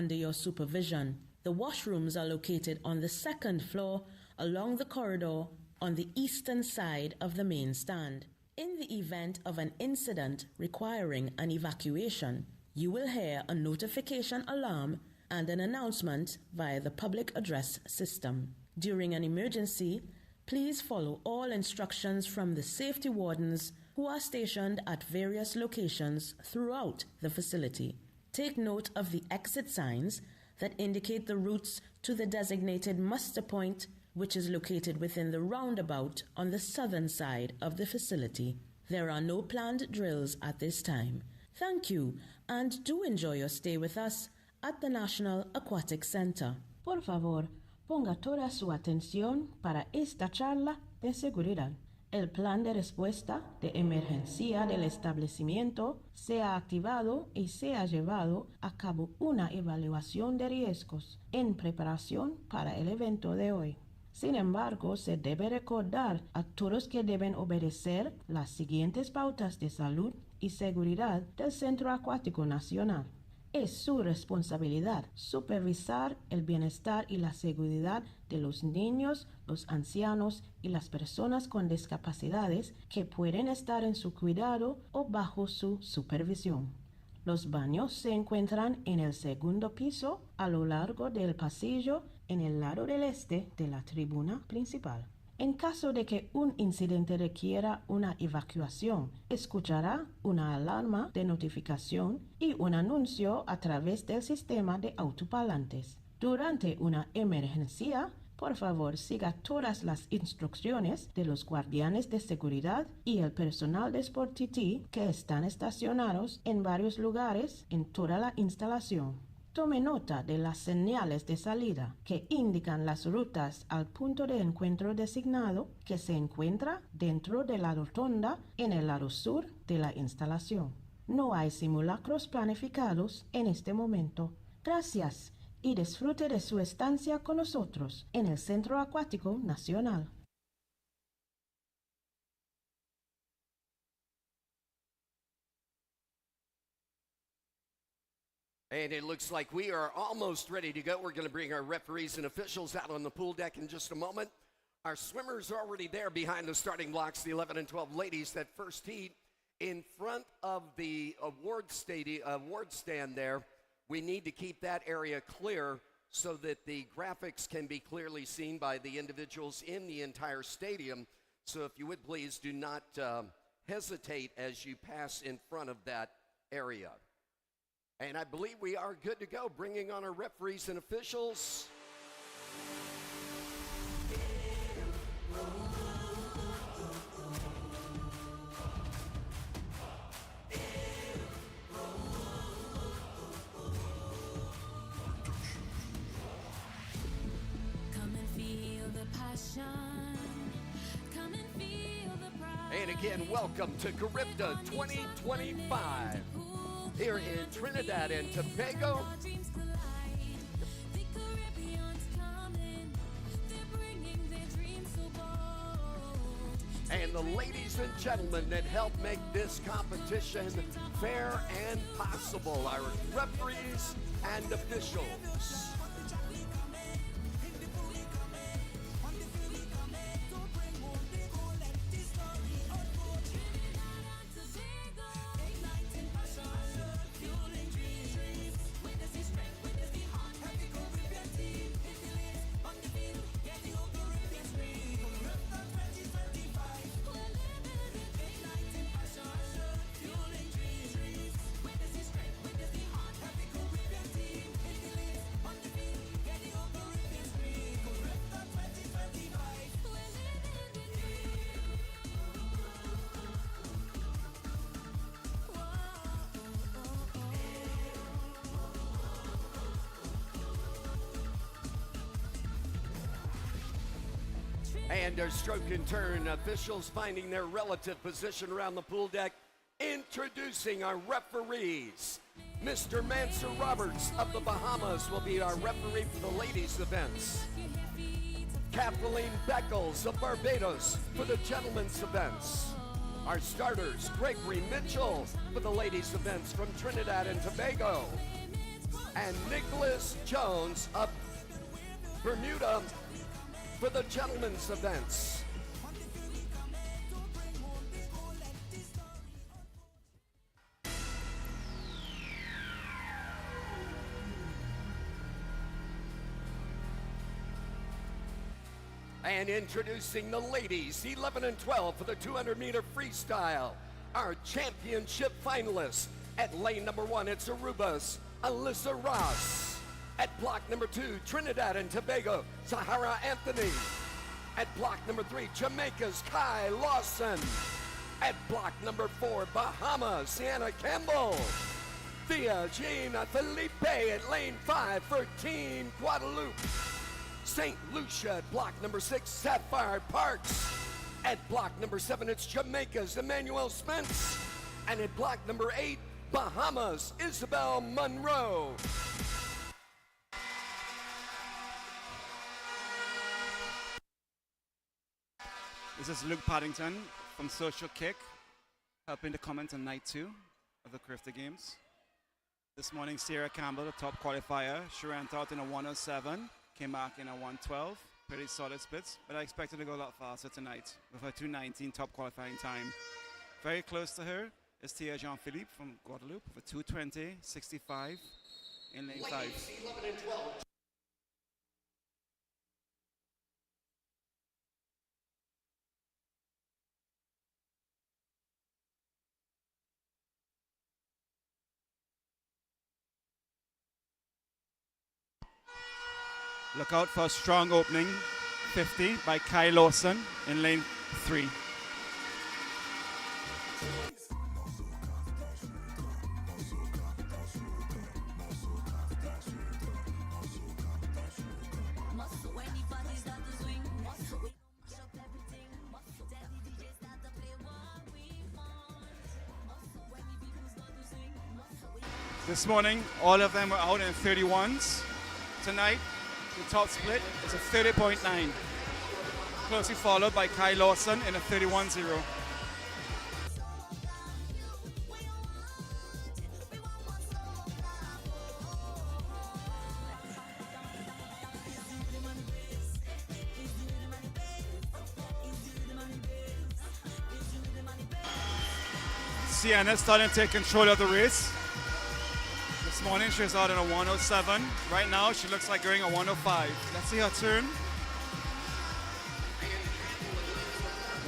under your supervision. The washrooms are located on the second floor along the corridor on the eastern side of the main stand. In the event of an incident requiring an evacuation, you will hear a notification alarm and an announcement via the public address system. During an emergency, please follow all instructions from the safety wardens who are stationed at various locations throughout the facility. Take note of the exit signs that indicate the routes to the designated muster point, which is located within the roundabout on the southern side of the facility. There are no planned drills at this time. Thank you, and do enjoy your stay with us at the National Aquatic Center. Por favor, ponga toda su atención para esta charla de seguridad. El plan de respuesta de emergencia del establecimiento se ha activado y se ha llevado a cabo una evaluación de riesgos en preparación para el evento de hoy. Sin embargo, se debe recordar a todos que deben obedecer las siguientes pautas de salud y seguridad del Centro Acuático Nacional. Es su responsabilidad supervisar el bienestar y la seguridad de los niños, los ancianos y las personas con discapacidades que pueden estar en su cuidado o bajo su supervisión. Los baños se encuentran en el segundo piso a lo largo del pasillo en el lado del este de la tribuna principal. En caso de que un incidente requiera una evacuación, escuchará una alarma de notificación y un anuncio a través del sistema de autoparlantes. Durante una emergencia, por favor, siga todas las instrucciones de los guardianes de seguridad y el personal de Sport TT que están estacionados en varios lugares en toda la instalación. Tome nota de las señales de salida que indican las rutas al punto de encuentro designado que se encuentra dentro de la rotonda en el lado sur de la instalación. No hay simulacros planificados en este momento. Gracias y disfrute de su estancia con nosotros en el Centro Acuático Nacional. And it looks like we are almost ready to go. We're going to bring our referees and officials out on the pool deck in just a moment. Our swimmers are already there behind the starting blocks, the 11 and 12 ladies. That first heat in front of the award stand there. We need to keep that area clear so that the graphics can be clearly seen by the individuals in the entire stadium. So if you would please do not hesitate as you pass in front of that area. And I believe we are good to go, bringing on our referees and officials. Come and feel the passion. Come and feel the pride. And again, welcome to Carifta 2025. Here in Trinidad and Tobago. And the ladies and gentlemen that help make this competition fair and possible, our referees and officials. And our stroke and turn officials finding their relative position around the pool deck. Introducing our referees. Mr. Mansour Roberts of the Bahamas will be our referee for the ladies' events. Kathleen Beckles of Barbados for the gentlemen's events. Our starters, Gregory Mitchell for the ladies' events from Trinidad and Tobago. and Nicholas Jones of Bermuda for the gentlemen's events. And introducing the ladies, 11 and 12 for the 200-meter freestyle. Our championship finalists. At lane number 1, it's Aruba's Alyssa Ross. At block number 2, Trinidad and Tobago, Sahara Anthony. At block number 3, Jamaica's Kai Lawson. At block number 4, Bahamas, Sienna Campbell. Thea Gina Felipe at lane 5 for Team Guadeloupe. St. Lucia at block number 6, Sapphire Parks. At block number 7, it's Jamaica's Emmanuel Spence. And at block number 8, Bahamas, Isabel Monroe. This is Luke Paddington from Social Kick, helping to comment on night 2 of the Carifta Games. This morning, Sierra Campbell, the top qualifier, she ran out in a 107, came back in a 112, pretty solid splits, but I expected to go a lot faster tonight with her 219 top qualifying time. Very close to her is Tia Jean-Philippe from Guadeloupe with a 220.65 in lane 5. 11 and 12. Look out for a strong opening 50 by Kai Lawson in lane 3. This morning, all of them were out in 31s. Tonight, the top split is a 30.9, closely followed by Kai Lawson in a 31.0. Sienna starting to take control of the race. This morning she was out in a 107. Right now she looks like going a 105. Let's see her turn.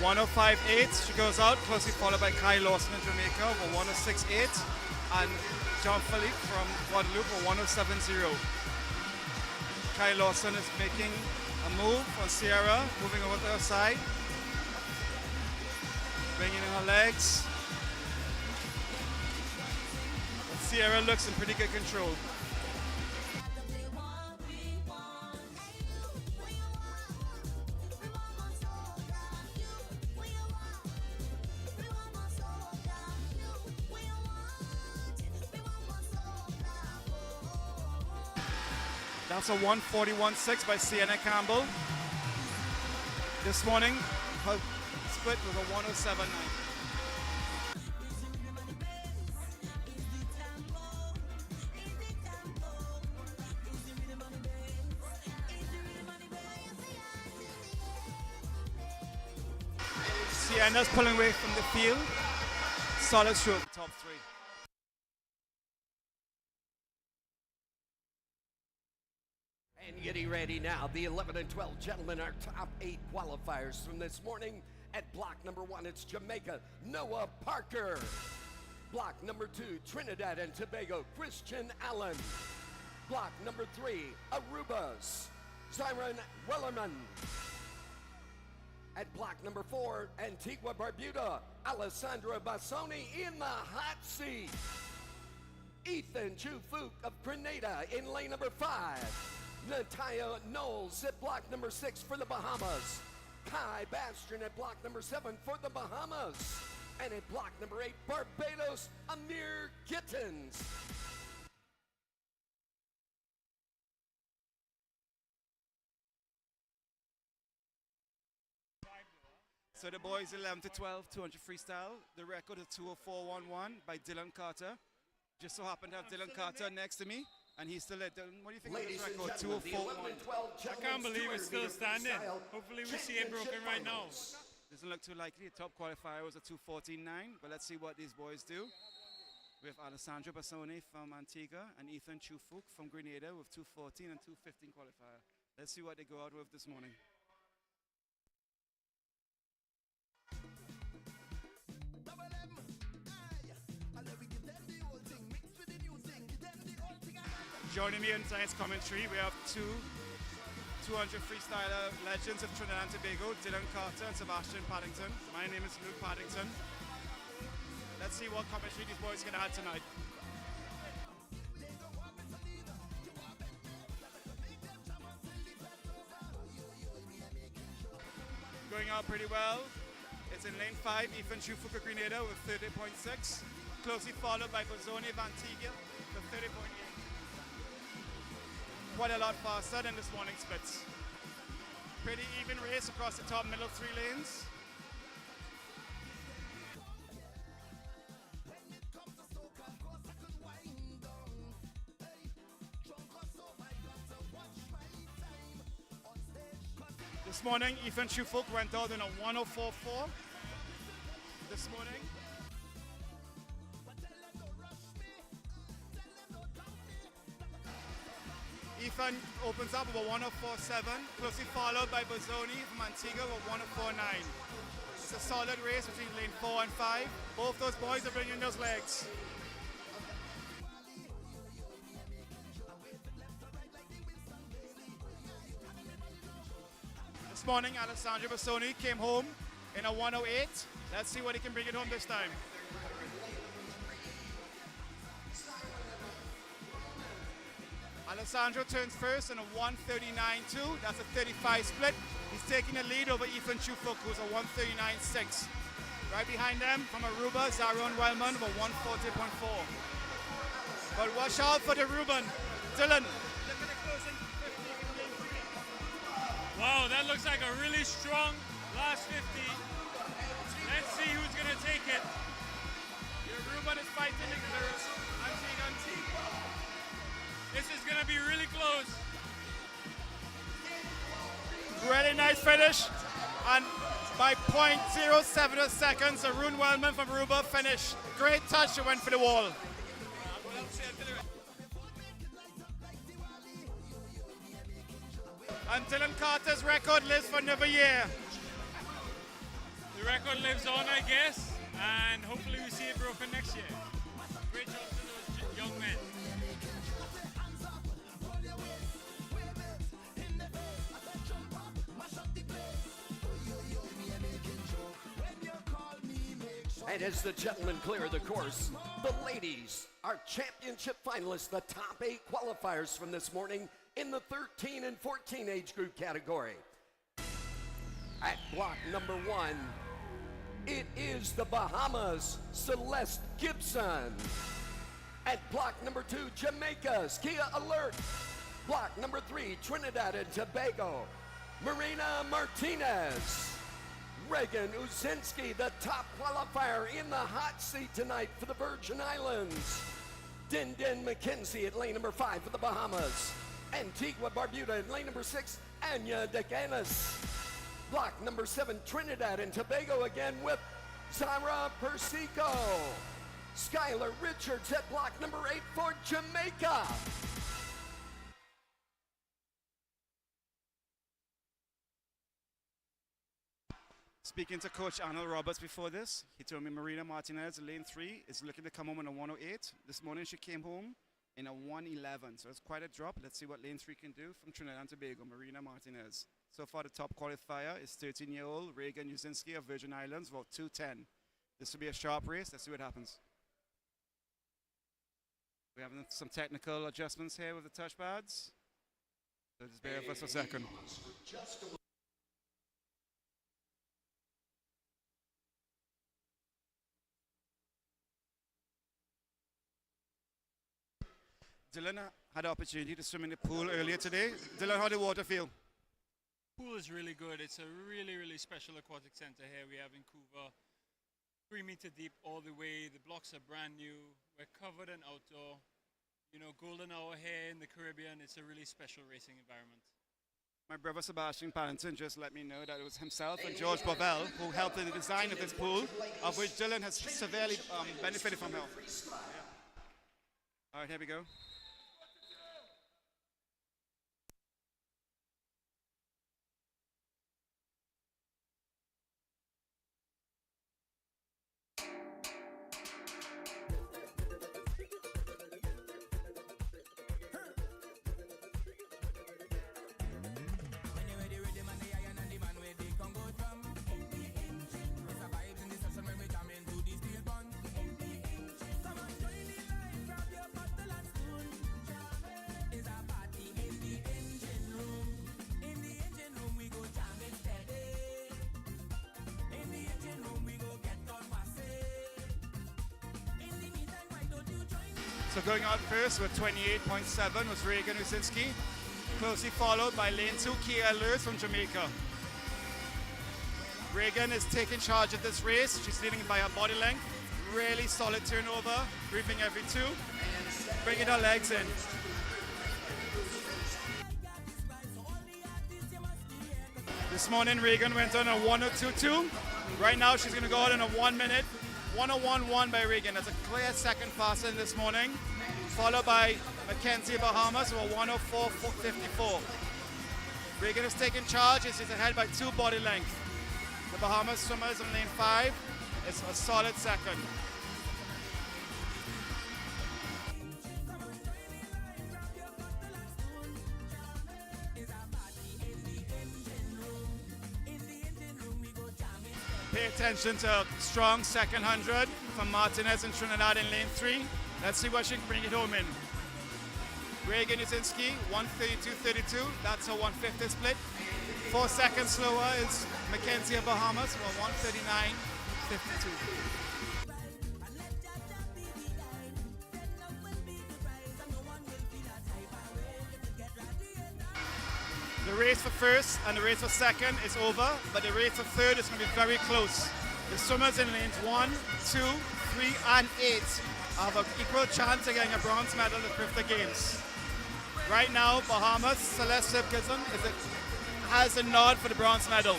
105.8. She goes out, closely followed by Kai Lawson in Jamaica for 106.8 and Jean-Philippe from Guadeloupe for 107.0. Kai Lawson is making a move on Sierra, moving over to her side, bringing in her legs. Sierra looks in pretty good control. That's a 141.6 by Sienna Campbell. This morning, her split was a 107.9. Sienna's pulling away from the field. Solid stroke, top 3. And getting ready now, the 11 and 12 gentlemen, our top 8 qualifiers from this morning. At block number 1, it's Jamaica, Noah Parker. Block number 2, Trinidad and Tobago, Christian Allen. Block number 3, Aruba's Zyron Wellerman. At block number 4, Antigua Barbuda, Alessandra Bassoni in the hot seat. Ethan Chufuk of Grenada in lane number 5. Natalia Knowles at block number 6 for the Bahamas. Kai Bastian at block number 7 for the Bahamas. And at block number 8, Barbados, Amir Gittins. So the boys 11 to 12, 200 freestyle. The record is 204.11 by Dylan Carter. Just so happened to have Dylan Carter next to me. And he's still at, what do you think Ladies of and this record? gentlemen, the 204.1. 11 and 12 I can't believe it's still standing. Hopefully we see it broken right now. Doesn't look too likely. The top qualifier was a 214.9, but let's see what these boys do. We have Alessandro Bassoni from Antigua and Ethan Chufuk from Grenada with 214 and 215 qualifier. Let's see what they go out with this morning. Joining me in tonight's commentary, we have two 200 freestyler legends of Trinidad and Tobago, Dylan Carter and Sebastian Paddington. My name is Luke Paddington. Let's see what commentary these boys can add tonight. Going out pretty well. It's in lane 5, Ethan Chufuka Grenada with 30.6, closely followed by Bozzoni of Antigua with 30.8. Quite a lot faster than this morning's splits. Pretty even race across the top middle 3 lanes. This morning, Ethan Chufuk went out in a 104.4 this morning. Ethan opens up with a 104.7, closely followed by Bozzoni from Antigua with 104.9. It's a solid race between lane 4 and 5. Both those boys are bringing those legs. This morning, Alessandro Bassoni came home in a 108. Let's see what he can bring it home this time. Alessandro turns first in a 139.2. That's a 35 split. He's taking the lead over Ethan Chufuk, who's a 139.6. Right behind them, from Aruba, Zaron Wellman with a 140.4. But watch out for the Ruben. Dylan. Look at the closing 50 in lane 3. Wow, that looks like a really strong last 50. Let's see who's going to take it. Ruben is fighting the Antigua. This is going to be really close. Really nice finish. And by 0.07 seconds, Arun Wellman from Aruba finished. Great touch, it went for the wall. And Dylan Carter's record lives for another year. The record lives on, I guess, and hopefully we see it broken next year. Great job to those young men. And as the gentlemen clear the course, the ladies are championship finalists, the top 8 qualifiers from this morning in the 13 and 14 age group category. At block number 1, it is the Bahamas, Celeste Gibson. At block number 2, Jamaica's Kia Alert. Block number 3, Trinidad and Tobago, Marina Martinez. Reagan Uzinski, the top qualifier in the hot seat tonight for the Virgin Islands. Din McKenzie at lane number 5 for the Bahamas. Antigua Barbuda in lane number 6, Anya Decanis. Block number 7, Trinidad and Tobago again with Zara Persico. Skylar Richards at block number 8 for Jamaica. Speaking to Coach Arnold Roberts before this, he told me Marina Martinez, lane 3, is looking to come home in a 108. This morning she came home in a 111, so it's quite a drop. Let's see what lane 3 can do from Trinidad and Tobago, Marina Martinez. So far the top qualifier is 13-year-old Reagan Uzinski of Virgin Islands, about 210. This will be a sharp race. Let's see what happens. We're having some technical adjustments here with the touchpads. So just bear with us for a second. Dylan had the opportunity to swim in the pool earlier today. Dylan, how did the water feel? Pool is really good. It's a really, really special aquatic center here we have in Couva. 3 meter deep all the way. The blocks are brand new. We're covered in outdoor. You know, golden hour here in the Caribbean, it's a really special racing environment. My brother Sebastian Paddington just let me know that it was himself and George Bovell who helped in the design of this pool, of which Dylan has severely benefited from help. All right, here we go. So going out first with 28.7 was Reagan Usinski, closely followed by lane 2 Kia Lewis from Jamaica. Reagan is taking charge of this race. She's leading by her body length. Really solid turnover, breathing every 2, bringing her legs in. This morning Reagan went on a 1:02.2. Right now she's going to go out in a 1 minute. 1:01.1 by Reagan. That's a clear second faster than this morning, followed by Mackenzie Bahamas with a 1:04.54. Reagan is taking charge as she's ahead by 2 body lengths. The Bahamas swimmers in lane 5 is a solid second. Pay attention to a strong second 100 from Martinez and Trinidad in lane 3. Let's see what she can bring it home in. Reagan Usinski, 1:32.32. That's a 1/50 split. 4 seconds slower is Mackenzie of Bahamas for 1:39.52. The race for first and the race for second is over, but the race for third is going to be very close. The swimmers in lanes 1, 2, 3, and 8 have an equal chance of getting a bronze medal at the Carifta Games. Right now, Bahamas, Celeste Simpkinson has a nod for the bronze medal.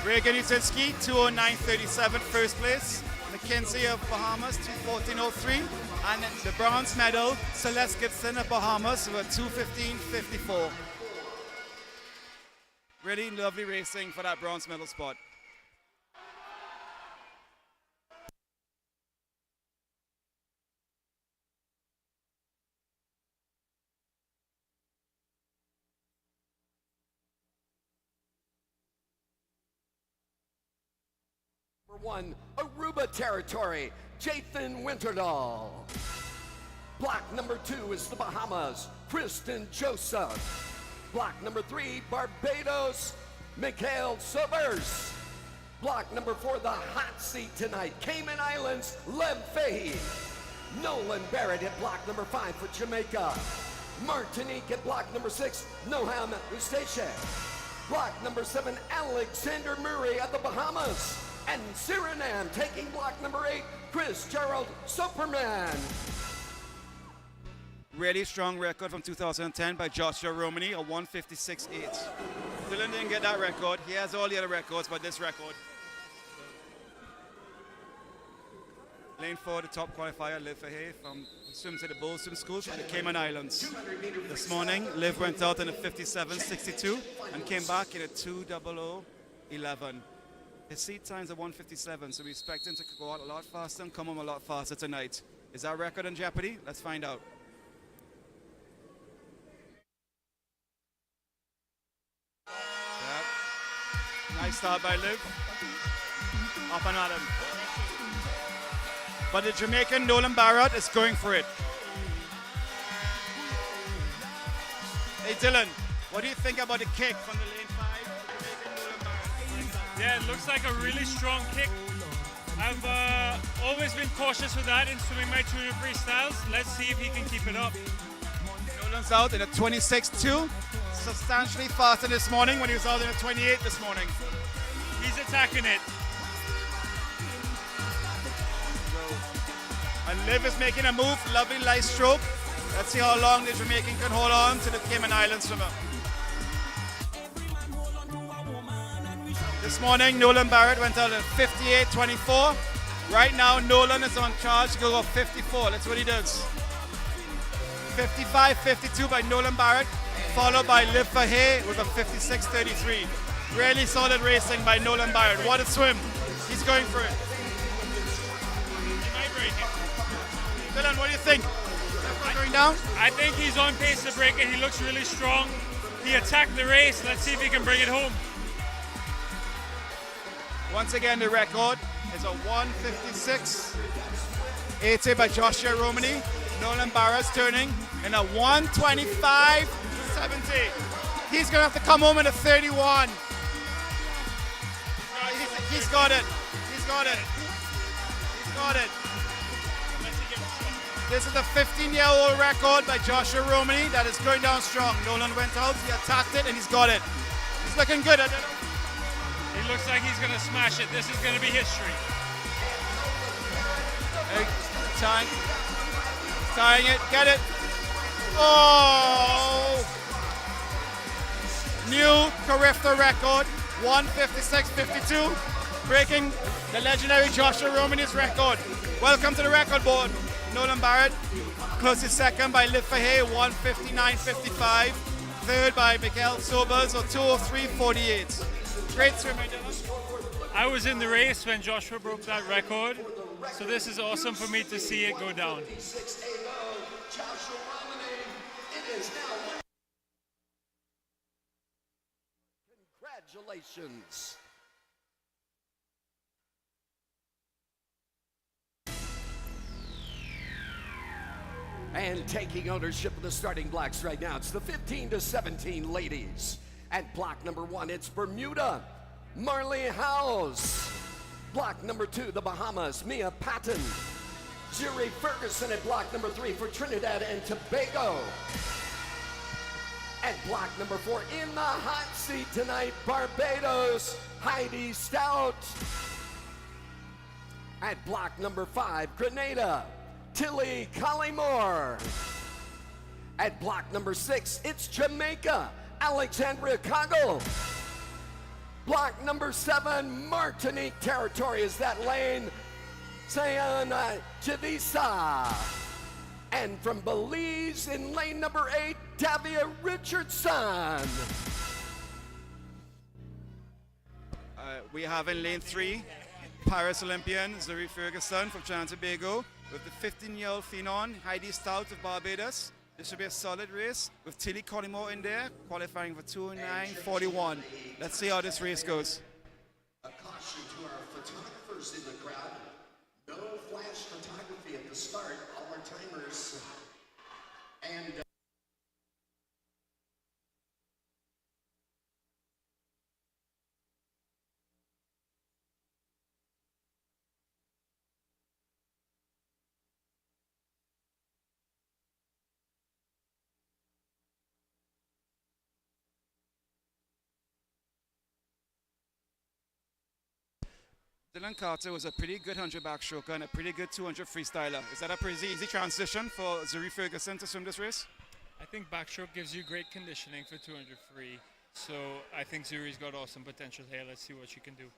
Reagan Usinski, 2:09.37 first place. Mackenzie of Bahamas, 2:14.03. And the bronze medal, Celeste Gibson of Bahamas with 2:15.54. Really lovely racing for that bronze medal spot. Number 1, Aruba territory, Jathan Winterdahl. Block number 2 is the Bahamas, Kristen Joseph. Block number 3, Barbados, Mikhail Sobers. Block number 4, the hot seat tonight, Cayman Islands, Lev Fahey. Nolan Barrett at block number 5 for Jamaica. Martinique at block number 6, Noham Ustache. Block number 7, Alexander Murray at the Bahamas. And Suriname taking block number 8, Chris Gerald Superman. Really strong record from 2010 by Joshua Romani, a 1:56.8. Dylan didn't get that record. He has all the other records, but this record. Lane 4, the top qualifier, Liv Fahey, swims at the Bull Swim School from the Cayman Islands. This morning, Liv went out in a 57.62 and came back in a 2:00.11. His seat times are 1:57, so we expect him to go out a lot faster and come home a lot faster tonight. Is that record in jeopardy? Let's find out. Yep. Nice start by Liv. Up and at him. But the Jamaican Nolan Barrett is going for it. Hey Dylan, what do you think about the kick from the lane 5? Jamaican Nolan Barrett? Yeah, it looks like a really strong kick. I've always been cautious with that in swimming my tuna freestyles. Let's see if he can keep it up. Nolan's out in a 26.2, substantially faster this morning when he was out in a 28 this morning. He's attacking it. And Liv is making a move. Lovely light stroke. Let's see how long the Jamaican can hold on to the Cayman Islands swimmer. This morning, Nolan Barrett went out at 58.24. Right now, Nolan is on charge to go up 54. That's what he does. 55.52 by Nolan Barrett, followed by Liv Fahey with a 56.33. Really solid racing by Nolan Barrett. What a swim. He's going for it. He might break it. Dylan, what do you think? Going down? I think he's on pace to break it. He looks really strong. He attacked the race. Let's see if he can bring it home. Once again, the record is a 156.80 by Joshua Romani. Nolan Barrett's turning in a 125.70. He's going to have to come home in a 31. He's got it. He's got it. He's got it. This is the 15-year-old record by Joshua Romani that is going down strong. Nolan went out, he attacked it, and he's got it. He's looking good. He looks like he's going to smash it. This is going to be history. Tying it, get it. Oh! New Carifta record, 156.52, breaking the legendary Joshua Romani's record. Welcome to the record board. Nolan Barrett, closest second by Liv Fahey, 159.55. Third by Miguel Sobers, or 203.48. Great swimming, Dylan. I was in the race when Joshua broke that record, so this is awesome for me to see it go down. Congratulations. And taking ownership of the starting blocks right now, it's the 15-17 ladies. At block number 1, it's Bermuda, Marley Howes. Block number 2, the Bahamas, Mia Patton. Jerry Ferguson at block number 3 for Trinidad and Tobago. At block number 4, in the hot seat tonight, Barbados, Heidi Stout. At block number 5, Grenada, Tilly Collymore. At block number 6, it's Jamaica, Alexandria Coggle. Block number 7, Martinique territory is that lane, Sayana Javisa. And from Belize in lane number 8, Tavia Richardson. We have in lane 3, Paris Olympian Zuri Ferguson from Trinidad and Tobago with the 15-year-old phenom Heidi Stout of Barbados. This should be a solid race with Tilly Collymore in there, qualifying for 209.41. Let's see how this race goes. A caution to our photographers in the crowd. No flash photography at the start. All our timers. And Dylan Carter was a pretty good 100 backstroker and a pretty good 200 freestyler. Is that a pretty easy transition for Zuri Ferguson to swim this race? I think backstroke gives you great conditioning for 200 free, so I think Zuri's got awesome potential here. Let's see what she can do.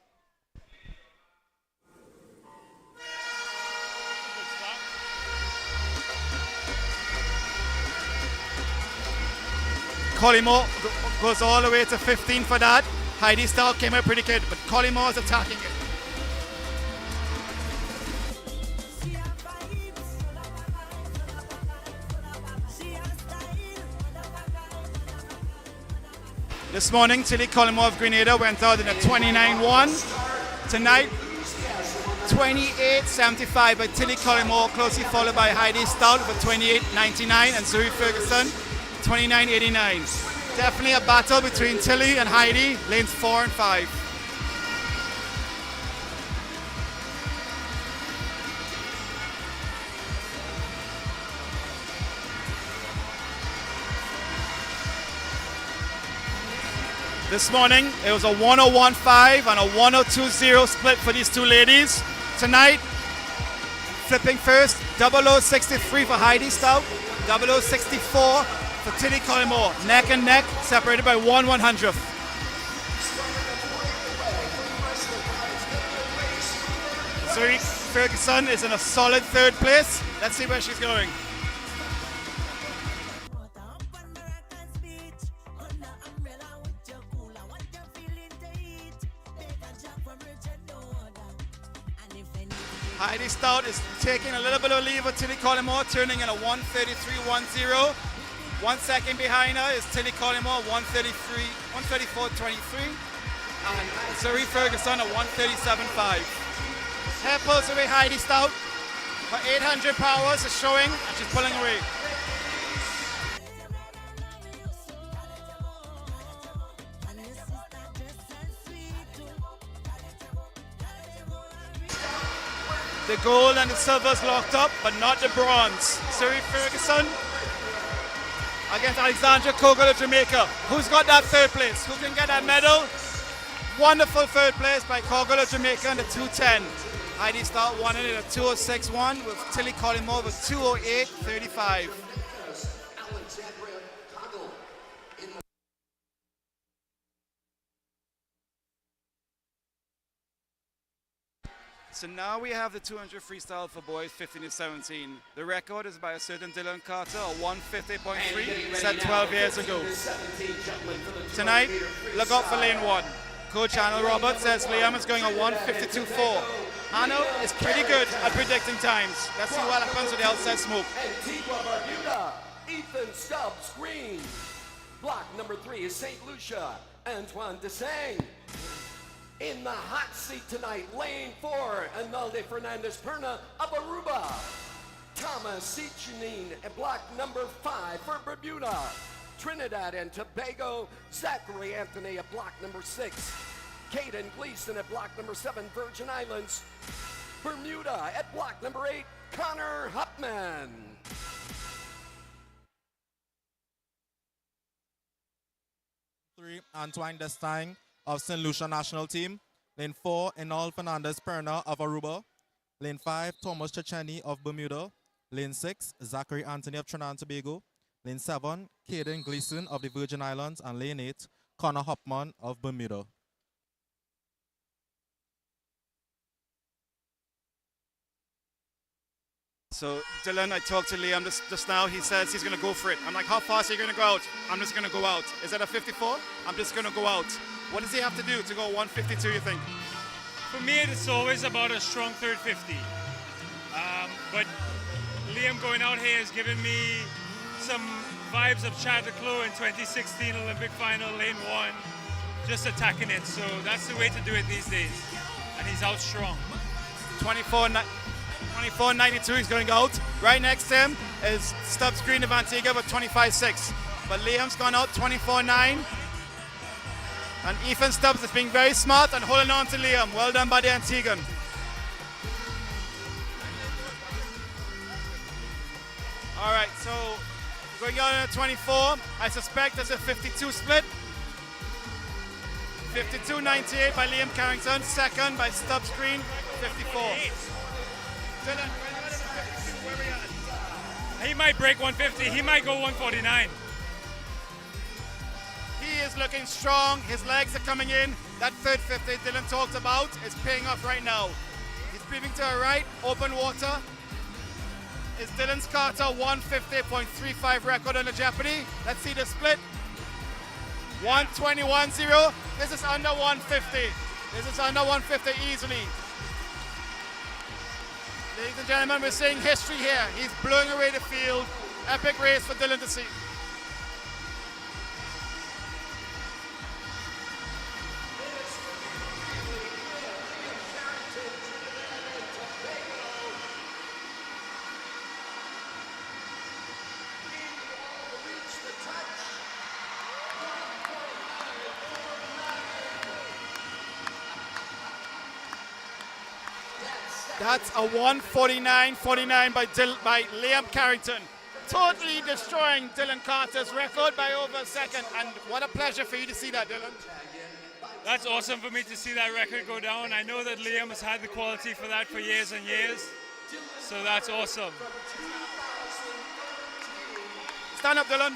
Collymore goes all the way to 15 for that. Heidi Stout came out pretty good, but Collymore is attacking it. This morning, Tilly Collymore of Grenada went out in a 29.1. Tonight, 28.75 by Tilly Collymore, closely followed by Heidi Stout for 28.99 and Zuri Ferguson, 29.89. Definitely a battle between Tilly and Heidi, lanes 4 and 5. This morning, it was a 101.5 and a 102.0 split for these two ladies. Tonight, flipping first, 0063 for Heidi Stout. 0064 for Tilly Collymore. Neck and neck, separated by 1/100th. Zoe Ferguson is in a solid third place. Let's see where she's going. Heidi Stout is taking a little bit of leave with Tilly Collymore, turning in a 1:33.10. 1 second behind her is Tilly Collymore, 1:34.23. And Zoe Ferguson at 1:37.5. Hair pulls away Heidi Stout. Her 800 powers is showing, and she's pulling away. The gold and the silver's locked up, but not the bronze. Zoe Ferguson against Alexandra Kogel of Jamaica. Who's got that third place? Who can get that medal? Wonderful third place by Kogel of Jamaica in the 2:10. Heidi Stout won it at 2:06.1 with Tilly Collymore with 2:08.35. So now we have the 200 freestyle for boys 15 to 17. The record is by a certain Dylan Carter, a 150.3, set 12 years ago. Tonight, look out for lane 1. Coach Arnold Roberts says Liam is going a 152.4. Arnold is pretty good at predicting times. Let's see what happens with the outside smoke. Antigua Bermuda, Ethan Stubbs Green. Block number 3 is St. Lucia, Antoine Desang. In the hot seat tonight, lane 4, Analde Fernandez Perna of Aruba. Thomas Cichunin at block number 5 for Bermuda. Trinidad and Tobago, Zachary Anthony at block number 6. Caden Gleason at block number 7, Virgin Islands. Bermuda at block number 8, Connor Hupman. Antoine Destang of St. Lucia national team. Lane 4, Enol Fernandez Perna of Aruba. Lane 5, Thomas Checheni of Bermuda. Lane 6, Zachary Anthony of Trinidad and Tobago. Lane 7, Caden Gleason of the Virgin Islands. And lane 8, Connor Hopman of Bermuda. So Dylan, I talked to Liam just now. He says he's going to go for it. I'm like, how fast are you going to go out? I'm just going to go out. Is that a 54? I'm just going to go out. What does he have to do to go 152, you think? For me, it's always about a strong third 50. But Liam going out here has given me some vibes of Chad Leclos in 2016 Olympic final, lane 1, just attacking it. So that's the way to do it these days. And he's out strong. 24.92, he's going out. Right next to him is Stubbs Green of Antigua with 25.6. But Liam's gone out 24.9. And Ethan Stubbs is being very smart and holding on to Liam. Well done by the Antiguan. All right, so going out in a 24. I suspect there's a 52 split. 52.98 by Liam Carrington. Second by Stubbs Green, 54. Dylan, where are we at? He might break 150. He might go 149. He is looking strong. His legs are coming in. That third 50 Dylan talked about is paying off right now. He's breathing to her right. Open water. Is Dylan's Carter 150.35 record on the Jeopardy? Let's see the split. 121.0. This is under 150. This is under 150 easily. Ladies and gentlemen, we're seeing history here. He's blowing away the field. Epic race for Dylan to see. That's a 149.49 by Liam Carrington. Totally destroying Dylan Carter's record by over a second. And what a pleasure for you to see that, Dylan. That's awesome for me to see that record go down. I know that Liam has had the quality for that for years and years. So that's awesome. Stand up, Dylan.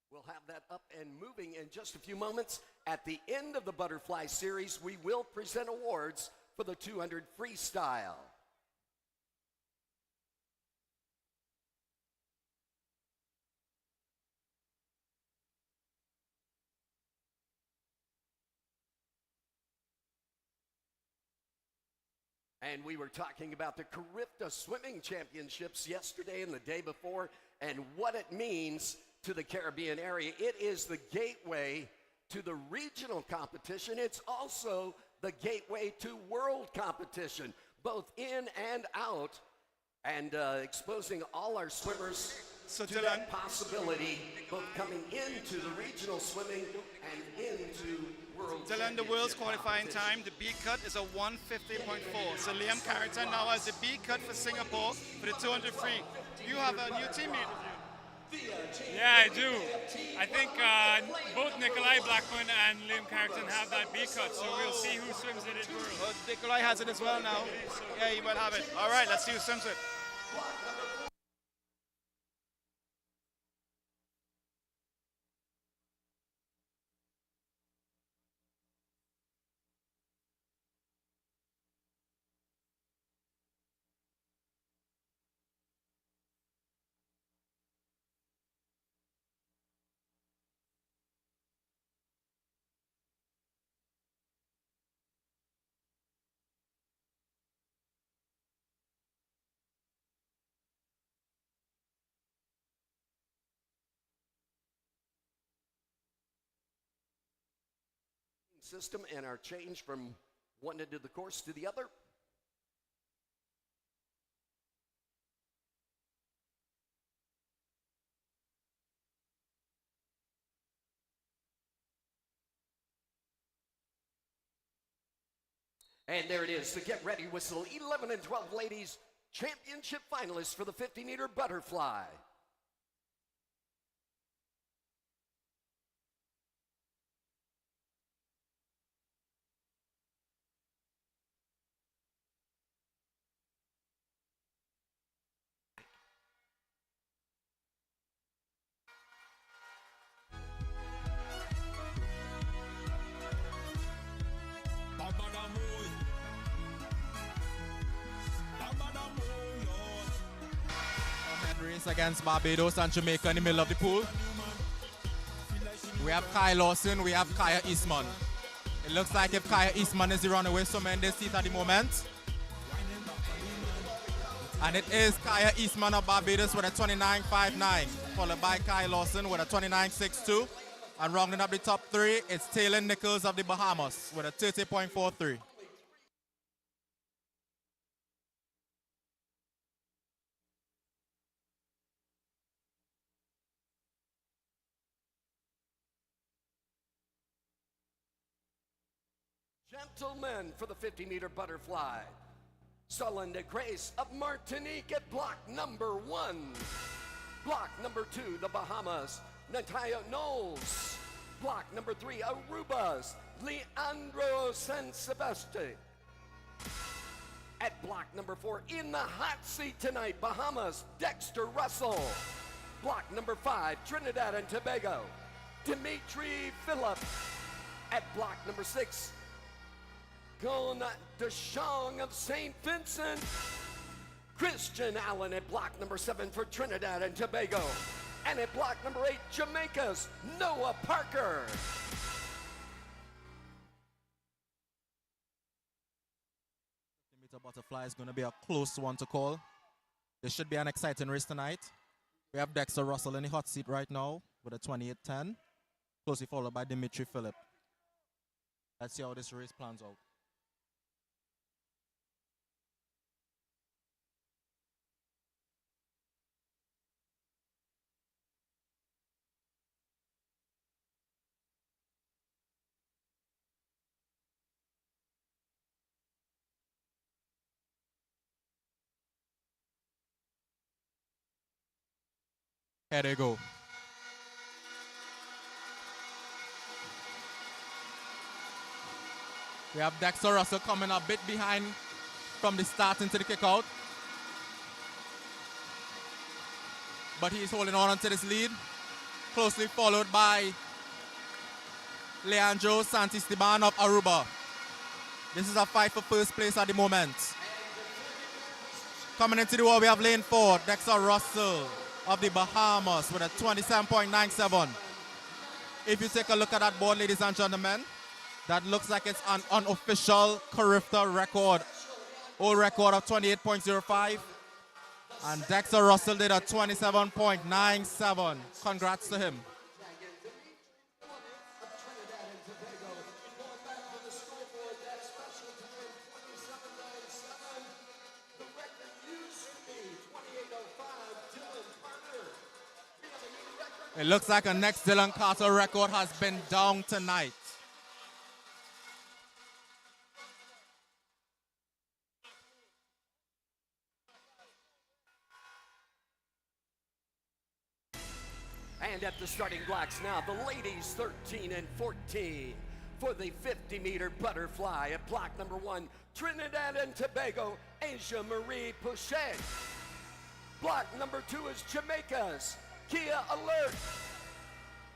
We'll have that up and moving in just a few moments. At the end of the Butterfly Series, we will present awards for the 200 freestyle. And we were talking about the Carifta Swimming Championships yesterday and the day before, and what it means to the Caribbean area. It is the gateway to the regional competition. It's also the gateway to world competition, both in and out, and exposing all our swimmers So to Dylan, that possibility, both coming into the regional swimming and into world Dylan, the world's championship qualifying competition. time, the B cut is a 150.4. So Liam Carrington now has the B cut for Singapore for the 200 free. You have a new teammate with you. Yeah, I do. I think both Nikolai Blackman and Liam Carrington have that B cut, so we'll see who swims it at World. Oh, Nikolai has it as well now. Yeah, he will have it. All right, let's see who swims it. System and our change from one end of the course to the other. And there it is, the Get Ready Whistle 11 and 12 ladies championship finalists for the 50-meter butterfly. Race against Barbados and Jamaica in the middle of the pool. We have Kai Lawson, we have Kaya Eastman. It looks like if Kaya Eastman is the runaway swimmer in this seat at the moment. And it is Kaya Eastman of Barbados with a 29.59, followed by Kai Lawson with a 29.62. And rounding up the top three, it's Taylor Nichols of the Bahamas with a 30.43. Gentlemen, for the 50-meter butterfly, Solon de Grace of Martinique at block number 1. Block number 2, the Bahamas, Natalia Knowles. Block number 3, Aruba's Leandro San Sebastian. At block number 4, in the hot seat tonight, Bahamas, Dexter Russell. Block number 5, Trinidad and Tobago, Dimitri Phillip. At block number 6, Gon Deshong of St. Vincent. Christian Allen at block number 7 for Trinidad and Tobago. And at block number 8, Jamaica's Noah Parker. The butterfly is going to be a close one to call. This should be an exciting race tonight. We have Dexter Russell in the hot seat right now with a 28.10, closely followed by Dimitri Phillip. Let's see how this race plans out. Here they go. We have Dexter Russell coming a bit behind from the start into the kick out. But he's holding on to this lead. Closely followed by Leandro Santisteban of Aruba. This is a fight for first place at the moment. Coming into the wall, we have lane 4, Dexter Russell of the Bahamas with a 27.97. If you take a look at that board, ladies and gentlemen, that looks like it's an unofficial Carifta record. Old record of 28.05. And Dexter Russell did a 27.97. Congrats to him. It looks like a next Dylan Carter record has been down tonight. And at the starting blocks now, the ladies 13 and 14 for the 50-meter butterfly at block number 1, Trinidad and Tobago, Asia Marie Pouchet. Block number 2 is Jamaica's Kia Alert.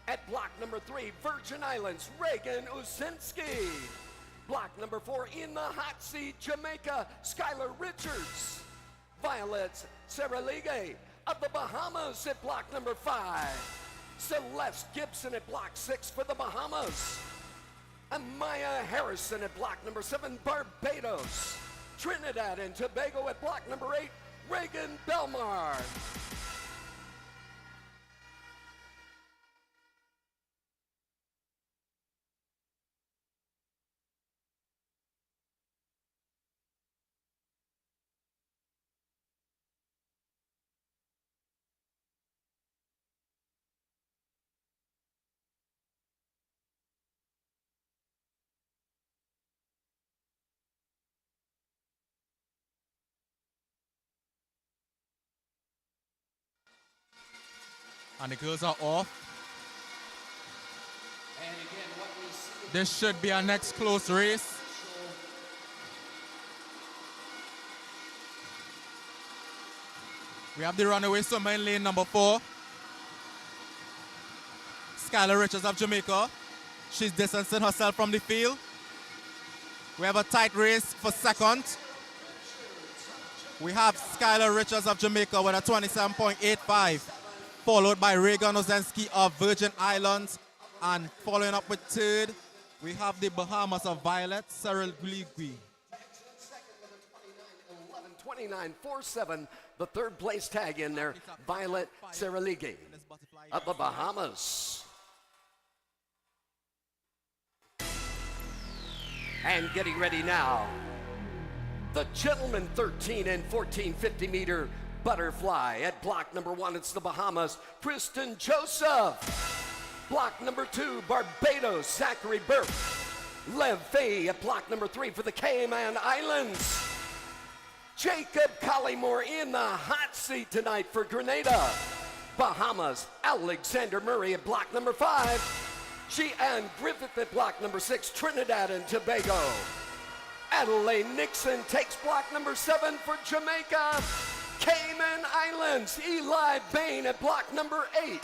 At block number 3, Virgin Islands, Reagan Usinski. Block number 4, in the hot seat, Jamaica, Skylar Richards. Violet Ceremonies of the Bahamas at block number 5. Celeste Gibson at block 6 for the Bahamas. Amaya Harrison at block number 7, Barbados. Trinidad and Tobago at block number 8, Reagan Belmar. And the girls are off. This should be our next close race. We have the runaway swimmer in lane number 4. Skylar Richards of Jamaica. She's distancing herself from the field. We have a tight race for second. We have Skylar Richards of Jamaica with a 27.85. Followed by Reagan Ozensky of Virgin Islands. And following up with third, we have the Bahamas of Violet Ceremonies. 29.47, the third place tag in there, Violet Ceremonies of the Bahamas. And getting ready now, the gentlemen 13 and 14 50-meter butterfly. At block number 1, it's the Bahamas, Kristen Joseph. Block number 2, Barbados, Zachary Burke. Lev Fay at block number 3 for the Cayman Islands. Jacob Collymore in the hot seat tonight for Grenada. Bahamas, Alexander Murray at block number 5. Jeanne Griffith at block number 6, Trinidad and Tobago. Adelaide Nixon takes block number 7 for Jamaica. Cayman Islands, Eli Bain at block number 8.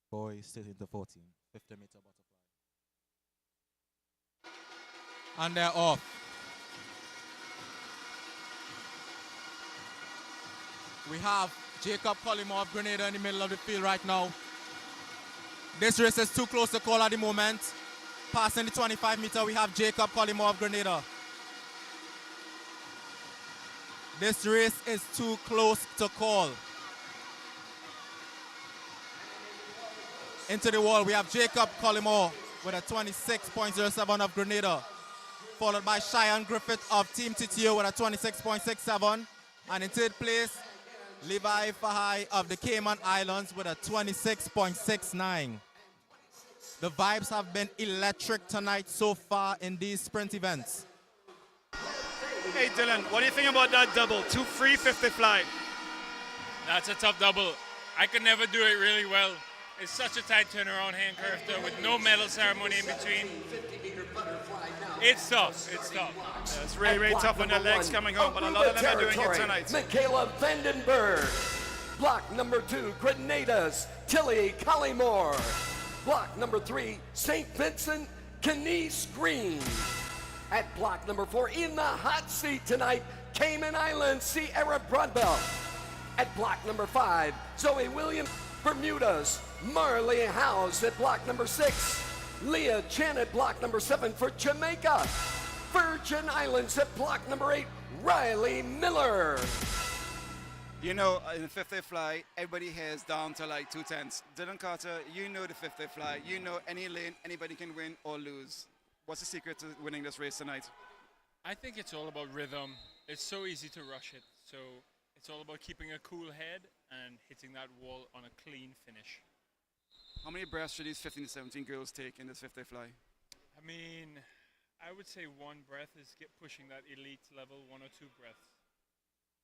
Boys still in the 14, 50-meter butterfly. And they're off. We have Jacob Collymore of Grenada in the middle of the field right now. This race is too close to call at the moment. Passing the 25-meter, we have Jacob Collymore of Grenada. This race is too close to call. Into the wall, we have Jacob Collymore with a 26.07 of Grenada. followed by Cheyenne Griffith of Team TTO with a 26.67. And in third place, Levi Fahai of the Cayman Islands with a 26.69. The vibes have been electric tonight so far in these sprint events. Hey Dylan, what do you think about that double? 2 free 50 fly. That's a tough double. I could never do it really well. It's such a tight turnaround here in Carifta with no medal ceremony in between. It's tough. It's tough. Yeah, it's really, really tough when the legs coming home, but a lot of them are doing it tonight. Michaela Vandenberg. Block number 2, Grenada's Tilly Collymore. Block number 3, St. Vincent, Kenise Green. At block number 4, in the hot seat tonight, Cayman Islands, Sierra Broadbelt. At block number 5, Zoe Williams, Bermuda's Marley House. At block number 6, Leah Chen at block number 7 for Jamaica. Virgin Islands at block number 8, Riley Miller. You know, in the 50 fly, everybody has down to like 2/10. Dylan Carter, you know the 50 fly. You know any lane, anybody can win or lose. What's the secret to winning this race tonight? I think it's all about rhythm. It's so easy to rush it. So it's all about keeping a cool head and hitting that wall on a clean finish. How many breaths should these 15 to 17 girls take in this 50 fly? I mean, I would say one breath is pushing that elite level, 1 or 2 breaths.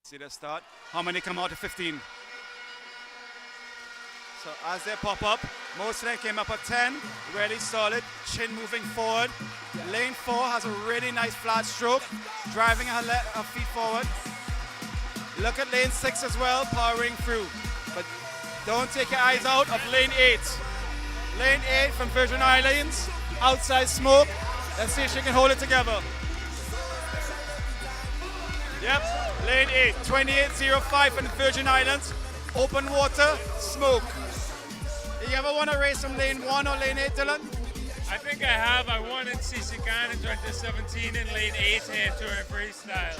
See the start. How many come out at 15? So as they pop up, most of them came up at 10, really solid, chin moving forward. Lane 4 has a really nice flat stroke, driving her feet forward. Look at lane 6 as well, powering through. But don't take your eyes out of lane 8. Lane 8 from Virgin Islands, outside smoke. Let's see if she can hold it together. Yep, lane 8, 28.05 from the Virgin Islands. Open water, smoke. You ever want to race from lane 1 or lane 8, Dylan? I think I have. I won in CCCAN in 2017 in lane 8 here touring freestyle.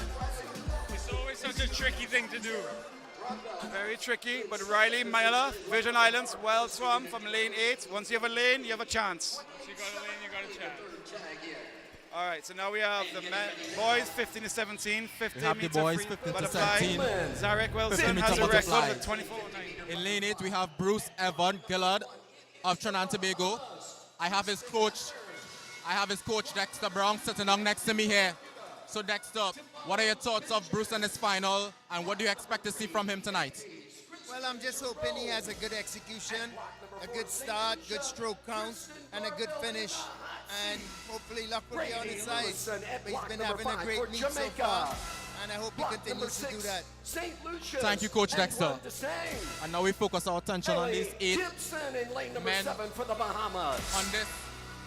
It's always such a tricky thing to do. Very tricky, but Riley Miller, Virgin Islands, well swum from lane 8. Once you have a lane, you have a chance. Once you got a lane, you got a chance. All right, so now we have the boys 15 to 17, 50 We have the meter boys free 15 to butterfly. 17. Zarek Wilson 50 has meter a record butterfly. with 24.9. In lane 8, we have Bruce Evan Gillard of Trinidad and Tobago. I have his coach Dexter Brown sitting down next to me here. So Dexter, what are your thoughts of Bruce in this final, and what do you expect to see from him tonight? Well, I'm just hoping he has a good execution, a good start, good stroke count, and a good finish. And hopefully luck will be on his side. But he's been having a great meet so far, and I hope he continues to do that. Thank you, Coach Dexter. And now we focus our attention on these 8 men for the Bahamas. on this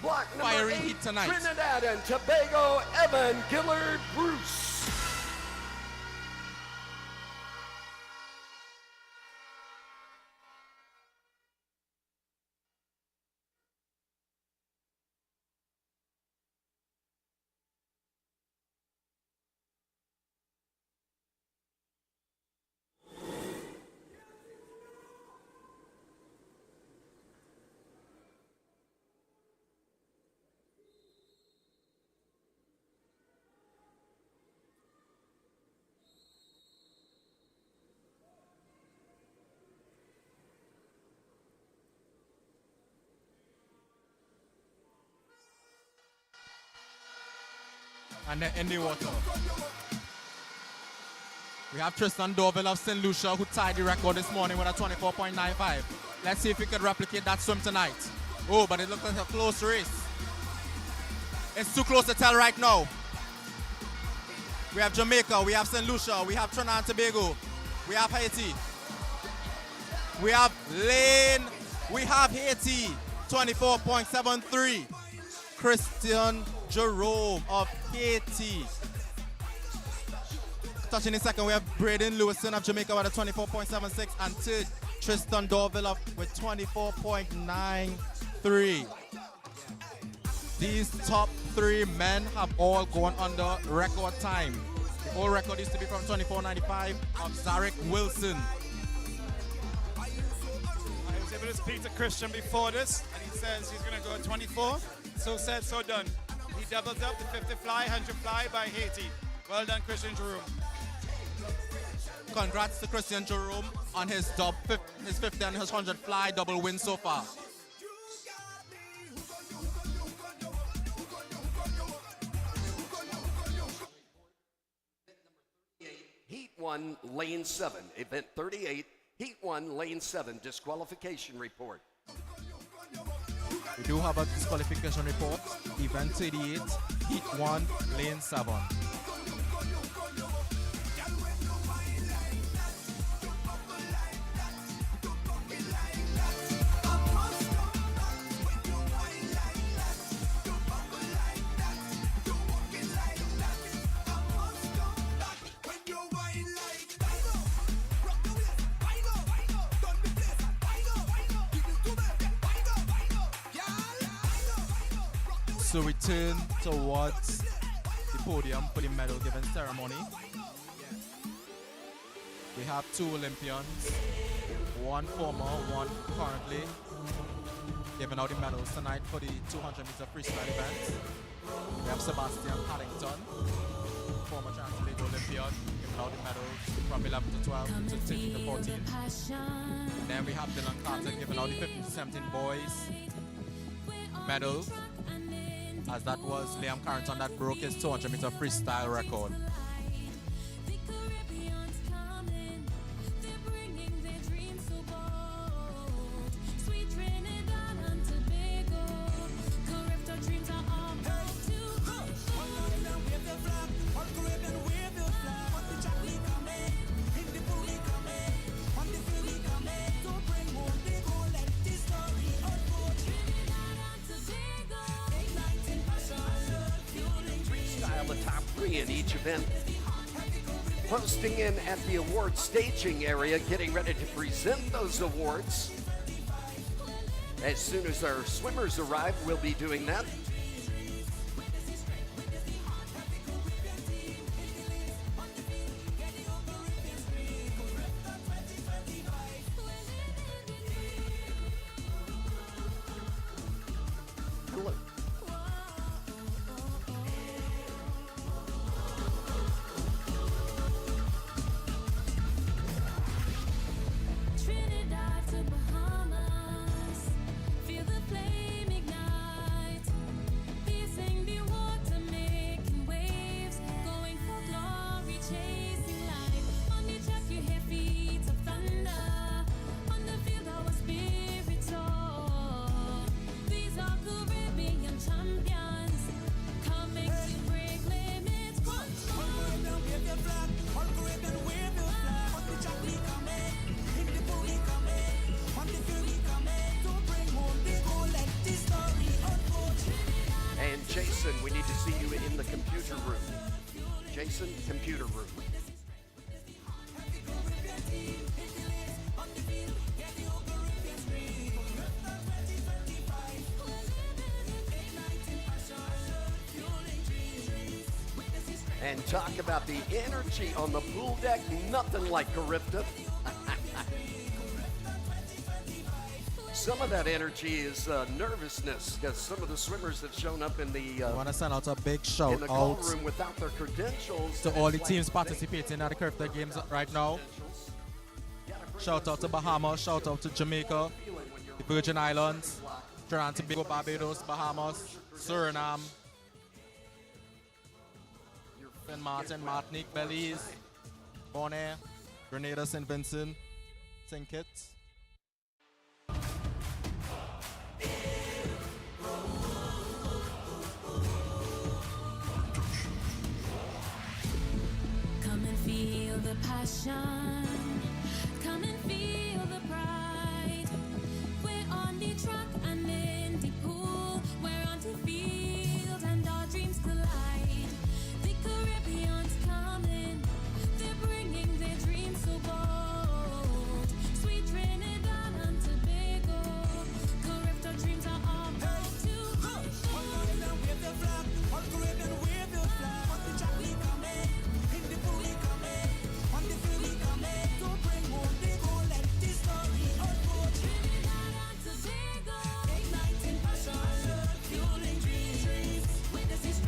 Block number fiery 8, heat tonight. Trinidad and Tobago, Evan Gillard Bruce. And then in the water. We have Tristan Dorville of St. Lucia who tied the record this morning with a 24.95. Let's see if we can replicate that swim tonight. Oh, but it looks like a close race. It's too close to tell right now. We have Jamaica, we have St. Lucia, we have Trinidad and Tobago, we have Haiti. We have Haiti, 24.73. Christian Jerome of Haiti. Touching in second, we have Braden Lewison of Jamaica with a 24.76, and third, Tristan Dorville with 24.93. These top 3 men have all gone under record time. The old record used to be from 24.95 of Zarek Wilson. I was able to speak to Christian before this, and he says he's going to go at 24. So said, so done. He doubles up the 50 fly, 100 fly by Haiti. Well done, Christian Jerome. Congrats to Christian Jerome on his 50 and his 100 fly double win so far. Heat 1, Lane 7. Event 38, Heat 1, Lane 7. Disqualification report. We do have a disqualification report. Event 38, Heat 1, Lane 7. So we turn towards the podium for the medal giving ceremony. We have two Olympians, one former, one currently, giving out the medals tonight for the 200-meter freestyle event. We have Sebastian Paddington, former Trinidad Olympian, giving out the medals from 11 to 12 to 13 to 14. And then we have Dylan Carter giving out the 15 to 17 boys medal, as that was Liam Carrington that broke his 200-meter freestyle record. In each event, posting in at the award staging area, getting ready to present those awards. As soon as our swimmers arrive, we'll be doing that. Trinidad to Bahamas, feel the flame ignite, piercing the water, making waves, going for glory, chasing light. On the track you hear feet of thunder, on the field our spirits soar. These are Caribbean champions, coming to break limits. All Caribbean wave your flag, all Caribbean wave your flag. On the track we coming, in the pool we coming, on the field we coming. To bring home the goal, let this story unfold. And Jason, we need to see you in the computer room. Jason, computer room. And talk about the energy on the pool deck, nothing like Carifta. Some of that energy is nervousness, because some of the swimmers have shown up in the I want to send out a big shout call out room without their credentials. to all the teams participating at the Carifta Games right now. Shout out to Bahamas, shout out to Jamaica, the Virgin Islands, Trinidad and Tobago, Barbados, Bahamas, Suriname, St. Martin, Martinique, Belize, Bonaire, Grenada, St. Vincent, St. Kitts. Come and feel the passion. Come and feel the pride. We're on the track and in the pool. We're on the field and our dreams collide. The Caribbean's coming. They're bringing their dreams so bold. Sweet Trinidad and Tobago. Carifta dreams are all bold to all Caribbean wave the flag. All Caribbean wave the flag. On the track we coming. In the pool we coming. On the field we coming. To bring home the goal, let this story unfold. Trinidad and Tobago, igniting passion, fueling dreams. Witness history.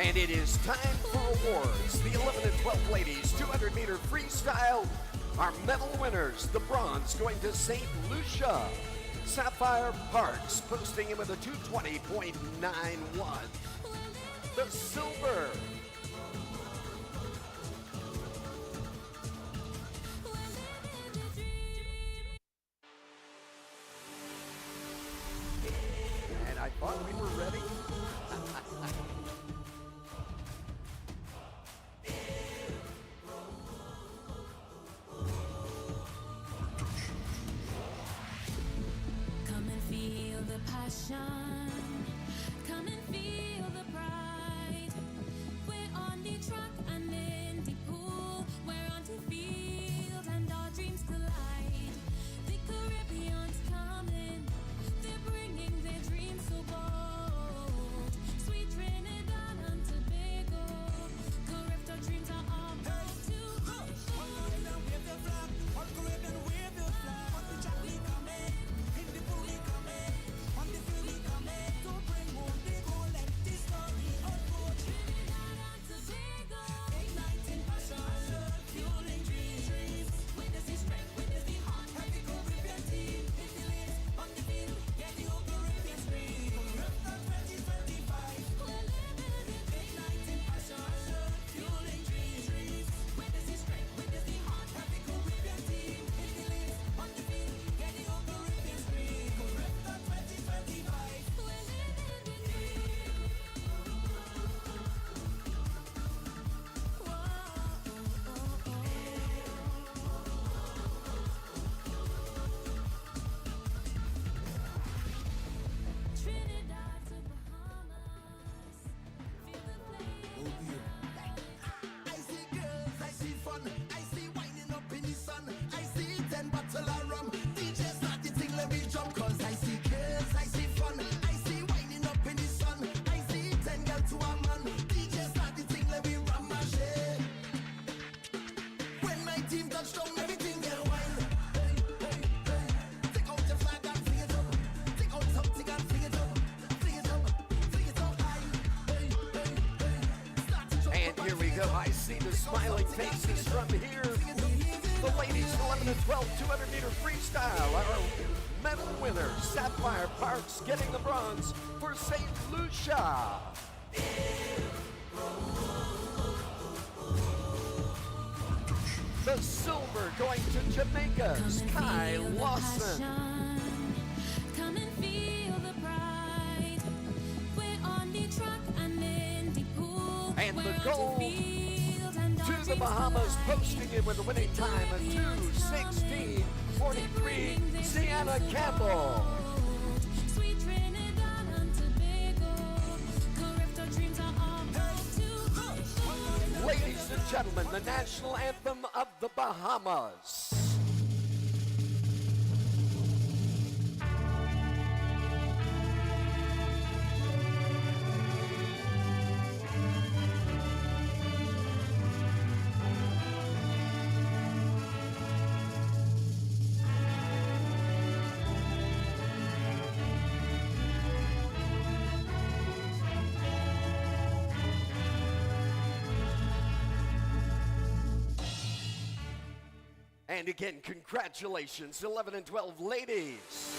And it is time for awards. The 11 and 12 ladies 200 meter freestyle. Our medal winners, the bronze going to St. Lucia. Sapphire Parks posting in with a 220.91. The silver. And I thought we were ready. Come and feel the passion. Come and feel the pride. We're on the track and in the pool. We're on the field and our dreams collide. The Caribbean's coming. They're bringing their dreams so bold. Sweet Trinidad and Tobago. Carifta dreams are all about to Trinidad to Bahamas. Feel the flame. I see girls, I see fun, I see winding up in the sun, I see 10 bottle of rum, DJ start the thing, let me jump, cause I see girls, I see fun, I see winding up in the sun, I see 10 girls to a man, DJ start the thing, let me rum my shit. When my team touch down, everything get wild. Hey, hey, hey. Take out the flag and fling it up, take out something and fling it up, fling it up, fling it up high. Hey, hey, hey. Start to jump And up here we go. I see the smiling faces from here. The ladies 11 and 12 200 meter freestyle. Our medal winner, Sapphire Parks, getting the bronze for St. Lucia. The silver going to Jamaica's Come and Kai feel the Lawson. passion. Come and feel the pride. We're on the track and in the pool. And the We're on gold field and our to the dreams Bahamas, collide. posting in with a winning time of 2:16.43. Sienna Campbell. Sweet Trinidad and Tobago. Carifta dreams are all about to Ladies and gentlemen, the national anthem of the Bahamas. And again, congratulations, 11 and 12 ladies.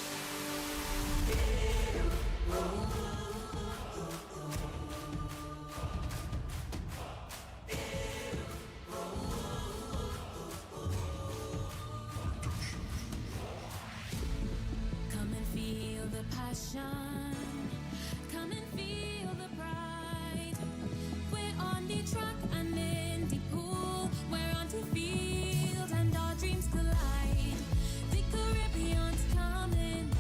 Come and feel the passion. Come and feel the pride. We're on the track and in the pool. We're on the field and our dreams collide. The Caribbean's coming.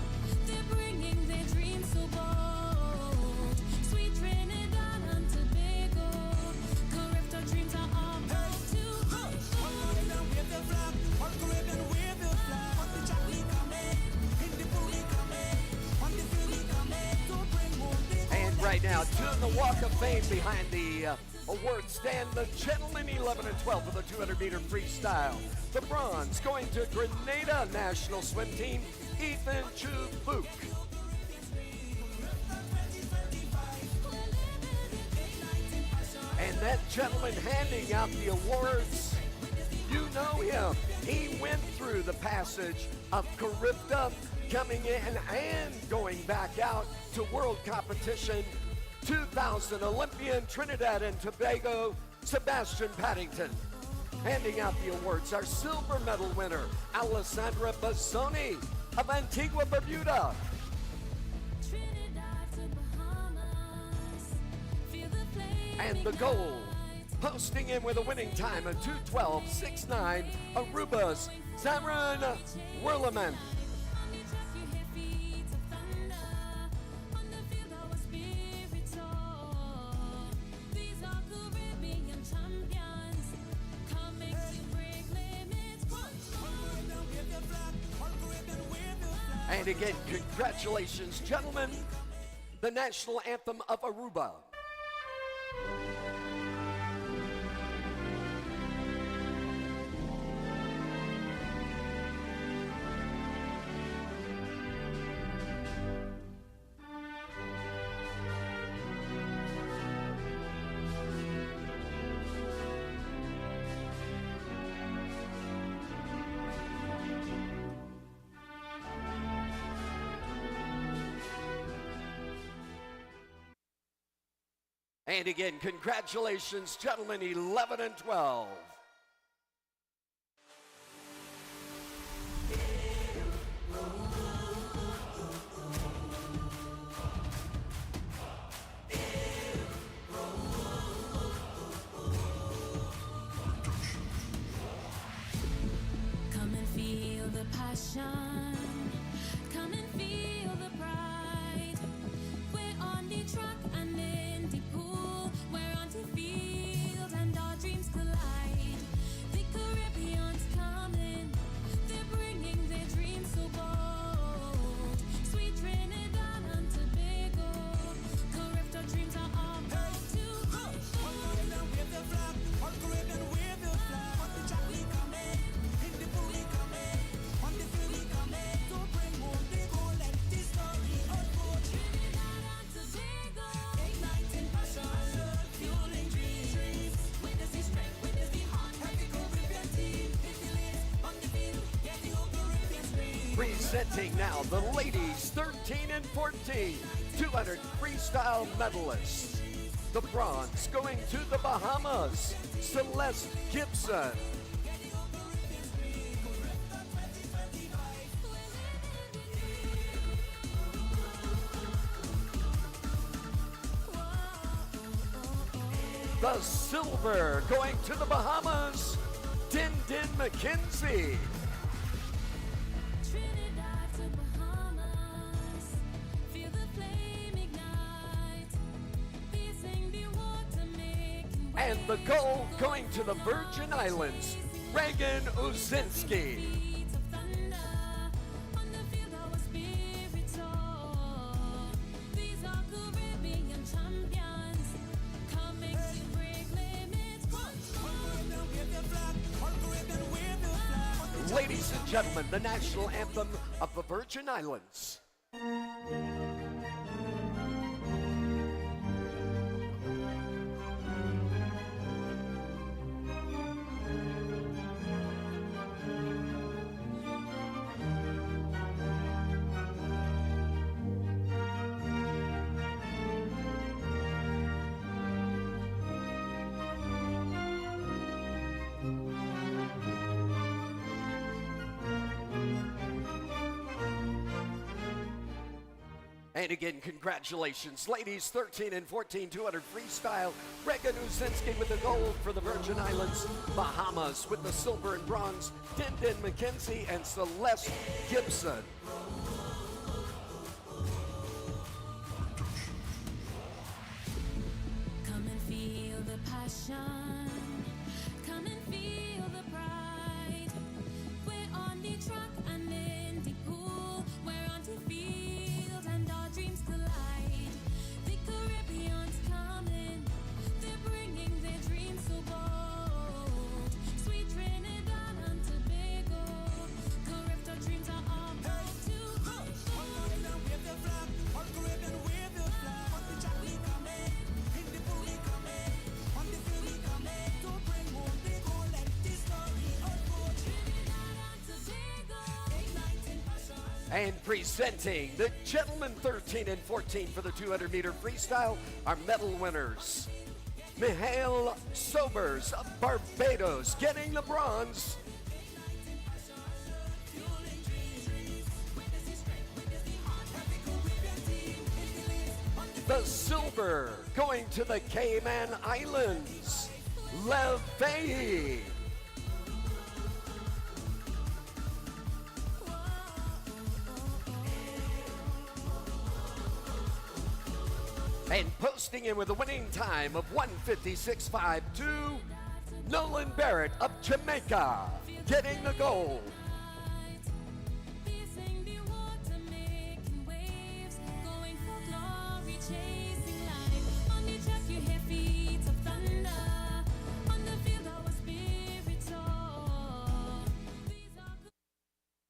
They're bringing their dreams so bold. Sweet Trinidad and Tobago. Carifta dreams are all about to And right now, to the Walk of Fame behind the award stand, the gentlemen 11 and 12 for the 200 meter freestyle. The bronze going to Grenada national swim team, Ethan Chubuk. that gentleman handing out the awards, you know him. He went through the passage of Carifta, coming in and going back out to world competition. 2000 Olympian Trinidad and Tobago, Sebastian Paddington. Handing out the awards, our silver medal winner, Alessandra Bassoni of Antigua, Bermuda. And the gold, posting in with a winning time of 2:12.69, Aruba's Zamran Werleman. And again, congratulations, gentlemen, the national anthem of Aruba. And again, congratulations, gentlemen, 11 and 12. Come and feel the passion. Come and feel the pride. We're on the track and in the pool. We're on the field and our dreams collide. The Caribbean's coming. They're bringing their dreams so bold. Sweet Trinidad and Tobago. Carifta dreams are all about to unfold. Wave the flag, all Caribbean wave the flag. On the track we coming, in the pool we coming, on the field we coming. So bring home the goal, let this story unfold. Trinidad and Tobago. Igniting passion, fueling dreams. Witness the strength, witness the heart. Happy Caribbean team, hit the lanes, on the field, get the whole Caribbean scream. Presenting now the ladies 13 and 14, 200 freestyle medalists. The bronze going to the Bahamas, Celeste Gibson. The silver going to the Bahamas, Din Din McKenzie. Trinidad to Bahamas, feel the flame ignite, piercing the water, making And the gold going to the Virgin Islands, Reagan Uzinski. beat of thunder. On the field our spirits soar. These are Caribbean champions, coming to break limits. Wave the flag, all Caribbean wave the flag. Ladies and gentlemen, the national anthem of the Virgin Islands. And again, congratulations, ladies 13 and 14, 200 freestyle. Reagan Uzinski with the gold for the Virgin Islands. Bahamas with the silver and bronze. Din Din McKenzie and Celeste Gibson. Come and feel the passion. Come and feel the pride. We're on the track and in the pool. We're on the field and our dreams collide. The Caribbean's coming. They're bringing their dreams so bold. Sweet Trinidad and Tobago. Carifta dreams are all about to unfold. Wave the flag, all Caribbean wave the flag. On the track we coming, in the pool we coming, on the field And presenting the gentlemen 13 and 14 for the 200-meter freestyle, our medal winners. Mihail Sobers of Barbados getting the bronze. The silver going to the Cayman Islands, Lev Fahey. And posting in with a winning time of 1:56.52, Nolan Barrett of Jamaica getting the gold.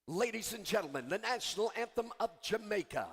Ladies and gentlemen, the national anthem of Jamaica.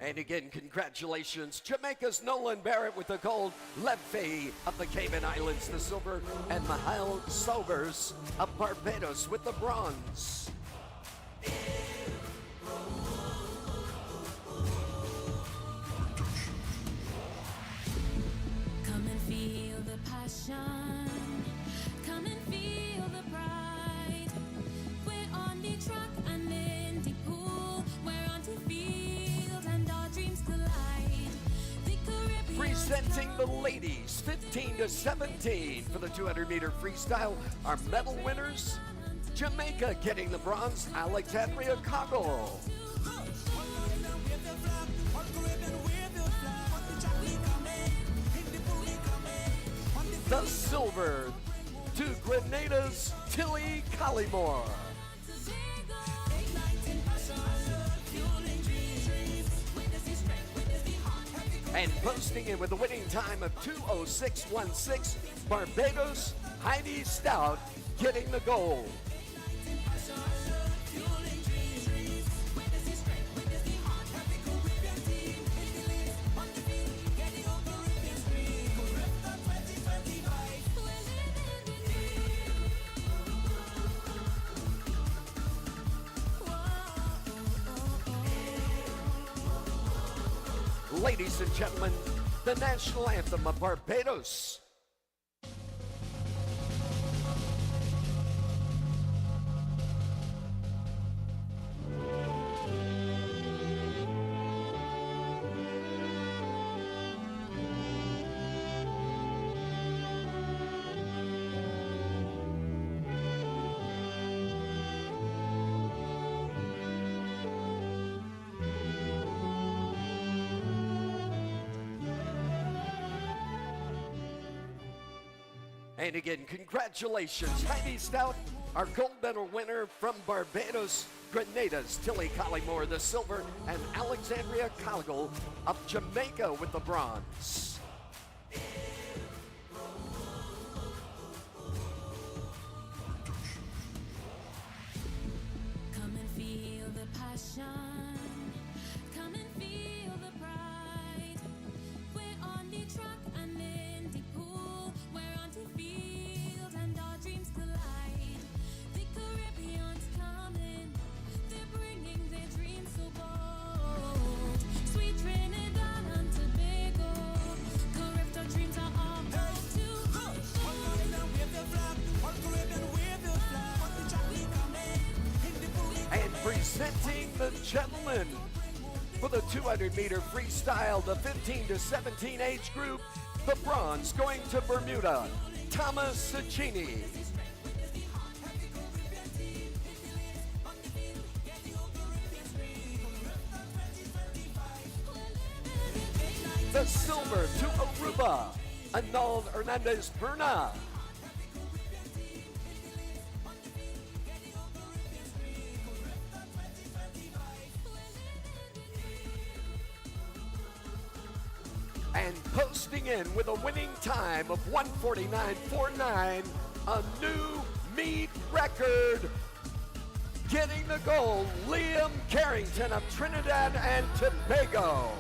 And again, congratulations, Jamaica's Nolan Barrett with the gold, Lev Fahey of the Cayman Islands the silver, and Mihail Sobers of Barbados with the bronze. Come and feel the passion. Come and feel the pride. We're on the track and in the pool. We're on the field and our dreams collide. The Caribbean Presenting the ladies 15 to 17 for the 200-meter freestyle, our medal winners. Jamaica getting the bronze, Alexandria Coggle. The silver to Grenada's Tilly Collymore. And posting in with a winning time of 2:06.16, Barbados, Heidi Stout getting the gold. Ladies and gentlemen, the national anthem of Barbados. And again, congratulations, Heidi Stout, our gold medal winner from Barbados, Grenada's Tilly Collymore, the silver, and Alexandria Coggle of Jamaica with the bronze. Come and feel the passion. Come and feel the pride. We're on the track and in the pool. We're on the field and our dreams collide. The Caribbean's coming. They're bringing their dreams so bold. Sweet Trinidad and Tobago. Carifta dreams are all bold too. All Caribbean wave the flag. All Caribbean wave the flag. On the track we coming. In the pool we And presenting the gentlemen for the 200-meter freestyle, the 15 to 17 age group, the bronze going to Bermuda, Thomas Cicchini. The silver to Aruba, Arnold Hernandez Perna. And posting in with a winning time of 1:49.49, a new meet record. Getting the gold, Liam Carrington of Trinidad and Tobago.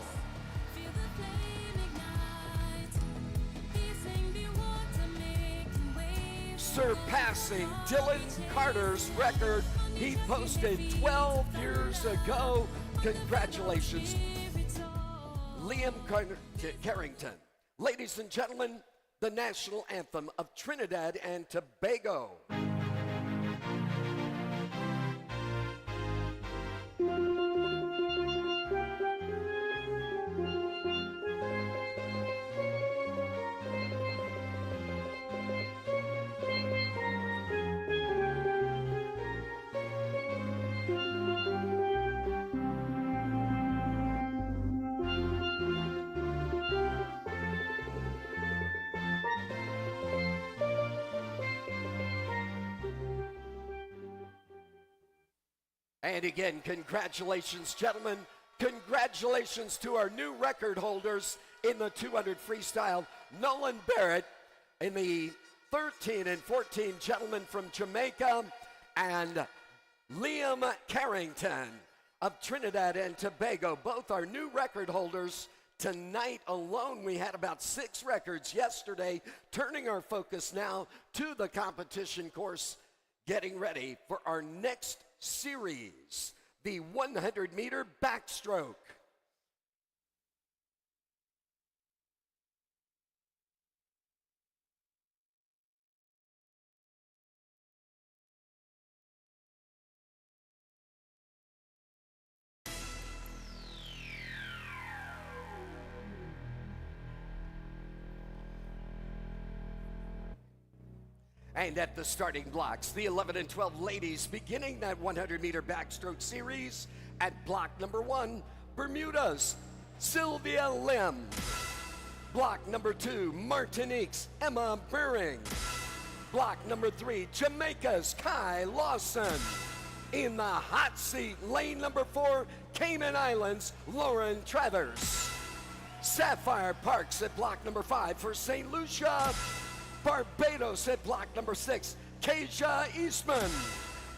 Feel the flame ignite. Piercing the water, making waves. Surpassing Dylan Carter's record he posted 12 years ago. Congratulations, Liam Carrington. Ladies and gentlemen, the national anthem of Trinidad and Tobago. And again, congratulations, gentlemen. Congratulations to our new record holders in the 200 freestyle. Nolan Barrett in the 13 and 14, gentlemen from Jamaica, and Liam Carrington of Trinidad and Tobago. Both are new record holders. Tonight alone, we had about 6 records yesterday, turning our focus now to the competition course, getting ready for our next series, the 100-meter backstroke. And at the starting blocks, the 11 and 12 ladies beginning that 100-meter backstroke series at block number 1, Bermuda's Sylvia Lim. Block number 2, Martinique's Emma Bering. Block number 3, Jamaica's Kai Lawson. In the hot seat, lane number 4, Cayman Islands, Lauren Travers. Sapphire Parks at block number 5 for St. Lucia. Barbados at block number 6, Keisha Eastman.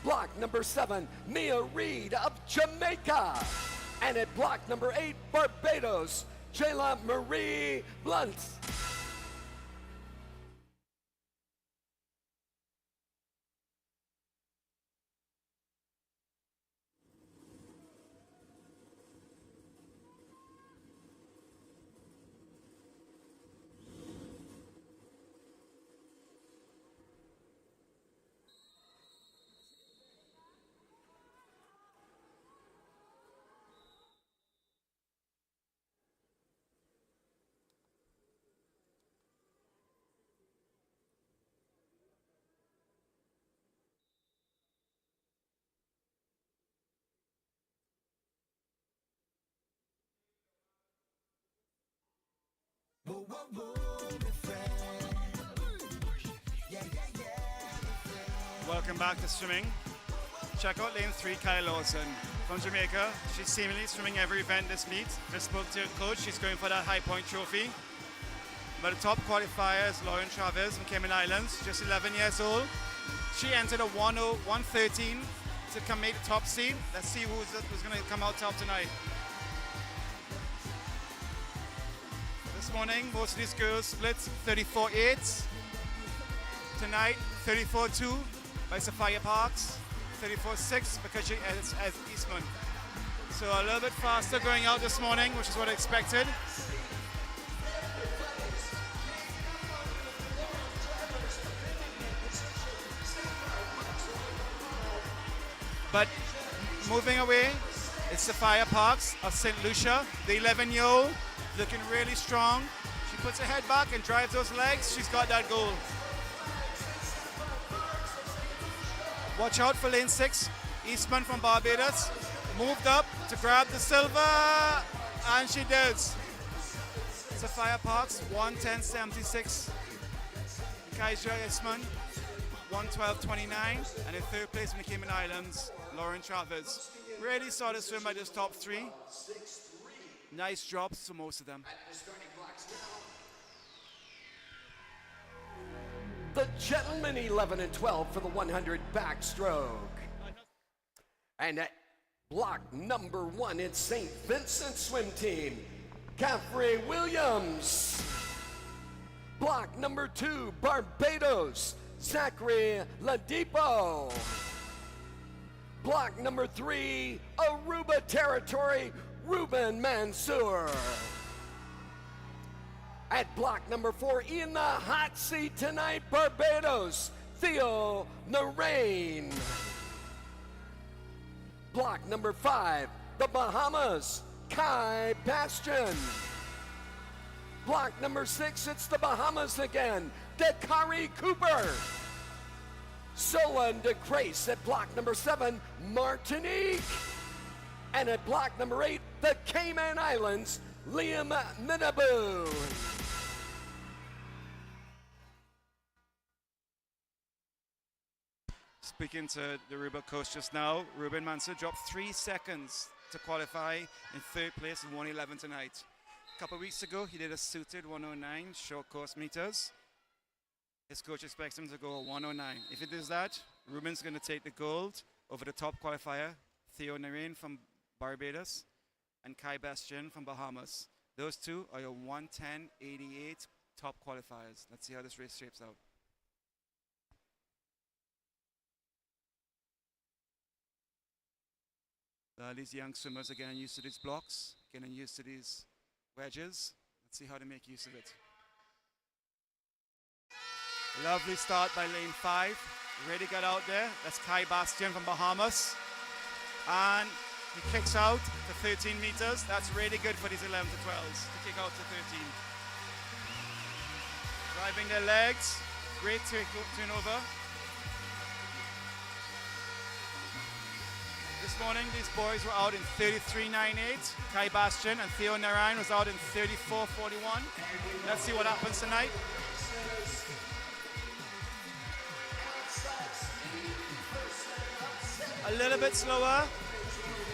Block number 7, Mia Reed of Jamaica. And at block number 8, Barbados, Jayla Marie Blunt. Welcome back to swimming. Check out lane 3, Kai Lawson from Jamaica. She's seemingly swimming every event this meet. Just spoke to her coach. She's going for that High Point trophy. But the top qualifier is Lauren Travers from Cayman Islands, just 11 years old. She entered a 1:13 to come make the top seed. Let's see who's going to come out top tonight. This morning, most of these girls split 34.8. Tonight, 34.2 by Sapphire Parks, 34.6 because she is as Eastman. So a little bit faster going out this morning, which is what I expected. But moving away, it's Sapphire Parks of St. Lucia, the 11-year-old, looking really strong. She puts her head back and drives those legs. She's got that goal. Watch out for lane 6. Eastman from Barbados moved up to grab the silver, and she does. Sapphire Parks, 1:10.76. Keisha Eastman, 1:12.29. And in third place from the Cayman Islands, Lauren Travers. Really saw the swim by this top 3. Nice drops for most of them. At the starting block, The gentlemen 11 and 12 for the 100 backstroke. And at block number 1, it's St. Vincent swim team, Caffrey Williams. Block number 2, Barbados, Zachary Ladipo. Block number 3, Aruba territory, Ruben Mansour. At block number 4, in the hot seat tonight, Barbados, Theo Narain. Block number 5, the Bahamas, Kai Bastian. Block number 6, it's the Bahamas again, Dakari Cooper. Solon de Grace at block number 7, Martinique. And at block number 8, the Cayman Islands, Liam Minabu. Speaking to the Aruba coach just now, Ruben Mansour dropped 3 seconds to qualify in 3rd place in 111 tonight. A couple of weeks ago, he did a suited 109 short course meters. His coach expects him to go 109. If he does that, Ruben's going to take the gold over the top qualifier, Theo Narain from Barbados and Kai Bastian from Bahamas. Those two are your 110.88 top qualifiers. Let's see how this race shapes out. These young swimmers are getting used to these blocks, getting used to these wedges. Let's see how they make use of it. Lovely start by lane 5. Ready got out there. That's Kai Bastian from Bahamas. And he kicks out to 13 meters. That's really good for these 11 to 12s to kick out to 13. Driving their legs. Great turnover. This morning, these boys were out in 33.98. Kai Bastian and Theo Narain was out in 34.41. Let's see what happens tonight. A little bit slower.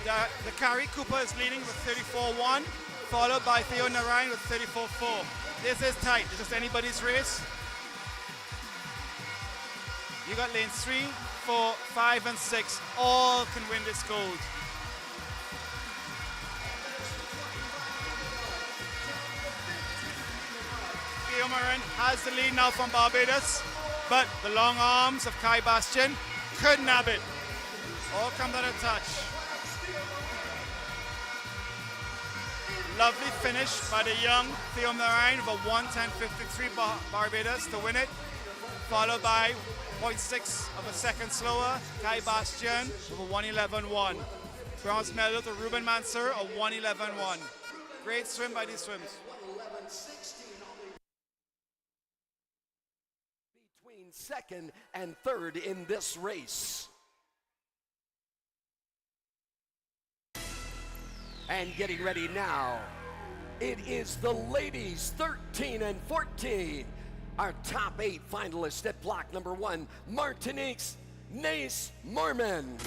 The Carrie Cooper is leading with 34.1, followed by Theo Narain with 34.4. This is tight. It's just anybody's race. You got lanes 3, 4, 5, and 6. All can win this gold. Theo Narain has the lead now from Barbados, but the long arms of Kai Bastian could nab it. All come down a touch. Lovely finish by the young Theo Narain with a 110.53 Barbados to win it, followed by 0.6 of a second slower, Kai Bastian with a 111.1. Bronze medal to Ruben Mansour, a 111.1. Great swim by these swims. Between 2nd and 3rd in this race. And getting ready now, it is the ladies 13 and 14. Our top 8 finalists at block number 1, Martinique's Nace Mormon.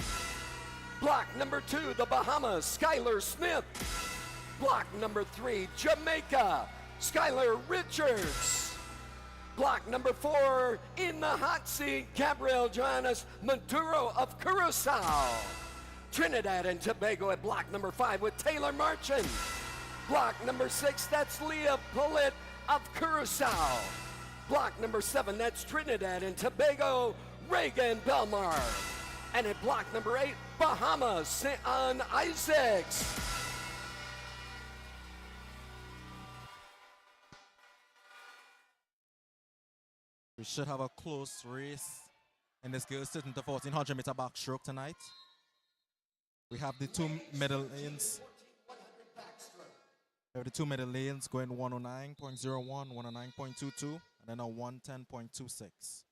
Block number 2, the Bahamas, Skylar Smith. Block number 3, Jamaica, Skylar Richards. Block number 4, in the hot seat, Gabriel Johannes Maduro of Curacao. Trinidad and Tobago at block number 5 with Taylor Marchand. Block number 6, that's Leah Pullet of Curacao. Block number 7, that's Trinidad and Tobago, Reagan Belmar. And at block number 8, Bahamas, St. Ann Isaacs. We should have a close race in this girls sitting to 1400 meter backstroke tonight. We have the 2 middle lanes. We have the 2 middle lanes going 109.01, 109.22, and then a 110.26.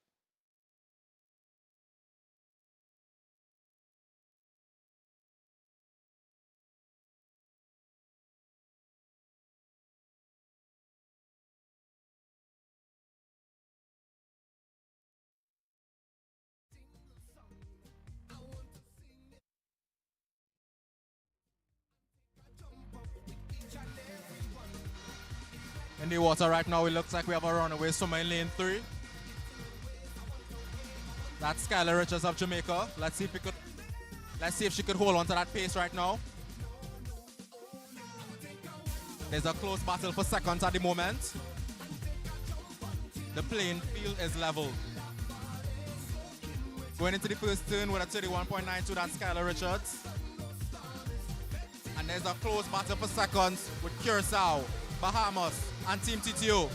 In the water right now, it looks like we have a runaway swimmer in lane 3. That's Skylar Richards of Jamaica. Let's see if she could hold on to that pace right now. There's a close battle for seconds at the moment. The playing field is level. Going into the first turn with a 31.92, that's Skylar Richards. And there's a close battle for seconds with Curacao, Bahamas, and Team TTO.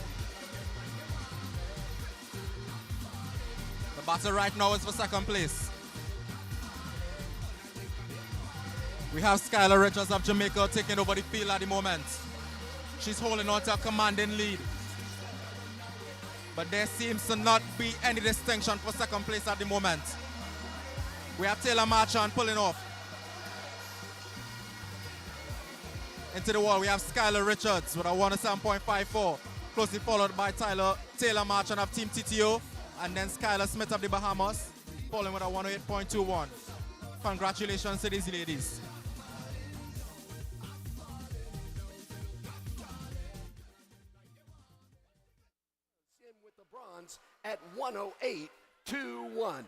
The battle right now is for second place. We have Skylar Richards of Jamaica taking over the field at the moment. She's holding on to a commanding lead. But there seems to not be any distinction for second place at the moment. We have Taylor Marchand pulling off. Into the wall, we have Skylar Richards with a 107.54, closely followed by Taylor Marchand of Team TTO, and then Skylar Smith of the Bahamas, following with a 108.21. Congratulations to these ladies. With the bronze at 108.21.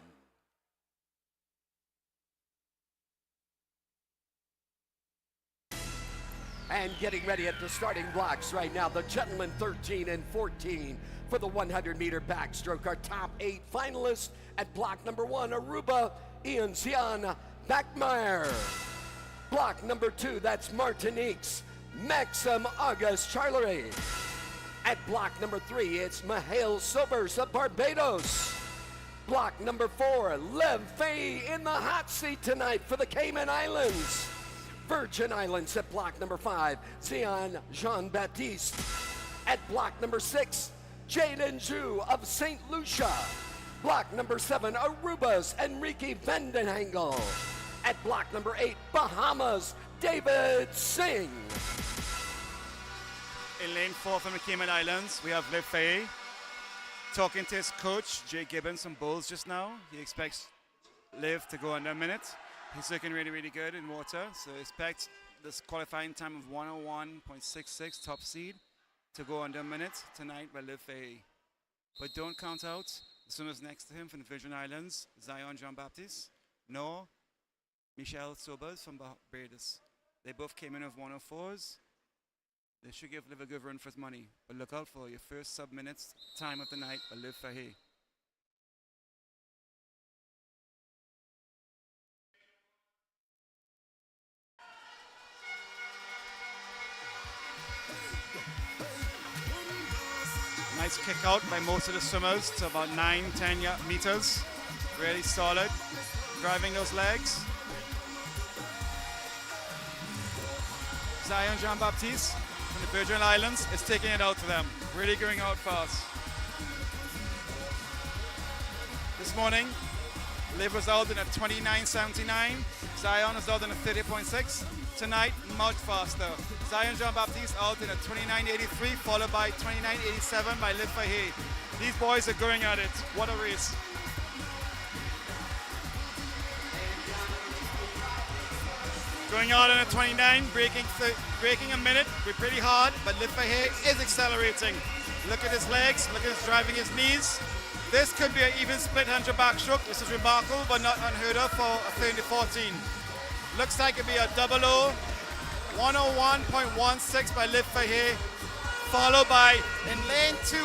And getting ready at the starting blocks right now, the gentlemen 13 and 14 for the 100-meter backstroke. Our top 8 finalists at block number 1, Aruba, Ian Zian Backmeyer. Block number 2, that's Martinique's Maxim August Charlery. At block number 3, it's Mihail Sobers of Barbados. Block number 4, Lev Fay in the hot seat tonight for the Cayman Islands. Virgin Islands at block number 5, Zian Jean-Baptiste. At block number 6, Jaden Zhu of St. Lucia. Block number 7, Aruba's Enrique Vandenhangel. At block number 8, Bahamas, David Singh. In lane 4 from the Cayman Islands, we have Liv Fay talking to his coach, Jay Gibbons from Bulls just now. He expects Liv to go under a minute. He's looking really, really good in water, so expect this qualifying time of 101.66 top seed to go under a minute tonight by Liv Fay. But don't count out the swimmers next to him from the Virgin Islands, Zion Jean-Baptiste, nor Michelle Sobers from Barbados. They both came in with 104s. They should give Liv a good run for his money, but look out for your first sub-minutes time of the night by Liv Fay. Nice kick out by most of the swimmers to about 9-10 meters. Really solid, driving those legs. Zion Jean-Baptiste from the Virgin Islands is taking it out to them. Really going out fast. This morning, Liv was out in a 29.79. Zion was out in a 30.6. Tonight, much faster. Zion Jean-Baptiste out in a 29.83, followed by 29.87 by Liv Fay. These boys are going at it. What a race. Going out in a 29, breaking a minute. We're pretty hard, but Liv Fay is accelerating. Look at his legs, look at his driving his knees. This could be an even split 100 backstroke. This is remarkable, but not unheard of for a 30-14. Looks like it'll be a 00, 101.16 by Liv Fay, followed by, in lane 2,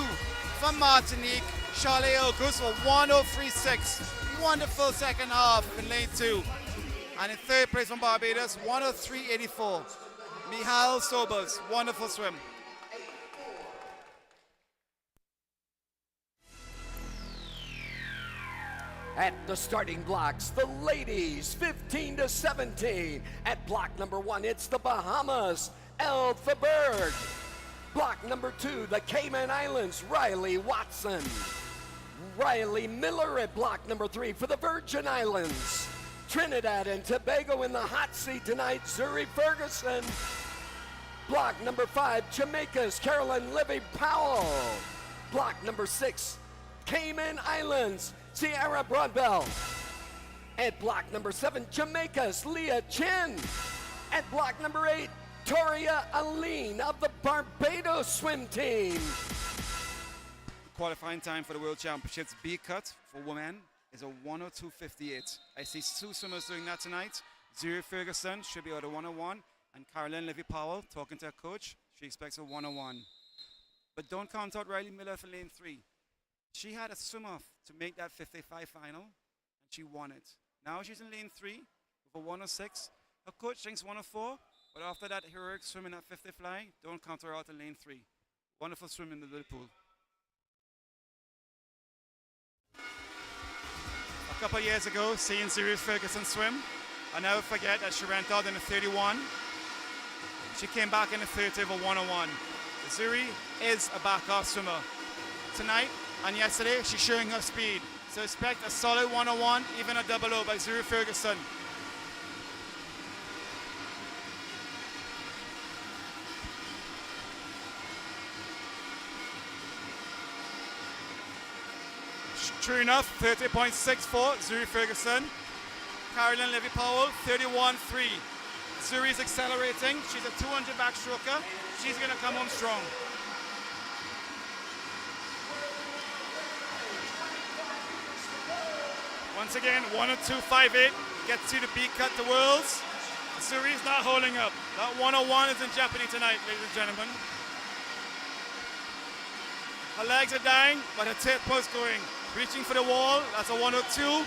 from Martinique, Charlie Auguste for 103.6. Wonderful second half in lane 2. And in third place from Barbados, 103.84. Mihail Sobers, wonderful swim. At the starting blocks, the ladies 15 to 17. At block number 1, it's the Bahamas, Alpha Berg. Block number 2, the Cayman Islands, Riley Watson. Riley Miller at block number 3 for the Virgin Islands. Trinidad and Tobago in the hot seat tonight, Zuri Ferguson. Block number 5, Jamaica's Carolyn Livy Powell. Block number 6, Cayman Islands, Sierra Broadbell. At block number 7, Jamaica's Leah Chin. At block number 8, Victoria Aline of the Barbados swim team. Qualifying time for the World Championships B cut for women is a 102.58. I see two swimmers doing that tonight. Zuri Ferguson should be at a 101, and Caroline Levy-Powell, talking to her coach, she expects a 101. But don't count out Riley Miller for lane 3. She had a swim off to make that 55 final, and she won it. Now she's in lane 3 with a 106. Her coach thinks 104, but after that heroic swim in that 50 fly, don't count her out in lane 3. Wonderful swim in the little pool. A couple of years ago, seeing Zuri Ferguson swim, I'll never forget that she ran out in the 31. She came back in the 30 of a 101. Zuri is a back-off swimmer. Tonight and yesterday, she's showing her speed. So expect a solid 101, even a 00 by Zuri Ferguson. True enough, 30.64, Zuri Ferguson. Caroline Levy-Powell, 31.3. Zuri's accelerating. She's a 200 backstroker. She's going to come home strong. Once again, 102.58 gets you the B cut to Worlds. Zuri's not holding up. That 101 is in jeopardy tonight, ladies and gentlemen. Her legs are dying, but her tape post going. Reaching for the wall, that's a 102.48,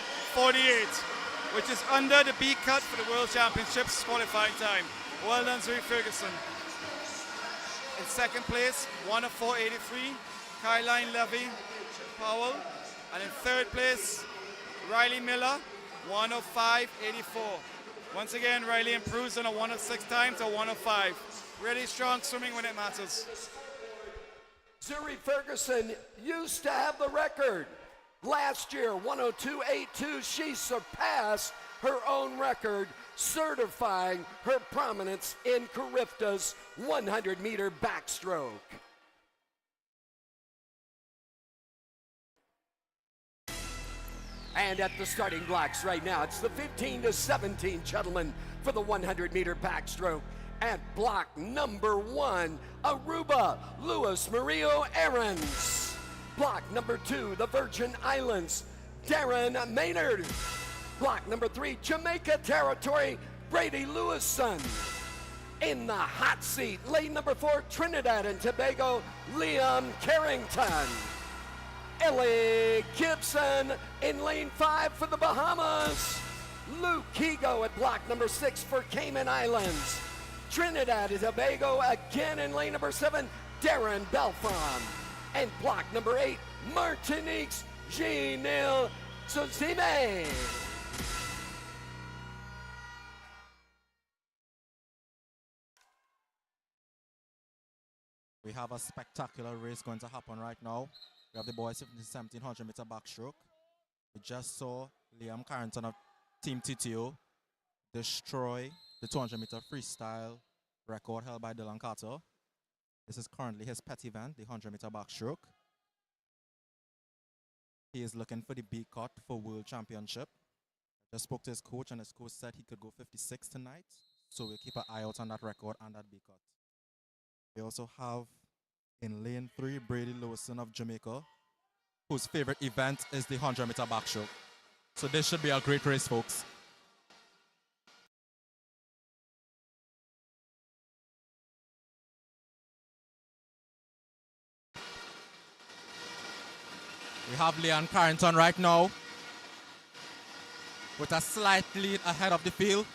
which is under the B cut for the World Championships qualifying time. Well done, Zuri Ferguson. In second place, 104.83, Caroline Levy-Powell. And in third place, Riley Miller, 105.84. Once again, Riley improves on a 106 time to 105. Really strong swimming when it matters. Zuri Ferguson used to have the record. Last year, 102.82, she surpassed her own record, certifying her prominence in Carifta's 100-meter backstroke. And at the starting blocks right now, it's the 15 to 17 gentlemen for the 100-meter backstroke. At block number 1, Aruba, Luis Mario Aarons. Block number 2, the Virgin Islands, Darren Maynard. Block number 3, Jamaica Territory, Brady Lewison. In the hot seat, lane number 4, Trinidad and Tobago, Liam Carrington. Ellie Gibson in lane 5 for the Bahamas. Luke Higo at block number 6 for Cayman Islands. Trinidad and Tobago again in lane number 7, Darren Belfon. And block number 8, Martinique's Jean-Nil Suzime. We have a spectacular race going to happen right now. We have the boys 1700 meter backstroke. We just saw Liam Carrington of Team TTO destroy the 200 meter freestyle record held by Dylan Carter. This is currently his pet event, the 100 meter backstroke. He is looking for the B cut for World Championship. I just spoke to his coach, and his coach said he could go 56 tonight. So we'll keep an eye out on that record and that B cut. We also have in lane 3, Brady Lewison of Jamaica, whose favorite event is the 100 meter backstroke. So this should be a great race, folks. We have Leon Carrington right now with a slight lead ahead of the field.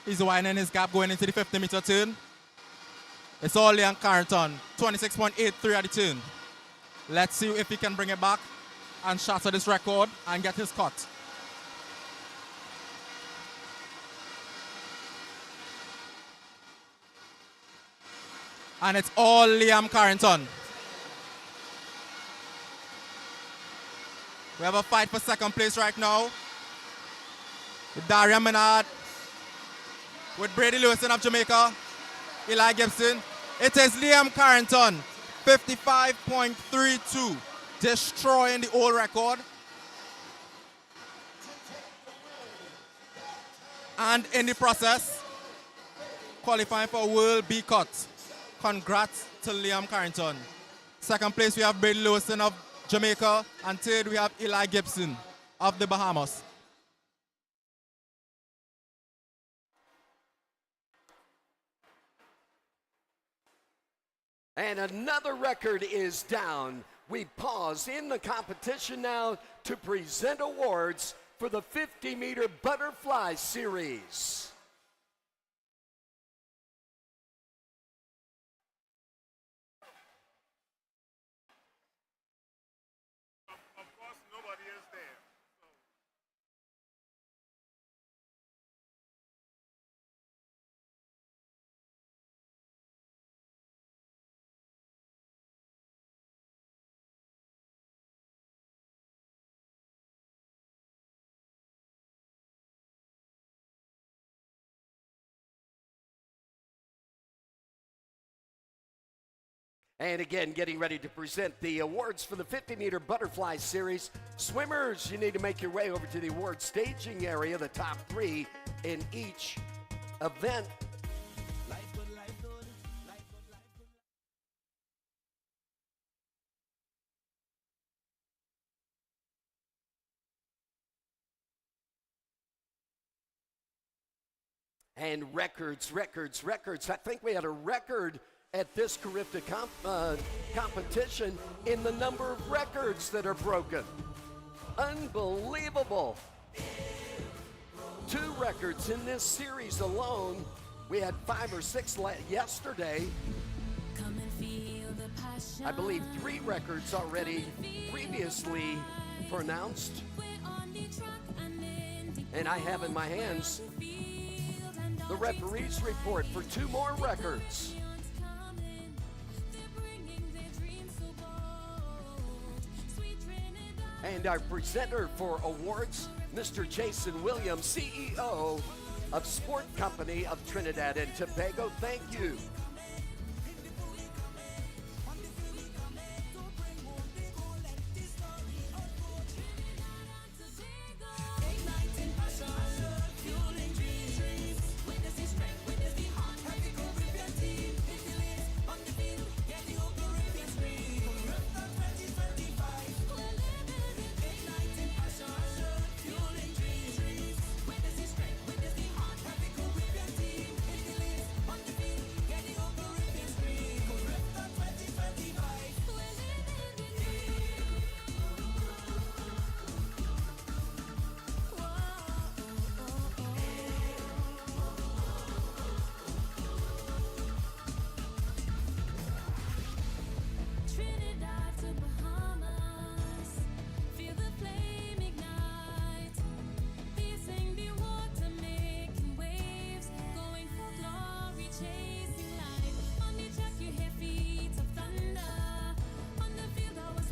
He's winding his gap going into the 50 meter turn. It's all Leon Carrington, 26.83 at the turn. Let's see if he can bring it back and shatter this record and get his cut. And it's all Liam Carrington. We have a fight for second place right now with Darian Menard, with Brady Lewison of Jamaica, Eli Gibson. It is Liam Carrington, 55.32, destroying the old record. And in the process, qualifying for World B Cut. Congrats to Liam Carrington. Second place, we have Brady Lewison of Jamaica. And third, we have Eli Gibson of the Bahamas. And another record is down. We pause in the competition now to present awards for the 50-meter butterfly series. Of course, nobody is there. And again, getting ready to present the awards for the 50-meter butterfly series. Swimmers, you need to make your way over to the award staging area, the top three in each event. And records. I think we had a record at this Carifta competition in the number of records that are broken. Unbelievable. 2 records in this series alone. We had 5 or 6 yesterday. I believe 3 records already previously pronounced. And I have in my hands the referee's report for 2 more records. And our presenter for awards, Mr. Jason Williams, CEO of Sport Company of Trinidad and Tobago. Thank you.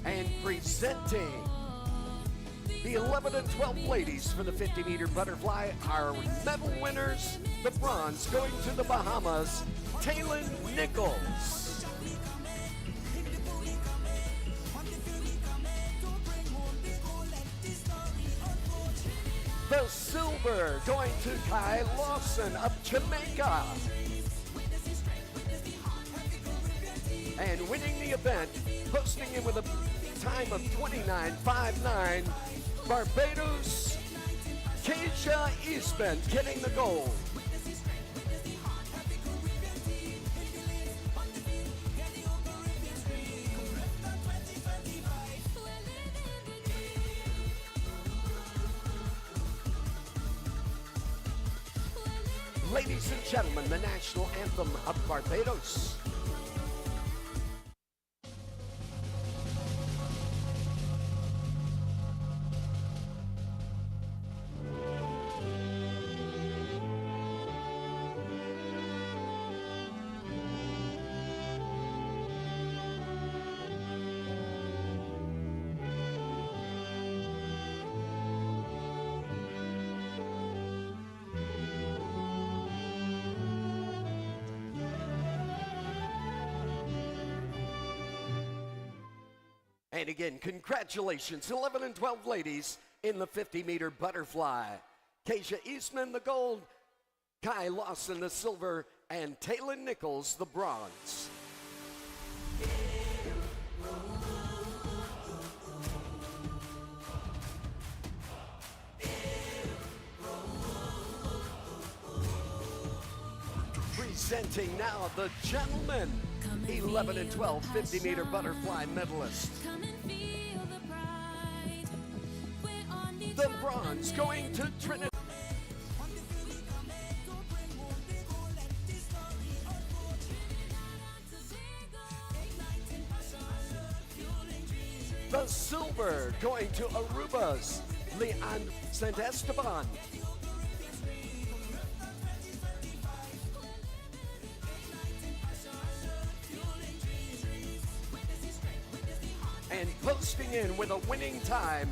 And presenting the 11 and 12 ladies for the 50-meter butterfly, our medal winners, the bronze going to the Bahamas, Taylon Nichols. The silver going to Kai Lawson of Jamaica. And winning the event, posting in with a time of 29.59, Barbados, Keisha Eastman getting the gold. Ladies and gentlemen, the national anthem of Barbados. And again, congratulations, 11 and 12 ladies in the 50-meter butterfly. Keisha Eastman, the gold, Kai Lawson, the silver, and Taylor Nichols the bronze. Presenting now the gentlemen, 11 and 12 50-meter butterfly medalists. The bronze going to Trinidad. The silver going to Aruba's Leon St. Esteban. And posting in with a winning time,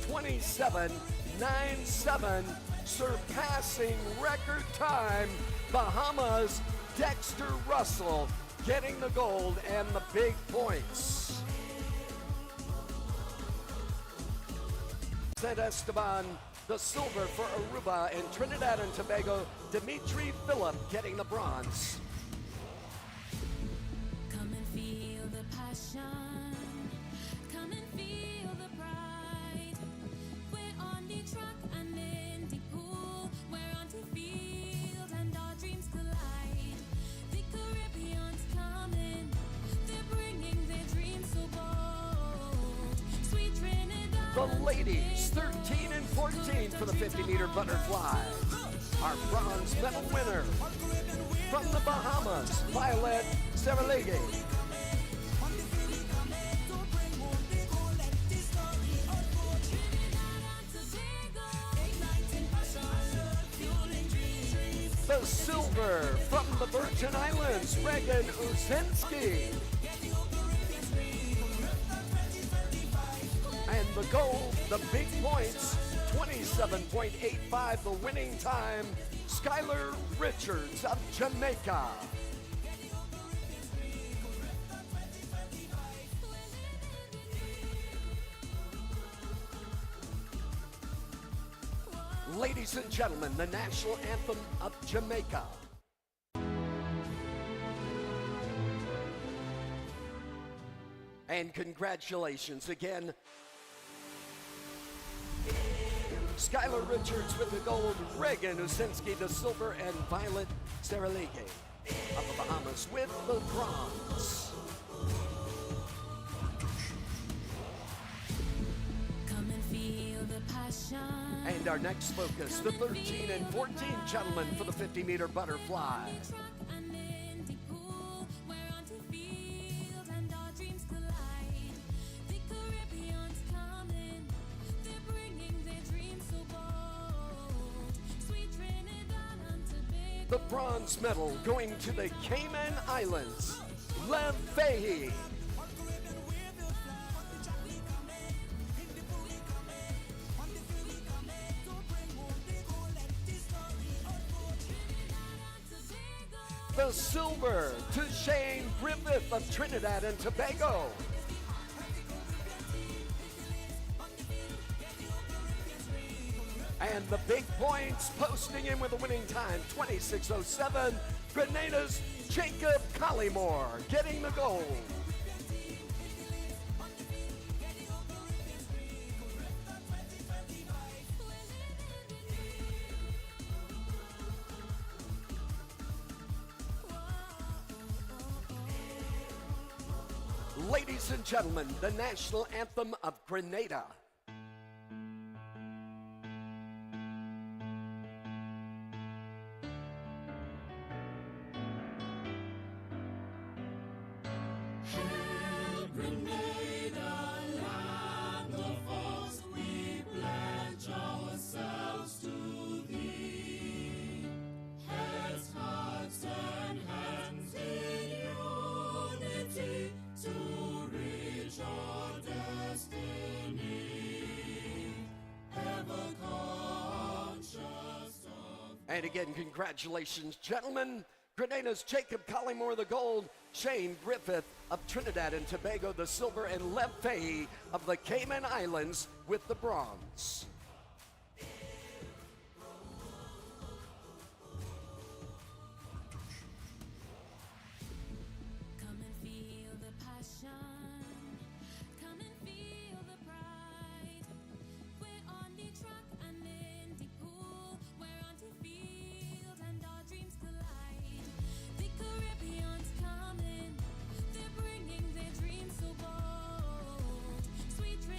27.97, surpassing record time, Bahamas' Dexter Russell getting the gold and the big points. St. Esteban, the silver for Aruba, and Trinidad and Tobago, Dimitri Phillip getting the bronze. Come and feel the passion. Come and feel the pride. We're on the track and in the pool. We're on the field and our dreams collide. The Caribbean's coming. They're bringing their dreams so bold. Sweet Trinidad. The ladies, 13 and 14 for the 50-meter butterfly. Our bronze medal winner from the Bahamas, Violet Ceremonies. The silver from the Virgin Islands, Regan Uzinski. And the gold, the big points, 27.85, the winning time, Skylar Richards of Jamaica. Ladies and gentlemen, the national anthem of Jamaica. And congratulations again. Skylar Richards with the gold, Regan Uzinski the silver, and Violet Ceremonies of the Bahamas with the bronze. Come and feel the passion. And our next focus, the 13 and 14 gentlemen for the 50-meter butterfly. The bronze medal going to the Cayman Islands, Lev Fahey. The silver to Shane Griffith of Trinidad and Tobago. And the big points posting in with a winning time, 26.07, Grenada's Jacob Collymore getting the gold. Ladies and gentlemen, the national anthem of Grenada. And again, congratulations, gentlemen. Grenada's Jacob Collymore the gold, Shane Griffith of Trinidad and Tobago the silver, and Lev Fahey of the Cayman Islands with the bronze.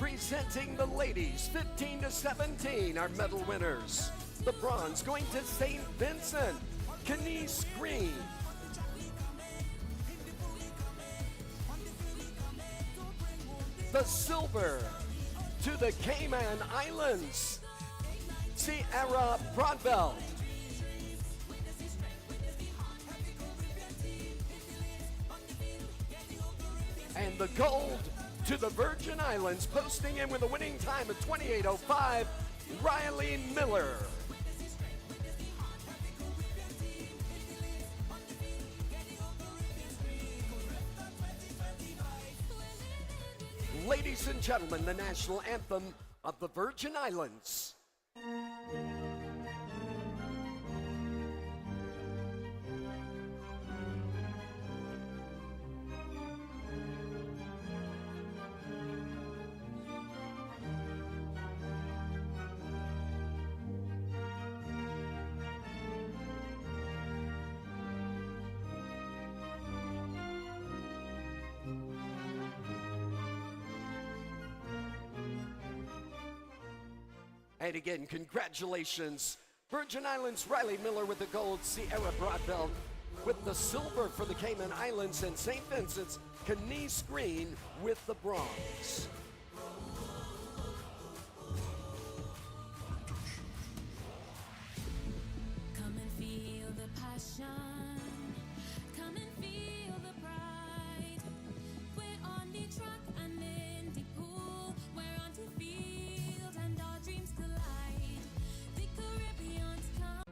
Presenting the ladies, 15 to 17, our medal winners. The bronze going to St. Vincent, Kenise Green. The silver to the Cayman Islands, Sierra Broadbelt. And the gold to the Virgin Islands, posting in with a winning time of 28:05, Riley Miller. Ladies and gentlemen, the national anthem of the Virgin Islands. And again, congratulations, Virgin Islands, Riley Miller with the gold, Sierra Broadbelt with the silver for the Cayman Islands, and St. Vincent's, Kenise Green with the bronze. Come and feel the passion. Come and feel the pride. We're on the track and in the pool. We're on the field and our dreams collide. The Caribbean's come.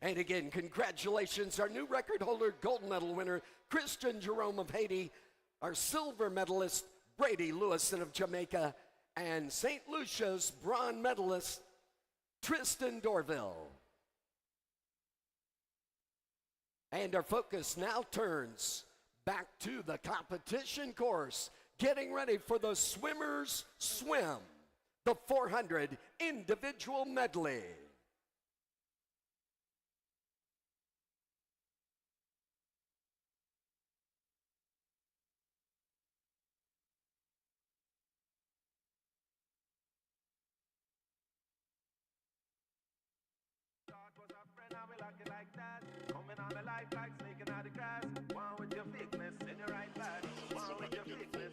And again, congratulations, our new record holder, gold medal winner, Christian Jerome of Haiti, our silver medalist, Brady Lewison of Jamaica, and St. Lucia's bronze medalist, Tristan Dorville. And our focus now turns back to the competition course, getting ready for the swimmers swim, the 400 individual medley.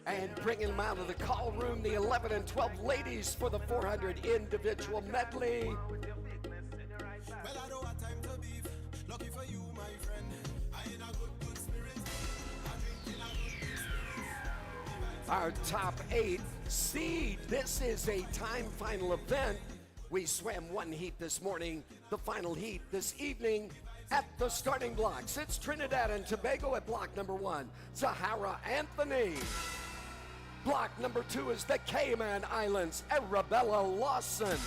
And bringing them out of the call room, the 11 and 12 ladies for the 400 individual medley. Well, I don't have time to beef. Lucky for you, my friend. I in a good spirit. I drink in a good spirit. Our top 8 seed. This is a time final event. We swam one heat this morning, the final heat this evening at the starting blocks. It's Trinidad and Tobago at block number 1, Zahara Anthony. Block number 2 is the Cayman Islands, Arabella Lawson.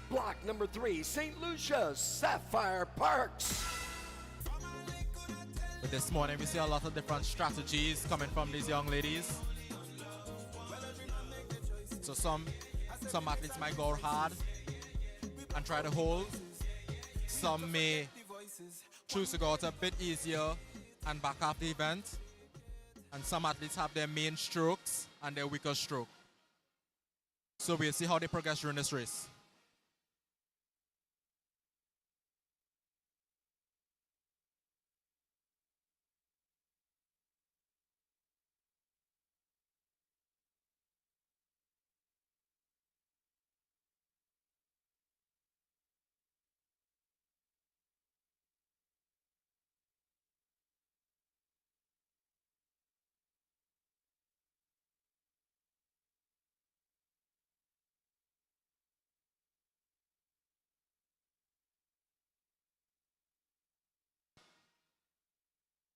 Block number 3, St. Lucia's, Sapphire Parks. But this morning we see a lot of different strategies coming from these young ladies. So some athletes might go hard and try to hold. Some may choose to go out a bit easier and back up the event. And some athletes have their main strokes and their weaker stroke. So we'll see how they progress during this race.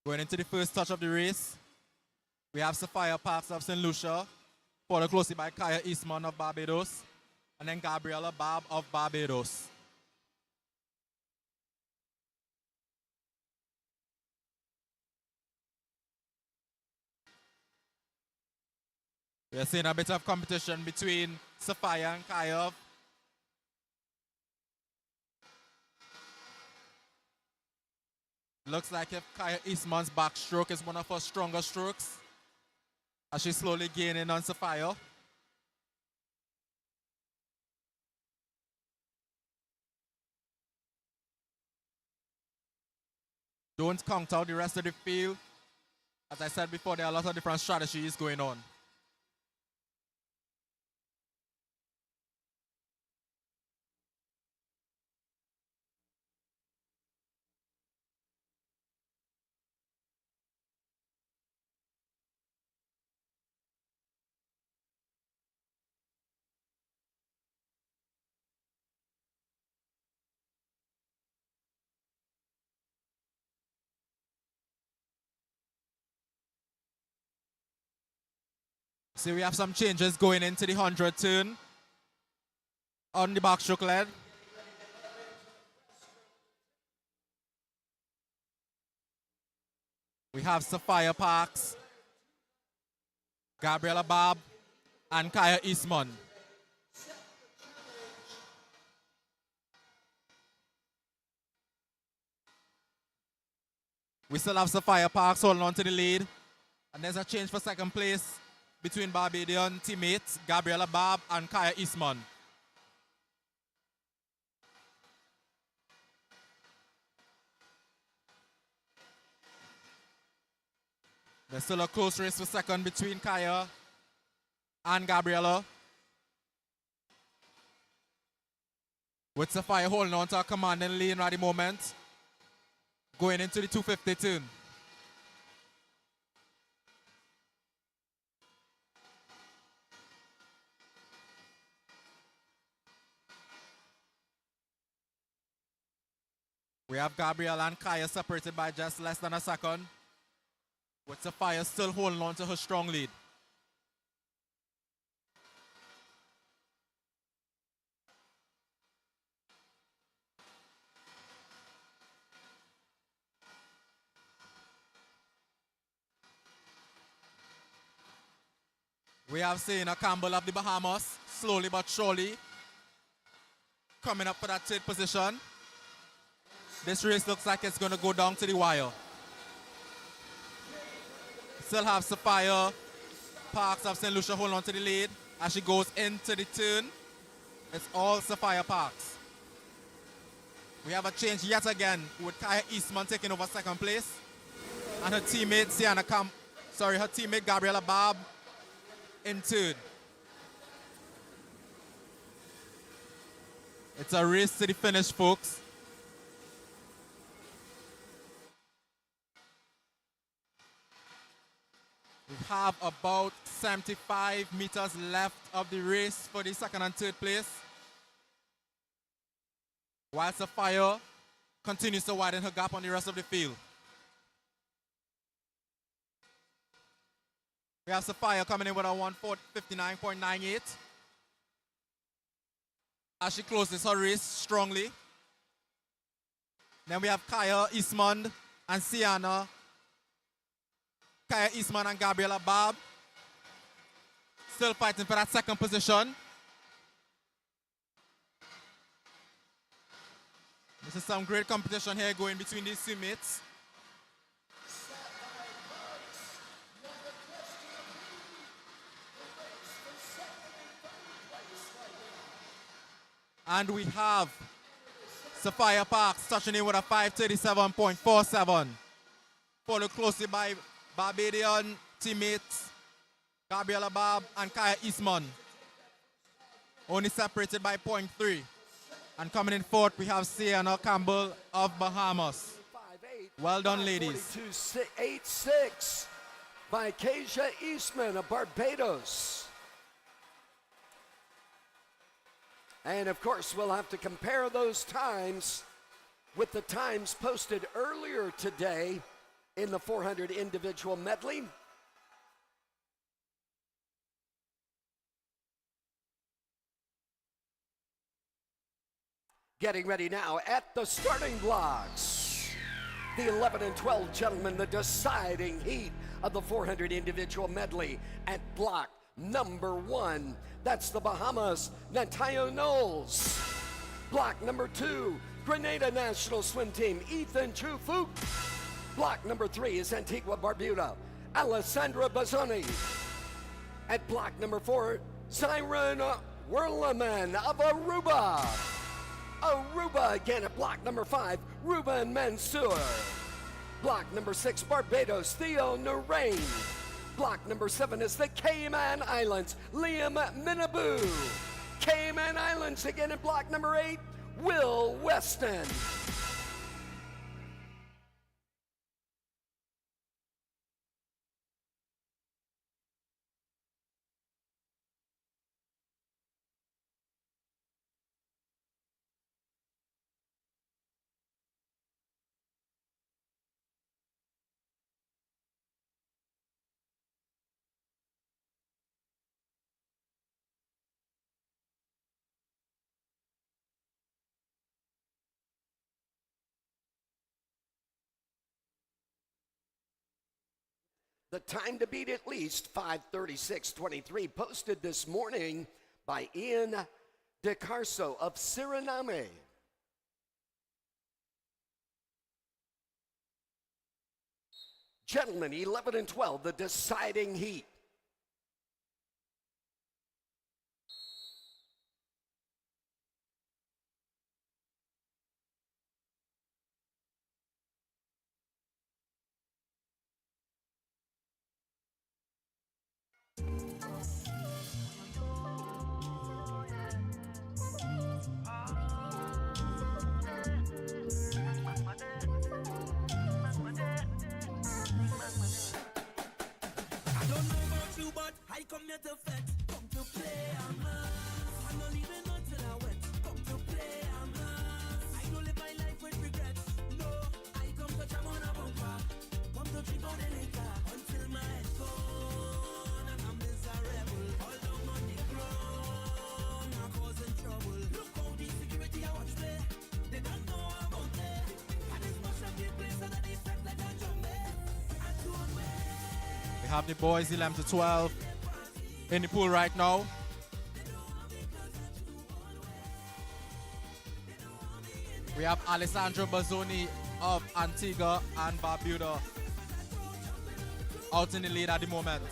Going into the first touch of the race, we have Sapphire Parks of St. Lucia followed closely by Kaya Eastman of Barbados, and then Gabriella Barb of Barbados. We're seeing a bit of competition between Sophia and Kaya. Looks like if Kaya Eastman's backstroke is one of her stronger strokes, as she's slowly gaining on Sophia. Don't count out the rest of the field. As I said before, there are a lot of different strategies going on. See, we have some changes going into the 100 turn on the backstroke lead. We have Sophia Parks, Gabriella Barb, and Kaya Eastman. We still have Sophia Parks holding on to the lead. And there's a change for second place between Barbadian teammates Gabriella Barb and Kaya Eastman. There's still a close race for second between Kaya and Gabriella, with Sophia holding on to a commanding lead at the moment, going into the 250 turn. We have Gabriella and Kaya separated by just less than a second, with Sophia still holding on to her strong lead. We have Sienna Campbell of the Bahamas, slowly but surely, coming up for that third position. This race looks like it's going to go down to the wire. Still have Sophia Parks of St. Lucia holding on to the lead as she goes into the turn. It's all Sophia Parks. We have a change yet again with Kaya Eastman taking over second place, and her teammate her teammate Gabriella Barb in third. It's a race to the finish, folks. We have about 75 meters left of the race for the second and third place, while Sophia continues to widen her gap on the rest of the field. We have Sophia coming in with a 1:59.98 as she closes her race strongly. Then we have Kaya Eastman and Sienna. Kaya Eastman and Gabriella Barb still fighting for that second position. This is some great competition here going between these two mates. And we have Sophia Parks touching in with a 5:37.47, followed closely by Barbadian teammates Gabriella Barb and Kaya Eastman, only separated by 0.3. And coming in fourth, we have Sienna Campbell of Bahamas. Well done, ladies. 42.86 by Kaya Eastman of Barbados. And of course, we'll have to compare those times with the times posted earlier today in the 400 individual medley. Getting ready now at the starting blocks. The 11 and 12 gentlemen, the deciding heat of the 400 individual medley at block number 1. That's the Bahamas, Natayo Knowles. Block number 2, Grenada National Swim Team, Ethan Trufuk. Block number 3 is Antigua Barbuda, Alessandra Bazzoni. At block number 4, Siren Werleman of Aruba. Aruba again at block number 5, Ruben Mansour. Block number 6, Barbados, Theo Narain. Block number 7 is the Cayman Islands, Liam Minabu. Cayman Islands again at block number 8, Will Weston. The time to beat at least 5:36:23, posted this morning by Ian DeCarso of Suriname. Gentlemen, 11 and 12, the deciding heat. Come here to flex, come to play, I'm lost. I'm not leaving until I wet. Come to play, I'm lost. I don't live my life with regrets. No, I come to jam on a bumper. Come to drink on the liquor until my head gone. And I'm miserable. All down on the ground, I'm causing trouble. Look how the security I watch me. They don't know I'm out there. And it's much of the place and an effect like a zombie. And to away. We have the boys 11 to 12 in the pool right now. We have Alessandro Bazzoni of Antigua and Barbuda out in the lead at the moment.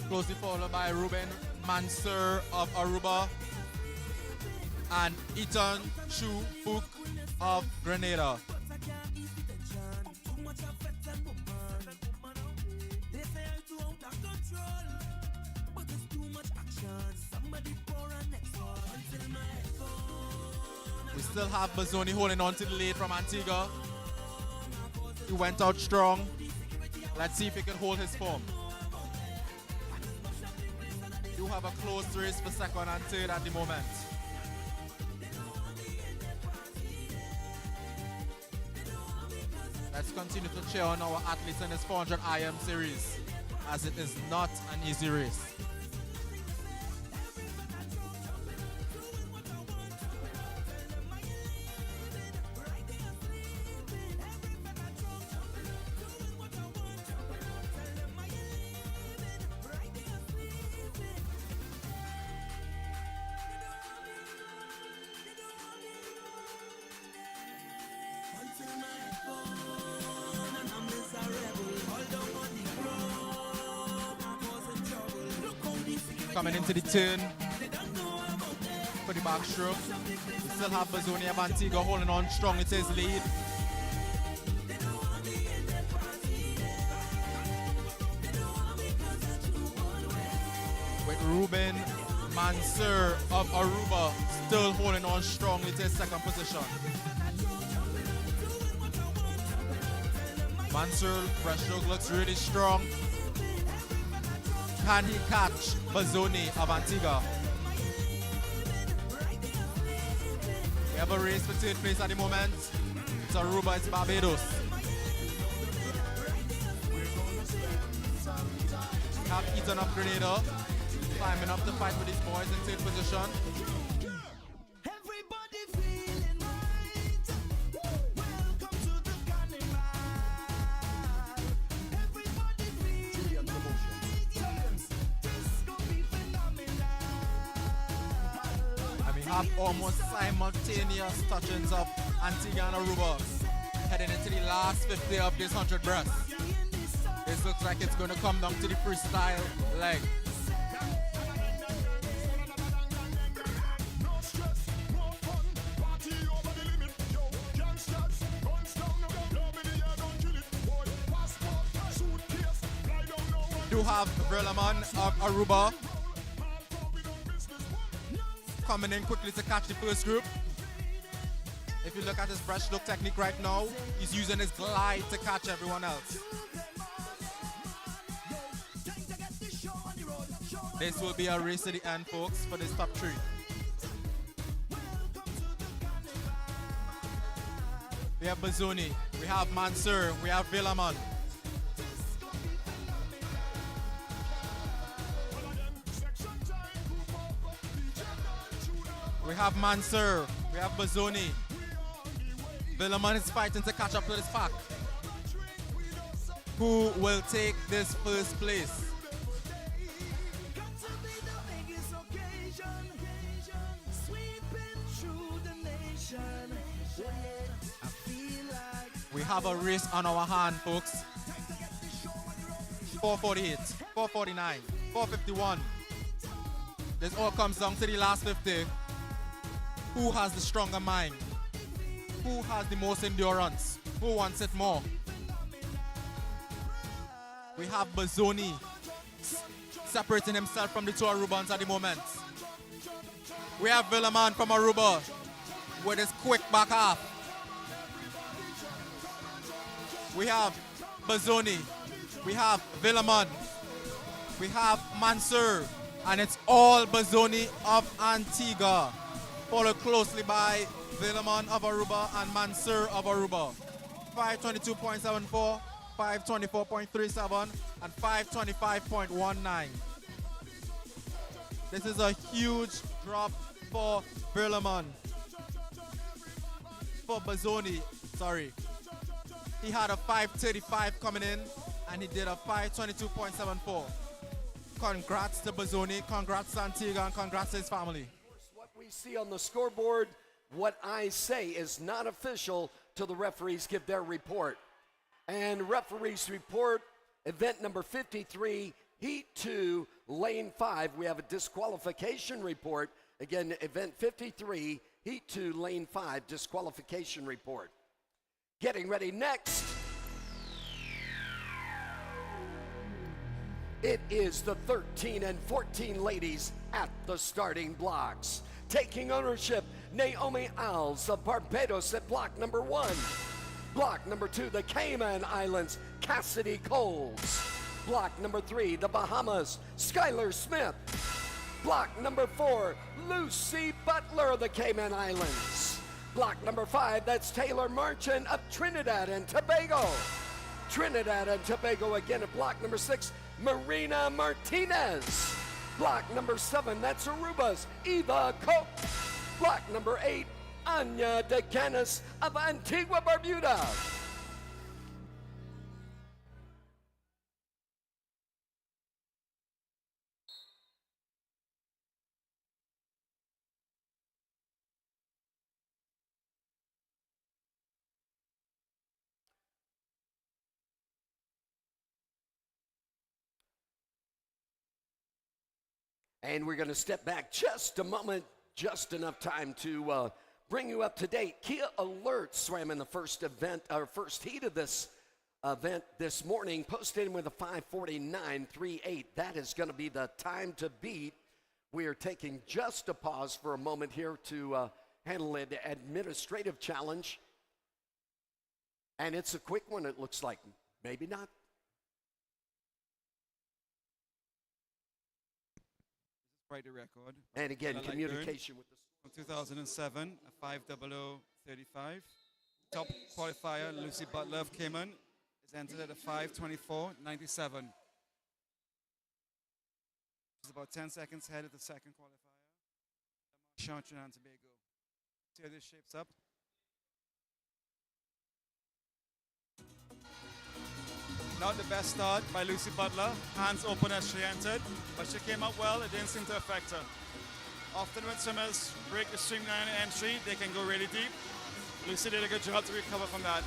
Closely followed by Ruben Mansour of Aruba and Ethan Trufuk of Grenada. We still have Bazzoni holding on to the lead from Antigua. He went out strong. Let's see if he can hold his form. Do have a close race for second and third at the moment. Let's continue to cheer on our athletes in this 400 IM series, as it is not an easy race. Coming into the turn for the backstroke. We still have Bazzoni of Antigua holding on strongly to his lead. With Ruben Mansour of Aruba still holding on strongly to his second position. Mansour breaststroke looks really strong. Can he catch Bazzoni of Antigua? We have a race for third place at the moment. It's Aruba, it's Barbados. We have Ethan of Grenada climbing up to fight with these boys in third position. Everybody feeling right. Welcome to the carnival. Everybody feeling right. Yes, this gonna be phenomenal. And we have almost simultaneous touchings of Antigua and Aruba heading into the last 50 of this 100 breaths. This looks like it's going to come down to the freestyle leg. Do have Verlaman of Aruba coming in quickly to catch the first group. If you look at his breaststroke technique right now, he's using his glide to catch everyone else. This will be a race to the end, folks, for this top three. We have Bazzoni, we have Mansour, we have Verlaman. We have Mansour, we have Bazzoni. Verlaman is fighting to catch up to this pack. Who will take this first place? We have a race on our hand, folks. 448, 449, 451. This all comes down to the last 50. Who has the stronger mind? Who has the most endurance? Who wants it more? We have Bazzoni separating himself from the two Arubans at the moment. We have Verlaman from Aruba with his quick back half. We have Bazzoni. We have Verlaman. We have Mansour. And it's all Bazzoni of Antigua, followed closely by Verlaman of Aruba and Mansour of Aruba. 522.74, 524.37, and 525.19. This is a huge drop for Verlaman. For Bazzoni, sorry. He had a 535 coming in, and he did a 522.74. Congrats to Bazzoni, congrats to Antigua, and congrats to his family. What we see on the scoreboard, what I say is not official till the referees give their report. And referees report event number 53, heat 2, lane 5. We have a disqualification report. Again, event 53, heat 2, lane 5, disqualification report. Getting ready next. It is the 13 and 14 ladies at the starting blocks. Taking ownership, Naomi Alves of Barbados at block number 1. Block number 2, the Cayman Islands, Cassidy Coles. Block number 3, the Bahamas, Skylar Smith. Block number 4, Lucy Butler of the Cayman Islands. Block number 5, that's Taylor Marchant of Trinidad and Tobago. Trinidad and Tobago again at block number 6, Marina Martinez. Block number 7, that's Aruba's Eva Cope. Block number 8, Anya DeCanis of Antigua, Barbuda. And we're going to step back just a moment, just enough time to bring you up to date. Kia Alert swam in the first heat of this event this morning, posted in with a 5:49.38. That is going to be the time to beat. We are taking just a pause for a moment here to handle an administrative challenge. And it's a quick one, it looks like. Maybe not. Friday record. And again, communication with the... 2007, a 5:00:35. Top qualifier, Lucy Butler of Cayman, is entered at a 5:24.97. She's about 10 seconds ahead of the second qualifier. Marchand, Trinidad and Tobago. See how this shapes up. Not the best start by Lucy Butler. Hands open as she entered, but she came up well. It didn't seem to affect her. Often when swimmers break the streamline entry, they can go really deep. Lucy did a good job to recover from that.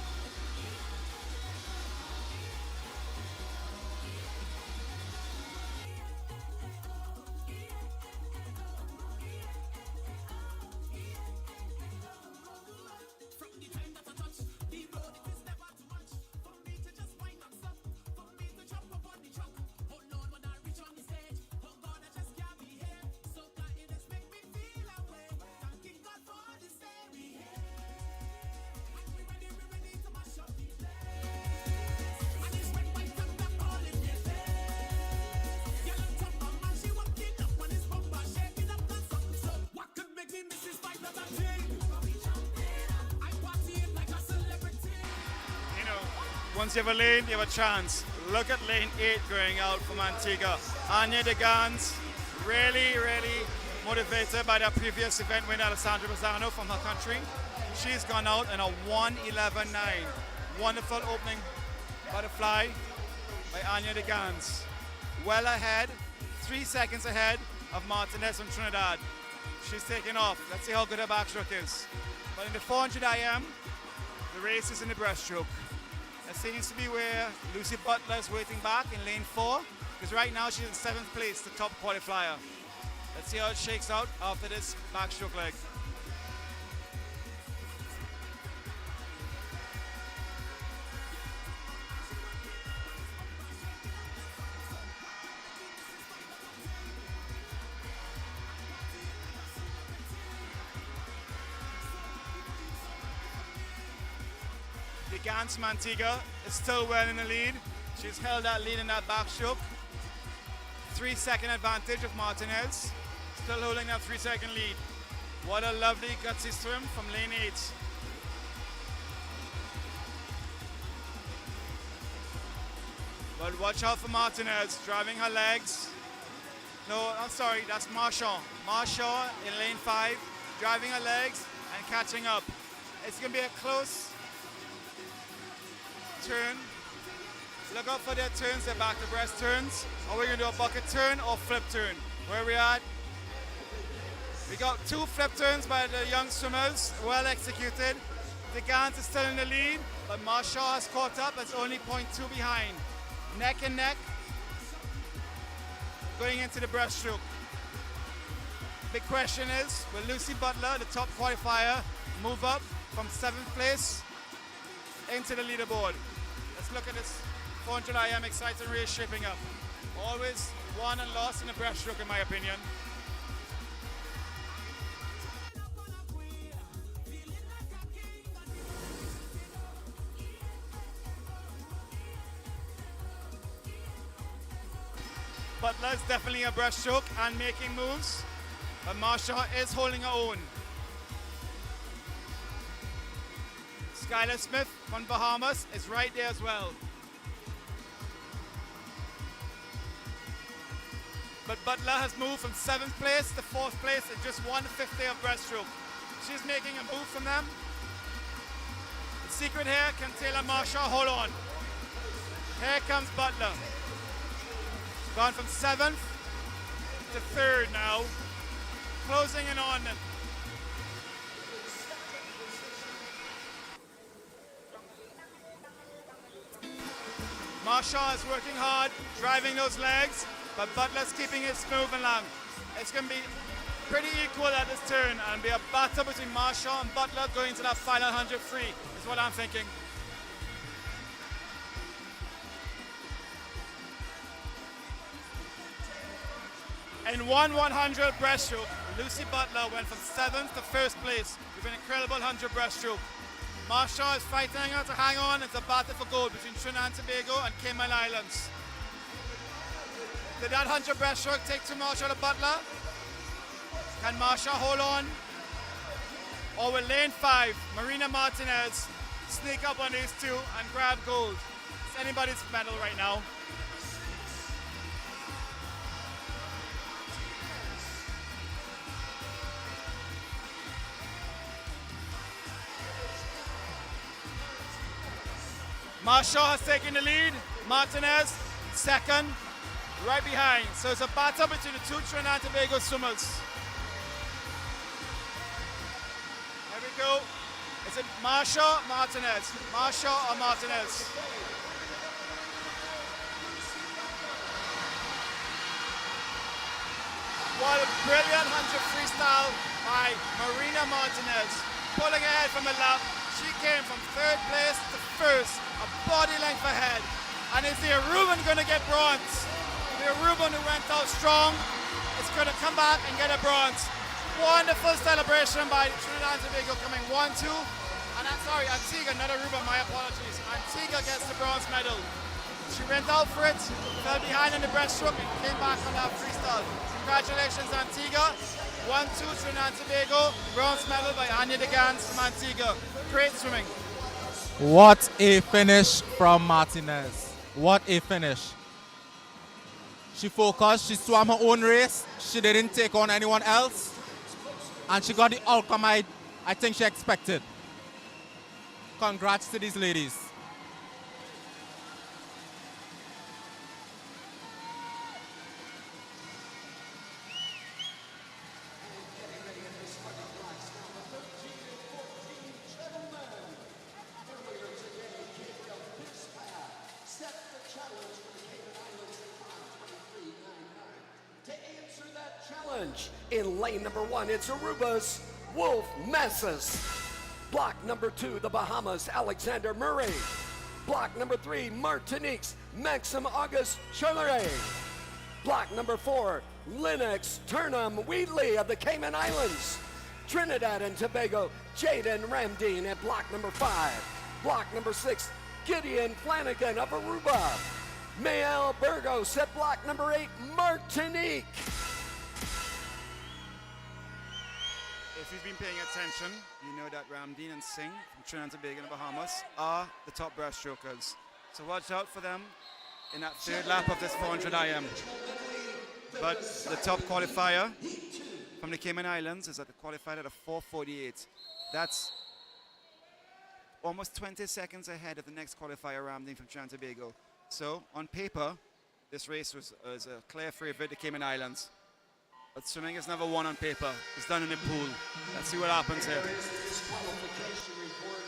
Once you have a lane, you have a chance. Look at lane 8 going out from Antigua. Anya de Gans, really motivated by that previous event winner, Alessandra Bazzano from her country. She's gone out in a 1:11.9. Wonderful opening butterfly by Anya de Gans. Well ahead, 3 seconds ahead of Martinez from Trinidad. She's taking off. Let's see how good her backstroke is. But in the 400 IM, the race is in the breaststroke. That seems to be where Lucy Butler is waiting back in lane 4, because right now she's in 7th place, the top qualifier. Let's see how it shakes out after this backstroke leg. Gans from Antigua is still well in the lead. She's held that lead in that backstroke. 3-second advantage of Martinez. Still holding that 3-second lead. What a lovely gutsy swim from lane 8. But watch out for Martinez, driving her legs. No, I'm sorry, that's Marchand. Marchand in lane 5, driving her legs and catching up. It's going to be a close turn. Look out for their turns, their back to breast turns. Are we going to do a bucket turn or flip turn? Where we at? We got 2 flip turns by the young swimmers, well executed. The Gans is still in the lead, but Marchand has caught up, it's only 0.2 behind. Neck and neck, going into the breaststroke. Big question is, will Lucy Butler, the top qualifier, move up from 7th place into the leaderboard? Let's look at this 400 IM exciting race shaping up. Always won and lost in the breaststroke, in my opinion. Butler is definitely a breaststroke and making moves, but Marchand is holding her own. Skylar Smith from Bahamas is right there as well. But Butler has moved from 7th place to 4th place in just 1/5 day of breaststroke. She's making a move from them. The secret here, can Taylor Marchand hold on? Here comes Butler. Gone from 7th to 3rd now. Closing in on them. Marchand is working hard, driving those legs, but Butler's keeping it smooth and long. It's going to be pretty equal at this turn and be a battle between Marchand and Butler going into that final 100 free, is what I'm thinking. In 1/100 breaststroke, Lucy Butler went from 7th to 1st place with an incredible 100 breaststroke. Marchand is fighting her to hang on. It's a battle for gold between Trinidad and Tobago and Cayman Islands. Did that 100 breaststroke take too much out of Butler? Can Marchand hold on? Or will lane 5, Marina Martinez, sneak up on these two and grab gold? It's anybody's medal right now. Marshall has taken the lead. Martinez, second, right behind. So it's a battle between the two Trinidad and Tobago swimmers. There we go. Is it Marshall, Martinez? Marshall or Martinez? What a brilliant 100 freestyle by Marina Martinez. Pulling ahead from the lap. She came from third place to first, a body length ahead. And is the Aruban going to get bronze? The Aruban who went out strong is going to come back and get a bronze. Wonderful celebration by Trinidad and Tobago coming 1-2. And I'm sorry, Antigua, not Aruba, my apologies. Antigua gets the bronze medal. She went out for it, fell behind in the breaststroke and came back on that freestyle. Congratulations, Antigua. 1-2 Trinidad and Tobago, bronze medal by Anya DeGans from Antigua. Great swimming. What a finish from Martinez. What a finish. She focused, she swam her own race, she didn't take on anyone else, and she got the outcome I think she expected. Congrats to these ladies. In lane number 1, it's Aruba's Wolf Messis. Block number 2, the Bahamas, Alexander Murray. Block number 3, Martinique's Maxim August Cholere. Block number 4, Lennox Turnham Wheatley of the Cayman Islands. Trinidad and Tobago, Jaden Ramdeen at block number 5. Block number 6, Gideon Flanagan of Aruba. Mael Burgos at block number 8, Martinique. If you've been paying attention, you know that Ramdeen and Singh from Trinidad and Tobago and the Bahamas are the top breaststrokers. So watch out for them in that third lap of this 400 IM. But the top qualifier from the Cayman Islands is at the qualified at a 4:48. That's almost 20 seconds ahead of the next qualifier, Ramdeen from Trinidad and Tobago. So on paper, this race was a clear favorite, the Cayman Islands. But swimming is never won on paper. It's done in the pool. Let's see what happens here. Disqualification report.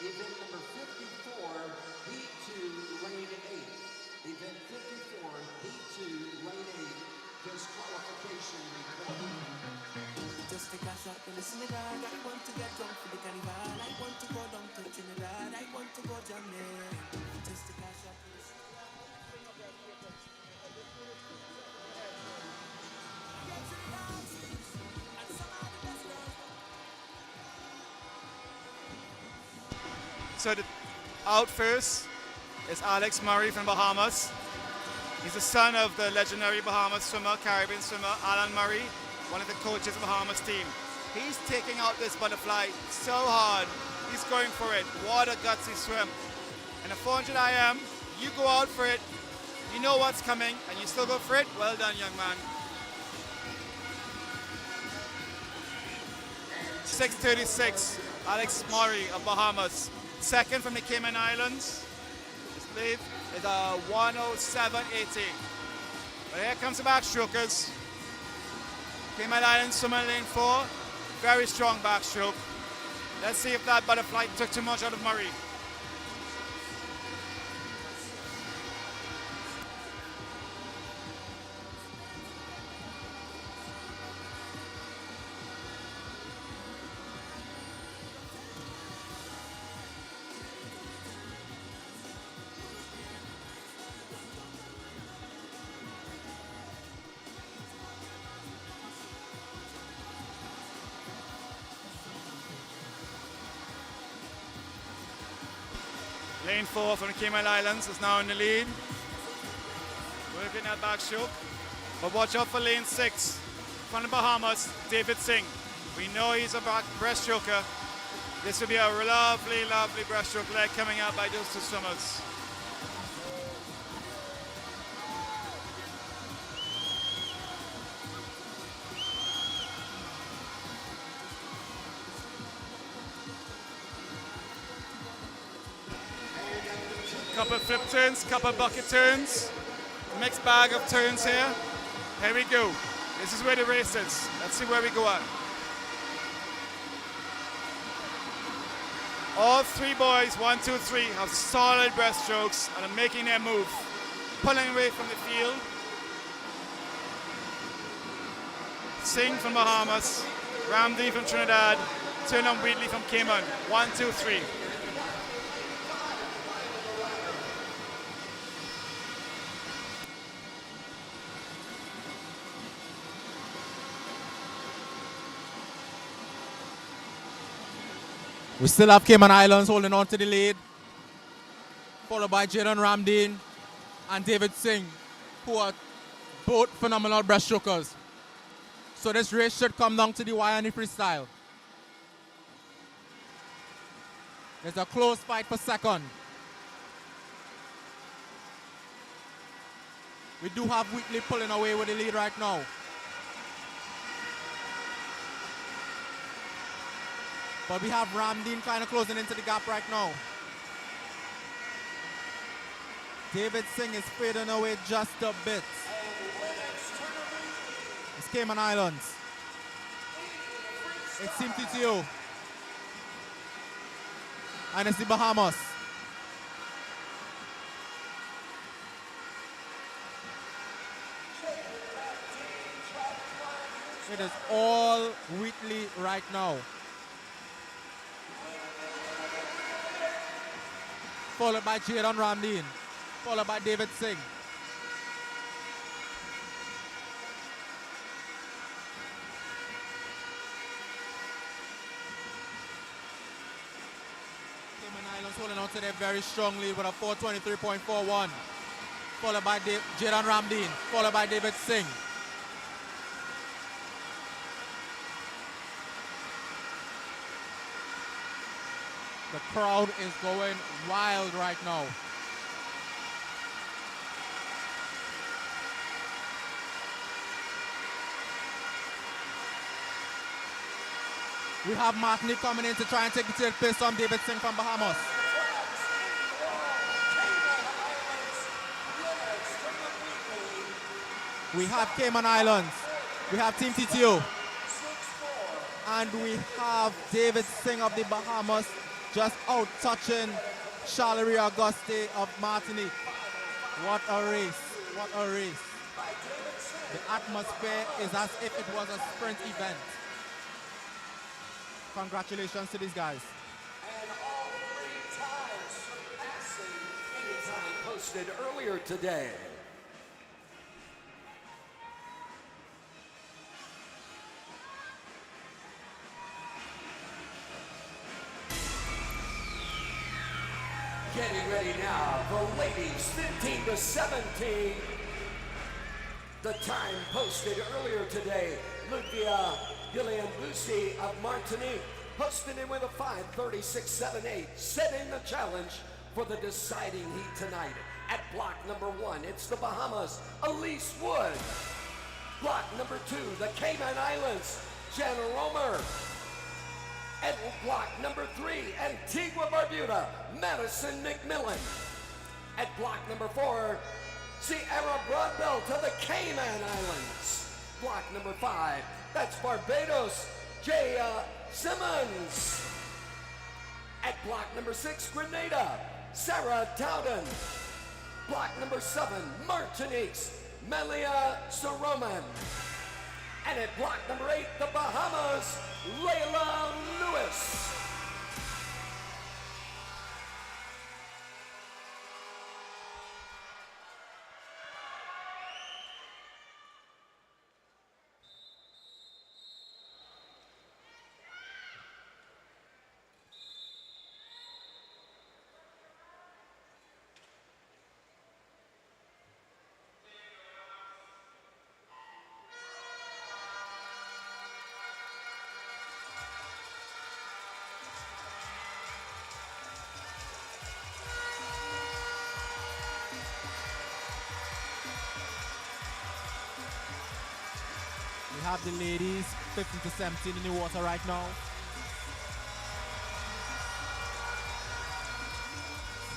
Event number 54, heat 2, lane 8. Event 54, heat 2, lane 8. Disqualification report. Just take a shot in the Trinidad. I want to get drunk for the carnival. I want to go down to Trinidad. I want to go Jamaica. Just take a shot in the So out first is Alex Murray from Bahamas. He's the son of the legendary Bahamas swimmer, Caribbean swimmer, Alan Murray, one of the coaches of the Bahamas team. He's taking out this butterfly so hard. He's going for it. What a gutsy swim. In a 400 IM, you go out for it, you know what's coming, and you still go for it. Well done, young man. 6:36, Alex Murray of Bahamas. Second from the Cayman Islands, his lead is a 1:07.80. But here comes the backstrokers. Cayman Islands swimmer lane 4, very strong backstroke. Let's see if that butterfly took too much out of Murray. Lane 4 from the Cayman Islands is now in the lead. Working that backstroke. But watch out for lane 6 from the Bahamas, David Singh. We know he's a breaststroker. This will be a lovely, lovely breaststroke leg coming out by those two swimmers. Couple flip turns, couple bucket turns. Mixed bag of turns here. Here we go. This is where the race is. Let's see where we go at. All three boys, 1, 2, 3, have solid breaststrokes and are making their move. Pulling away from the field. Singh from Bahamas, Ramdi from Trinidad, Turnham Wheatley from Cayman. 1, 2, 3. We still have Cayman Islands holding on to the lead, followed by Jaden Ramdeen and David Singh, who are both phenomenal breaststrokers. So this race should come down to the wire in the freestyle. There's a close fight for second. We do have Wheatley pulling away with the lead right now. But we have Ramdeen kind of closing into the gap right now. David Singh is fading away just a bit. It's Cayman Islands. It's Team TTO. And it's the Bahamas. It is all Wheatley right now. Followed by Jaden Ramdeen, followed by David Singh. Cayman Islands holding on to their very strong lead with a 4:23.41. Followed by Jaden Ramdeen, followed by David Singh. The crowd is going wild right now. We have Martinique coming in to try and take the third place from David Singh from Bahamas. We have Cayman Islands. We have Team TTO. And we have David Singh of the Bahamas just out touching Charlerie Auguste of Martinique. What a race, what a race. The atmosphere is as if it was a sprint event. Congratulations to these guys. And all three times surpassing any time posted earlier today. Getting ready now, the ladies 15 to 17. The time posted earlier today, Ludvia Gillian Lucy of Martinique posted in with a 5:36.78, setting the challenge for the deciding heat tonight. At block number 1, it's the Bahamas, Elise Wood. Block number 2, the Cayman Islands, Jen Romer. At block number 3, Antigua Barbuda, Madison McMillan. At block number 4, Sierra Broadbelt of the Cayman Islands. Block number 5, that's Barbados, Jaya Simmons. At block number 6, Grenada, Sarah Dowden. Block number 7, Martinique's Melia Soroman. And at block number 8, the Bahamas, Layla Lewis. We have the ladies 15 to 17 in the water right now.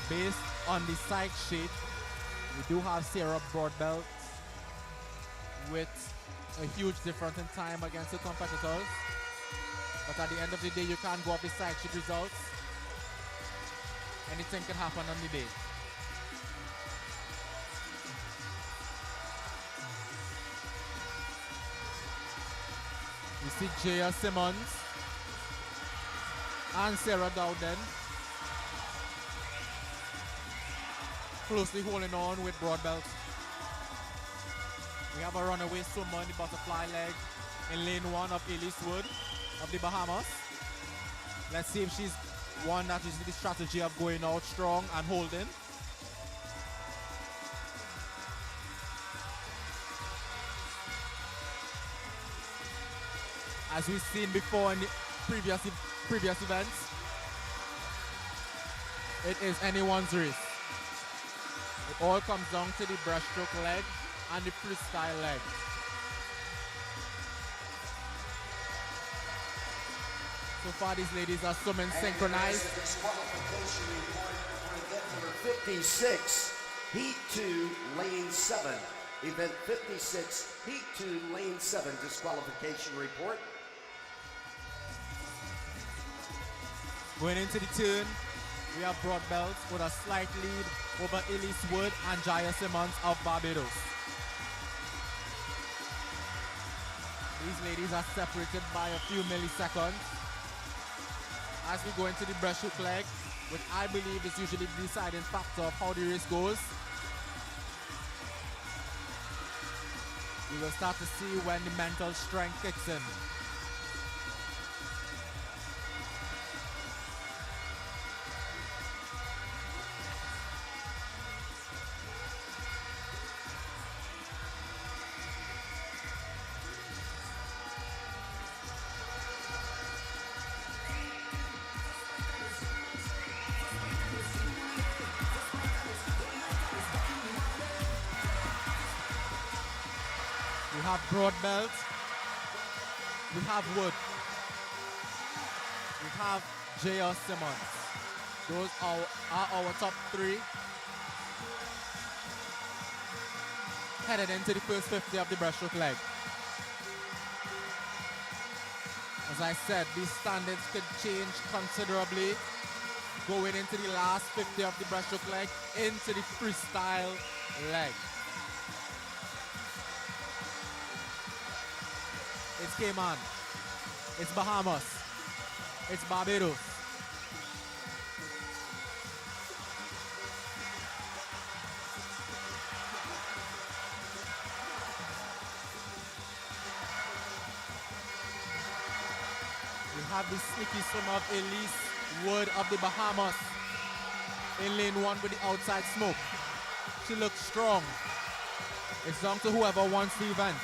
Based on the side sheet, we do have Sarah Broadbelt with a huge difference in time against the competitors. But at the end of the day, you can't go off the side sheet results. Anything can happen on the day. You see Jaya Simmons and Sarah Dowden closely holding on with Broadbelt. We have a runaway swimmer in the butterfly leg in lane 1 of Elise Wood of the Bahamas. Let's see if she's one that uses the strategy of going out strong and holding. As we've seen before in the previous events, it is anyone's race. It all comes down to the breaststroke leg and the freestyle leg. So far, these ladies are swimming synchronized. Disqualification report for event number 56, Heat 2, Lane 7. Event 56, Heat 2, Lane 7, disqualification report. Going into the turn, we have Broadbelt with a slight lead over Elise Wood and Jaya Simmons of Barbados. These ladies are separated by a few milliseconds. As we go into the breaststroke leg, which I believe is usually the deciding factor of how the race goes, we will start to see when the mental strength kicks in. We have Broadbelt, we have Wood, we have J.R. Simmons. Those are our top 3 headed into the first 50 of the breaststroke leg. As I said, these standards could change considerably going into the last 50 of the breaststroke leg into the freestyle leg. It's Cayman, it's Bahamas, it's Barbados. We have the sneaky swimmer of Elise Wood of the Bahamas in lane 1 with the outside smoke. She looks strong. It's down to whoever wants the event.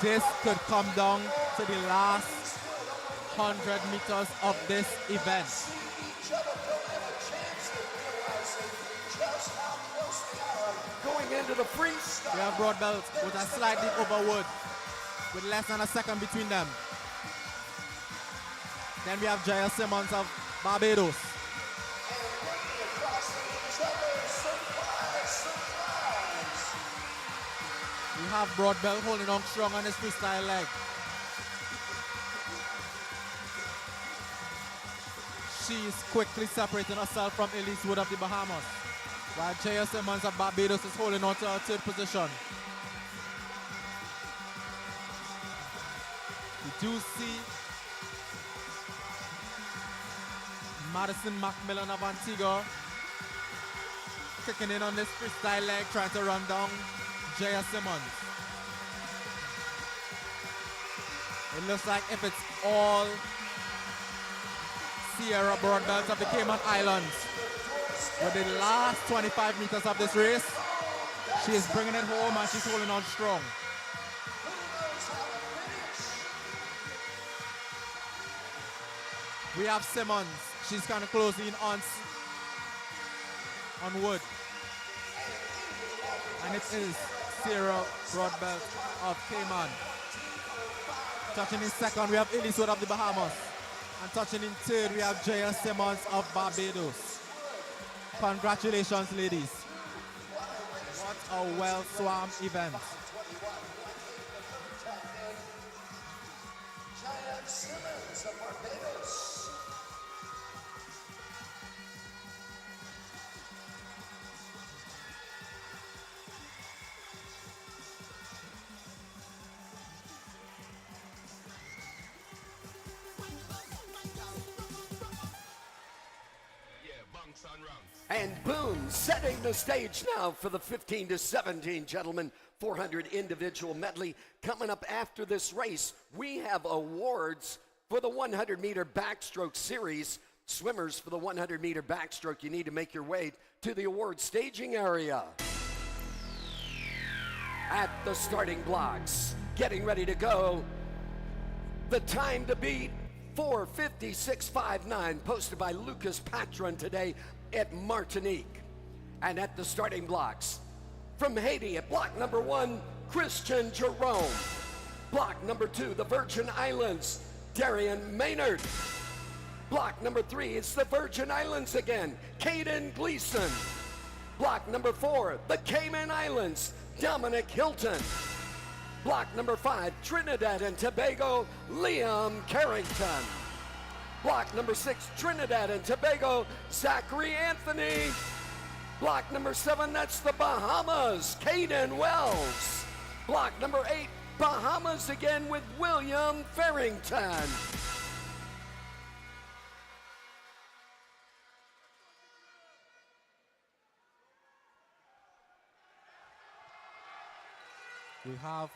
This could come down to the last 100 meters of this event. Going into the freestyle. We have Broadbelt with a slightly over Wood with less than a second between them. Then we have Jaya Simmons of Barbados. We have Broadbelt holding on strong on his freestyle leg. She is quickly separating herself from Elise Wood of the Bahamas, while Jaya Simmons of Barbados is holding on to her 3rd position. We do see Madison Macmillan of Antigua kicking in on this freestyle leg, trying to run down Jaya Simmons. It looks like if it's all Sierra Broadbelt of the Cayman Islands, with the last 25 meters of this race, she is bringing it home and she's holding on strong. We have Simmons. She's kind of closing on Wood. And it is Sierra Broadbelt of Cayman. Touching in second, we have Elise Wood of the Bahamas. And touching in third, we have Jaya Simmons of Barbados. Congratulations, ladies. What a well-swam event. And boom, setting the stage now for the 15 to 17, gentlemen, 400 individual medley. Coming up after this race, we have awards for the 100-meter backstroke series. Swimmers for the 100-meter backstroke, you need to make your way to the award staging area. At the starting blocks, getting ready to go. The time to beat, 4:56.59, posted by Lucas Patron today at Martinique. And at the starting blocks, from Haiti at block number 1, Christian Jerome. Block number 2, the Virgin Islands, Darian Maynard. Block number 3, it's the Virgin Islands again, Caden Gleason. Block number 4, the Cayman Islands, Dominic Hilton. Block number 5, Trinidad and Tobago, Liam Carrington. Block number 6, Trinidad and Tobago, Zachary Anthony. Block number 7, that's the Bahamas, Caden Wells. Block number 8, Bahamas again with William Farrington. We have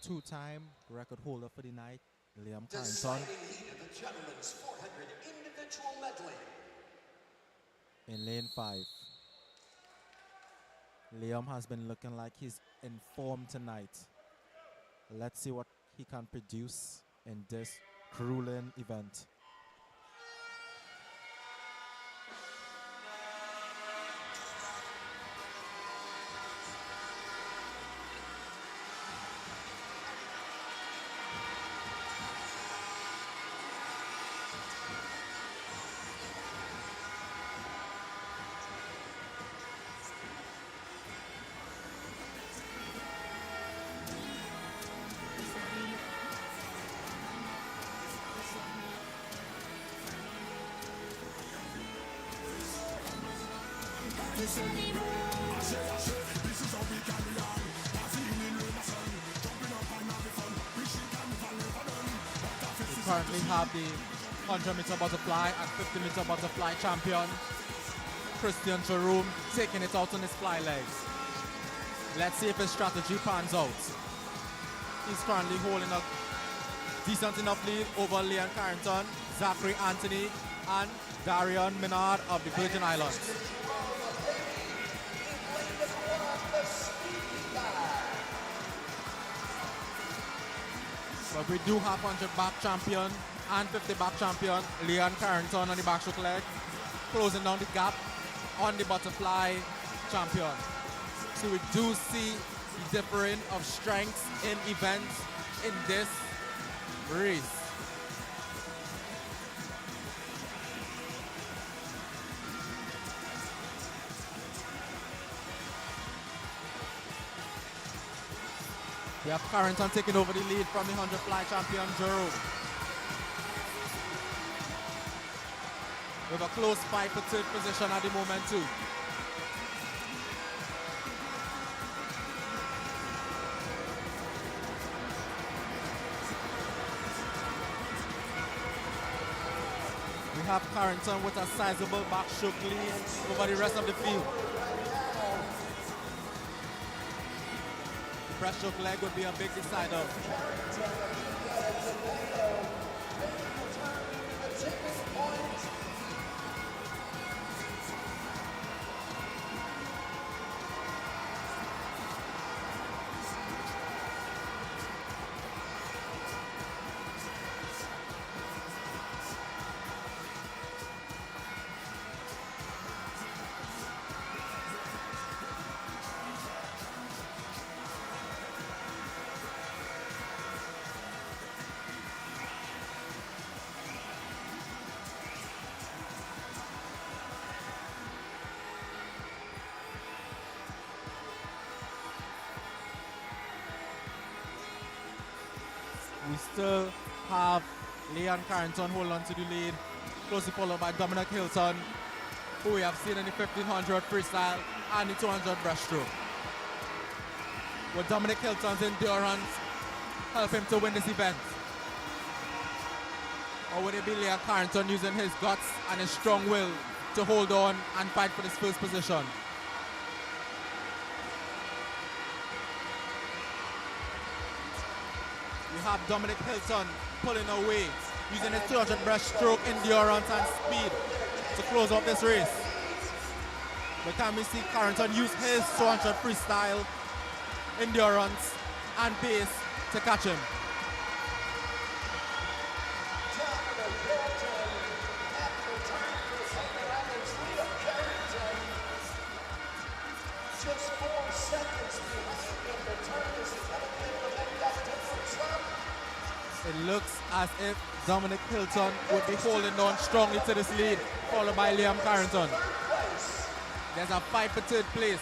two-time record holder for the night, Liam Carrington. Deciding heat of the gentlemen's 400 individual medley. In lane 5. Liam has been looking like he's in form tonight. Let's see what he can produce in this grueling event. We currently have the 100-meter butterfly and 50-meter butterfly champion, Christian Jerome, taking it out on his fly legs. Let's see if his strategy pans out. He's currently holding a decent enough lead over Liam Carrington, Zachary Anthony, and Darian Minard of the Virgin Islands. But we do have 100 back champion and 50 back champion, Liam Carrington on the backstroke leg, closing down the gap on the butterfly champion. So we do see the differing of strengths in events in this race. We have Carrington taking over the lead from the 100 fly champion, Jerome. With a close fight for third position at the moment too. We have Carrington with a sizable backstroke lead over the rest of the field. Breaststroke leg would be a big decider. We still have Leon Carrington hold on to the lead, closely followed by Dominic Hilton, who we have seen in the 1500 freestyle and the 200 breaststroke. With Dominic Hilton's endurance help him to win this event? Or would it be Leon Carrington using his guts and his strong will to hold on and fight for this first position? We have Dominic Hilton pulling away, using his 200 breaststroke endurance and speed to close out this race. But can we see Carrington use his 200 freestyle endurance and pace to catch him? Just 4 seconds in the turn is going to make that difference up. It looks as if Dominic Hilton would be holding on strongly to this lead, followed by Liam Carrington. There's a fight for third place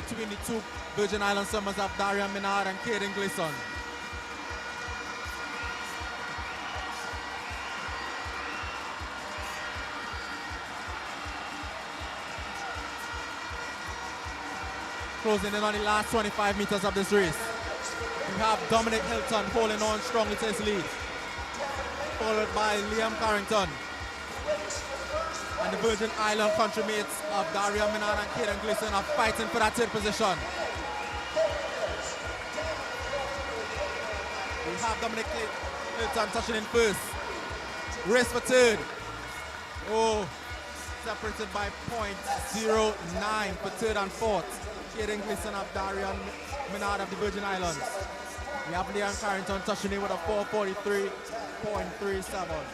between the two Virgin Island swimmers of Darian Minard and Caden Gleason. Closing in on the last 25 meters of this race. We have Dominic Hilton holding on strongly to his lead, followed by Liam Carrington. And the Virgin Island country mates of Darian Minard and Caden Gleason are fighting for that third position. We have Dominic Hilton touching in first. Race for third. Oh, separated by 0.09 for third and fourth. Caden Gleason of Darian Minard of the Virgin Islands. We have Liam Carrington touching in with a 4:43.37.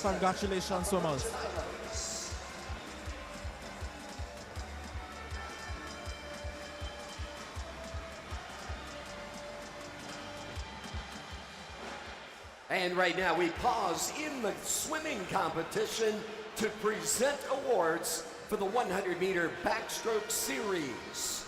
Congratulations, swimmers. And right now we pause in the swimming competition to present awards for the 100-meter backstroke series.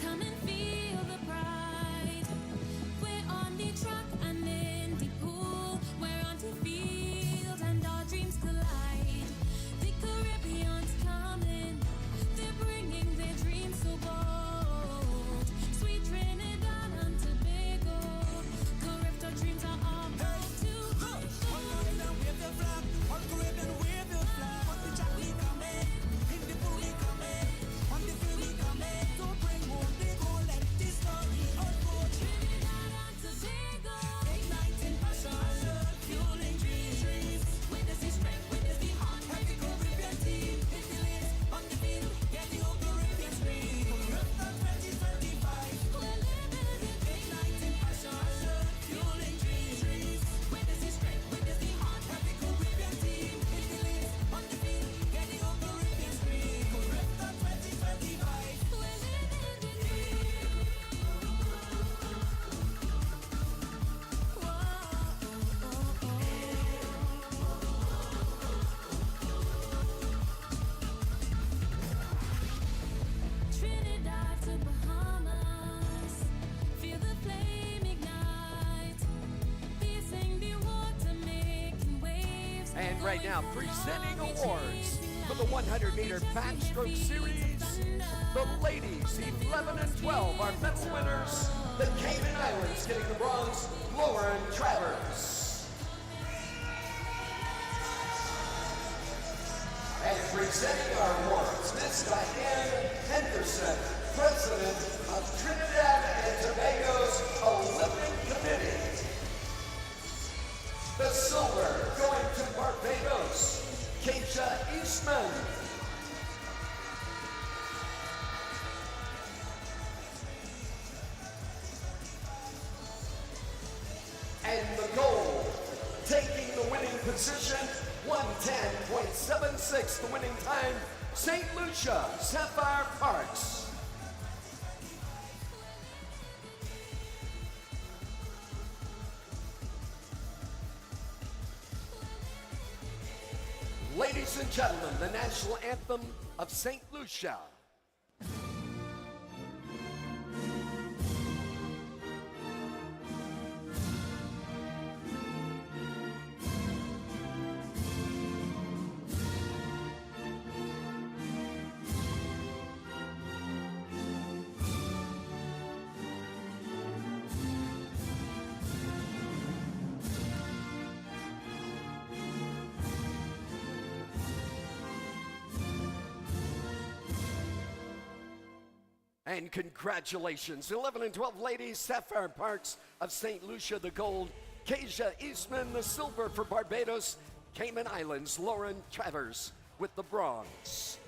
Come and feel the pride. We're on the track and in the pool. We're on the field and our dreams collide. The Caribbean's coming. They're bringing their dreams so bold. Sweet Trinidad and Tobago. Carifta dreams are all about to hold. All Caribbean wave the flag. All Caribbean wave the flag. On the track we coming. In the pool we coming. On the field we coming. now, presenting awards for the 100-meter backstroke series. The ladies, 11 and 12, are medal winners. The Cayman Islands getting the bronze, Lauren Travers. And presenting our awards, Miss Diane Henderson, President of Trinidad and Tobago's Olympic Committee. The silver going to Barbados, Keisha Eastman. And the gold, taking the winning position, 110.76, the winning time, St. Lucia Sapphire Parks. Ladies and gentlemen, the national anthem of St. Lucia. And congratulations, 11 and 12 ladies, Sapphire Parks of St. Lucia, the gold, Keisha Eastman, the silver for Barbados, Cayman Islands, Lauren Travers with the bronze.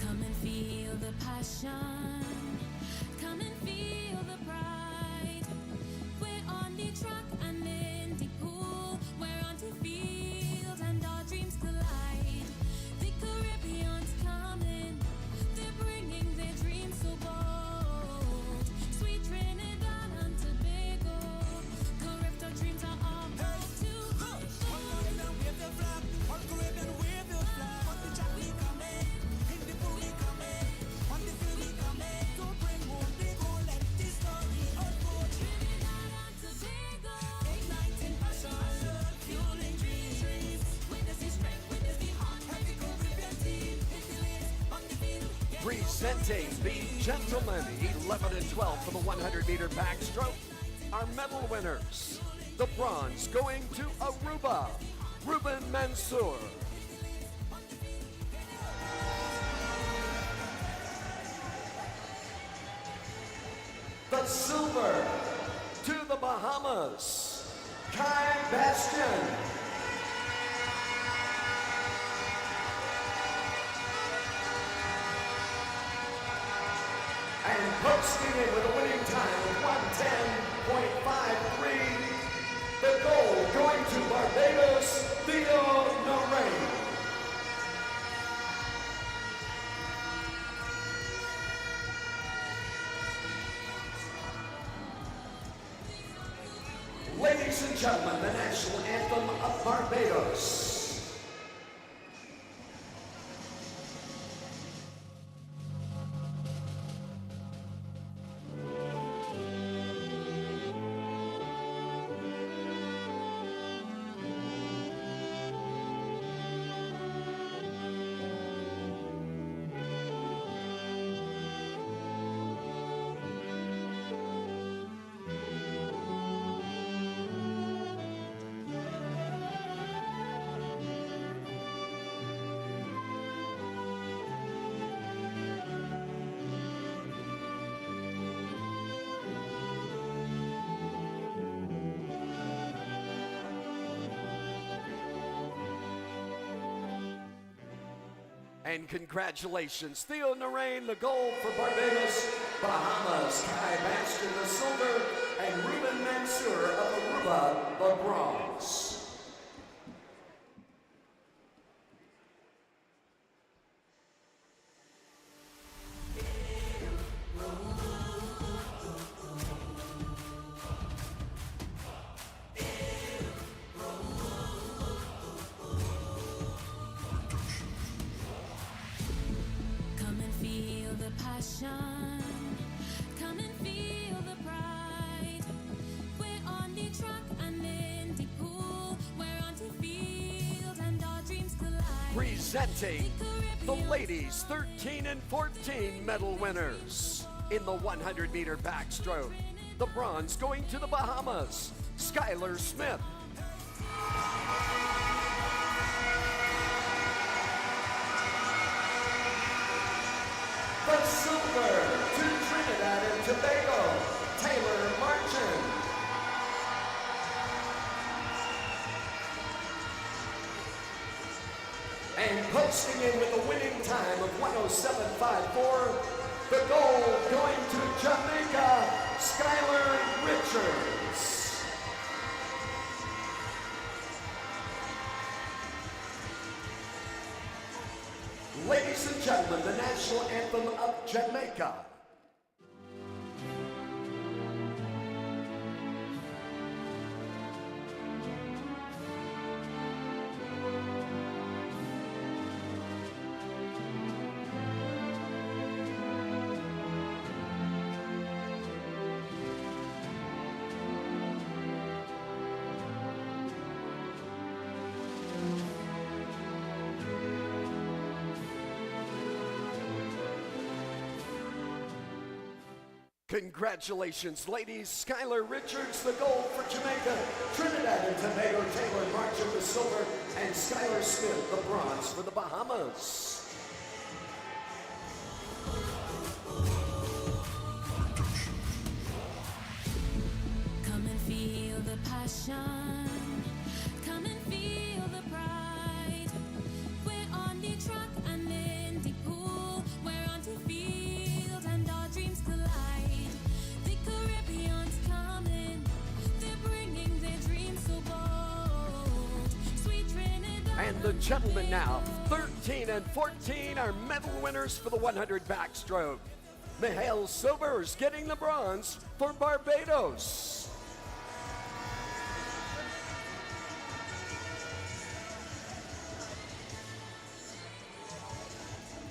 Come and feel the passion. Come and feel the pride. We're on the track and in the pool. We're on the field and our dreams collide. The Caribbean's coming. They're bringing their dreams so bold. Sweet Trinidad and Tobago. Carifta dreams are all about to go. Wave the flag. All Caribbean wave the flag. On the track we coming. In the pool we coming. On the field we coming. To bring home the goal. Let this story unfold. Trinidad and Tobago. Igniting passion. Fueling dreams. Witness the strength. Witness the heart. Happy Caribbean team. Hit the lanes. On the field. Presenting the gentlemen, 11 and 12 for the 100-meter backstroke, our medal winners. The bronze going to Aruba, Ruben Mansour. The silver to the Bahamas, Kai Bastian. And posting in with a winning time of 110.53. The gold going to Barbados, Theo Noreen. Ladies and gentlemen, the national anthem of Barbados. And congratulations, Theo Noreen, the gold for Barbados, Bahamas, Kai Bastian, the silver, and Ruben Mansour of Aruba, the bronze. Come and feel the passion. Come and feel the pride. Presenting the ladies 13 and 14 medal winners in the 100-meter backstroke. The bronze going to the Bahamas, Skylar Smith. The silver to Trinidad and Tobago, Taylor Marchand. And posting in with a winning time of 107.54, the gold going to Jamaica, Skylar Richards. Ladies and gentlemen, the national anthem of Jamaica. Congratulations, ladies. Skylar Richards, the gold for Jamaica. Trinidad and Tobago, Taylor Marchand, the silver. And Skylar Smith, the bronze for the Bahamas. Come and feel the passion. Come and feel the pride. We're on the track and in the pool. We're on the field and our dreams collide. The Caribbean's coming. They're bringing their dreams so bold. Sweet Trinidad. And the gentlemen now, 13 and 14 are medal winners for the 100 backstroke. Mihail Sobers getting the bronze for Barbados.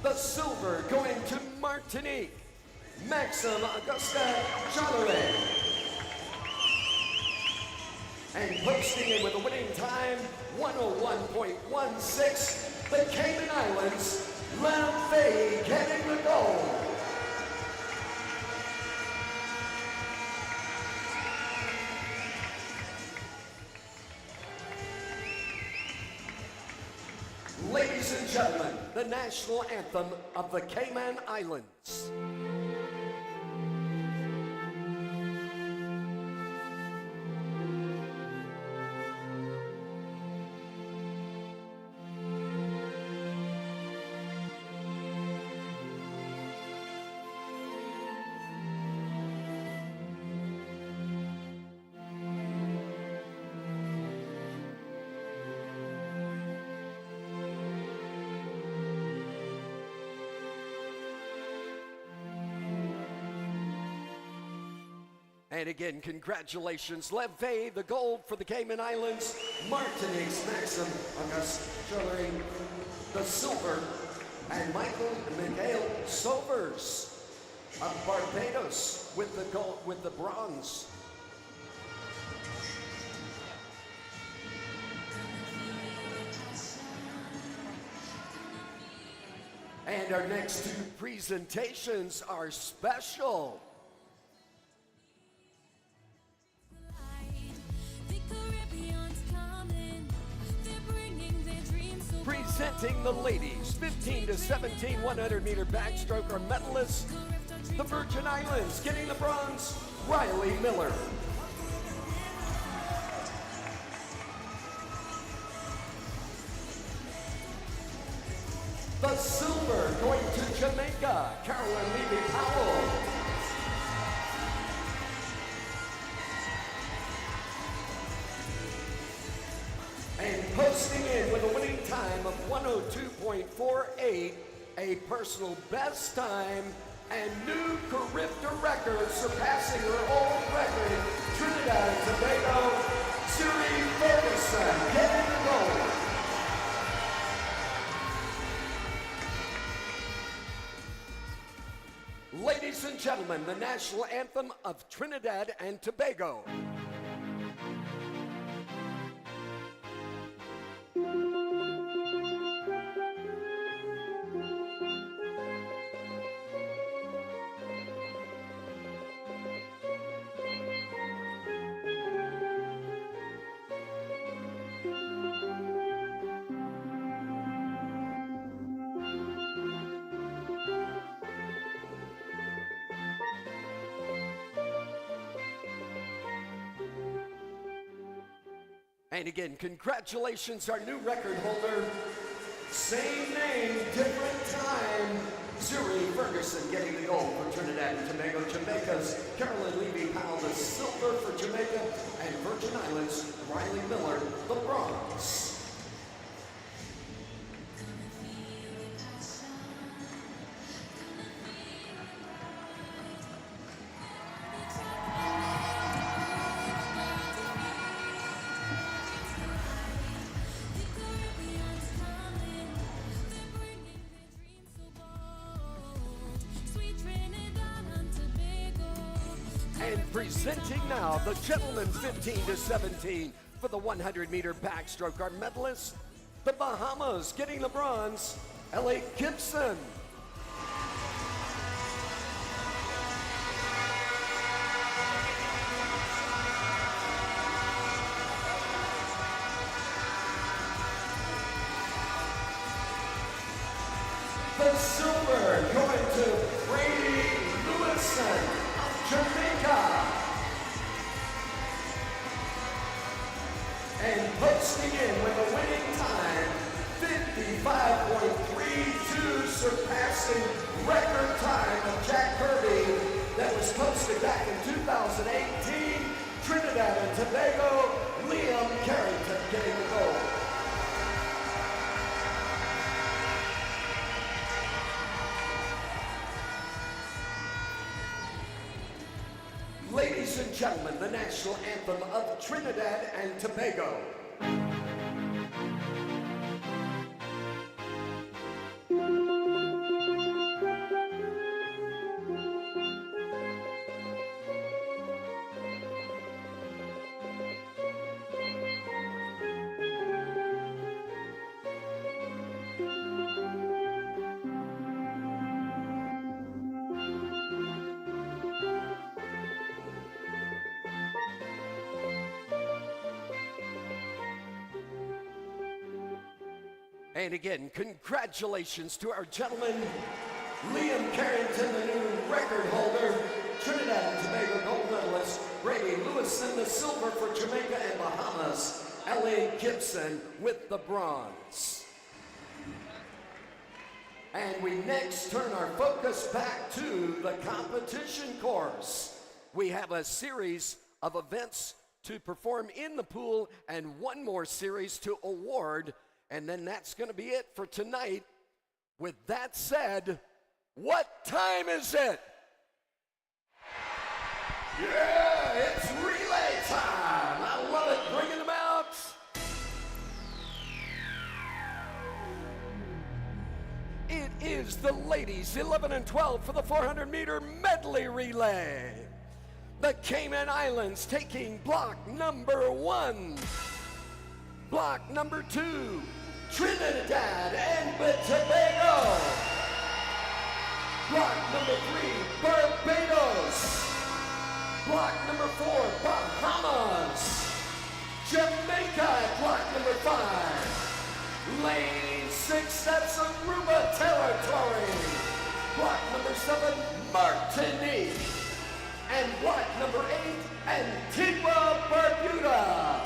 The silver going to Martinique, Maxim Augusta Jollery. And posting in with a winning time, 101.16, the Cayman Islands, Lam Fay getting the gold. Ladies and gentlemen, the national anthem of the Cayman Islands. And again, congratulations, Levay, the gold for the Cayman Islands, Martinique's Maxim Auguste Jollery, the silver, and Michael Miguel Sobers of Barbados with the gold, with the bronze. And our next two presentations are special. Presenting the ladies, 15 to 17 100-meter backstroke are medalists. The Virgin Islands getting the bronze, Riley Miller. The silver going to Jamaica, Carolyn Levy-Powell. And posting in with a winning time of 102.48, a personal best time and new Carifta record surpassing her old record, Trinidad and Tobago, Siri Ferguson getting the gold. Ladies and gentlemen, the national anthem of Trinidad and Tobago. And again, congratulations, our new record holder. Same name, different time. Zuri Ferguson getting the gold for Trinidad and Tobago. Jamaica's Carolyn Levy-Powell the silver for Jamaica. And Virgin Islands, Riley Miller, the bronze. Presenting now the gentlemen 15-17 for the 100-meter backstroke. Our medalists, the Bahamas, getting the bronze, L.A. Gibson. The silver going to Brady Lewison of Jamaica. And posting in with a winning time, 55.32, surpassing record time of Jack Kirby that was posted back in 2018. Trinidad and Tobago, Liam Carrington getting the gold. Ladies and gentlemen, the national anthem of Trinidad and Tobago. And again, congratulations to our gentleman, Liam Carrington, the new record holder, Trinidad and Tobago gold medalist, Brady Lewison, the silver for Jamaica and Bahamas, L.A. Gibson with the bronze. And we next turn our focus back to the competition course. We have a series of events to perform in the pool and one more series to award. And then that's going to be it for tonight. With that said, what time is it? Yeah, it's relay time. I love it. Bringing them out. It is the ladies 11 and 12 for the 400-meter medley relay. The Cayman Islands taking block number 1. Block number 2, Trinidad and Tobago. Block number 3, Barbados. Block number 4, Bahamas. Jamaica at block number 5. Lane 6, that's Aruba territory. Block number 7, Martinique. And block number 8, Antigua, Barbuda.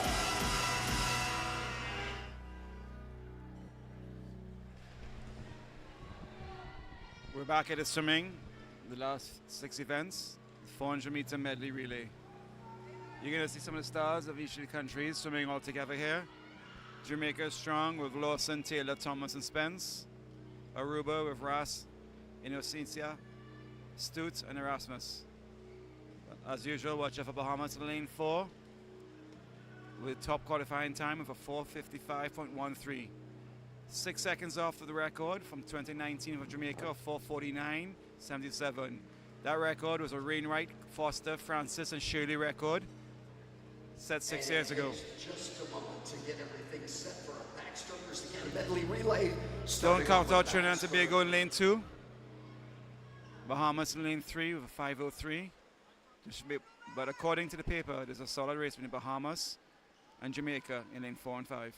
We're back at the swimming, the last 6 events, the 400-meter medley relay. You're going to see some of the stars of each of the countries swimming all together here. Jamaica is strong with Lawson, Taylor, Thomas, and Spence. Aruba with Ras, Inocencia, Stutz, and Erasmus. As usual, watch out for Bahamas in lane 4 with top qualifying time of a 4:55.13. 6 seconds off of the record from 2019 for Jamaica, 4:49.77. That record was a Rainwright, Foster, Francis, and Shirley record set 6 years ago. Just a moment to get everything set for our backstrokers again. Medley relay. Don't count out Trinidad and Tobago in lane 2. Bahamas in lane 3 with a 5:03. But according to the paper, there's a solid race between Bahamas and Jamaica in lane 4 and 5.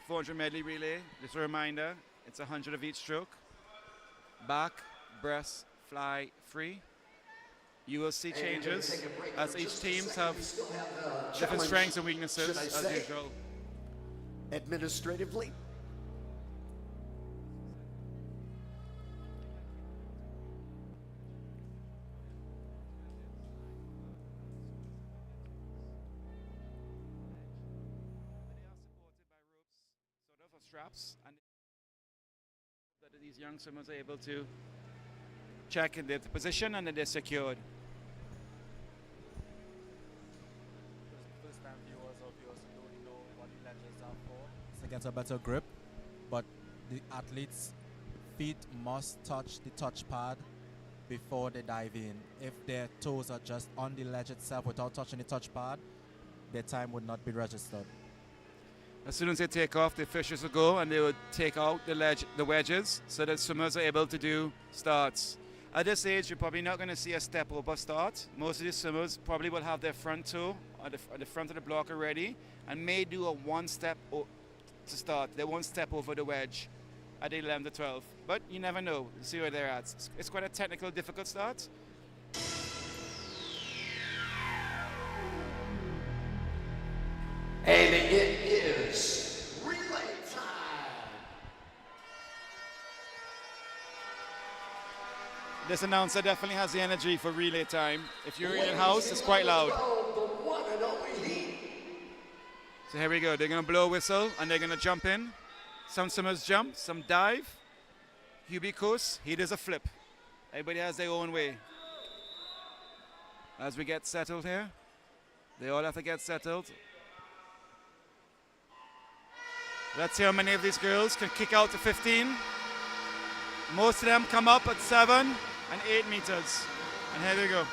.400 medley relay. Just a reminder, it's 100 of each stroke. Back, breast, fly free. You will see changes as each team have different strengths and weaknesses as usual. Administratively. Straps, and that these young swimmers are able to check in their position and then they're secured. First time viewers or viewers who don't know what the ledges are for, to get a better grip, but the athletes' feet must touch the touch pad before they dive in. If their toes are just on the ledge itself without touching the touch pad, their time would not be registered. As soon as they take off, the fishers will go and they would take out the wedges so that swimmers are able to do starts. At this age, you're probably not going to see a step over start. Most of the swimmers probably will have their front toe at the front of the block already and may do a one step to start. They won't step over the wedge at 11 to 12. But you never know. You see where they're at. It's quite a technical, difficult start. And it is relay time. This announcer definitely has the energy for relay time. If you're in house, it's quite loud. So here we go. They're going to blow a whistle and they're going to jump in. Some swimmers jump, some dive. Hubie coast, he does a flip. Everybody has their own way. As we get settled here, they all have to get settled. Let's see how many of these girls can kick out to 15. Most of them come up at 7 and 8 meters. And here we go.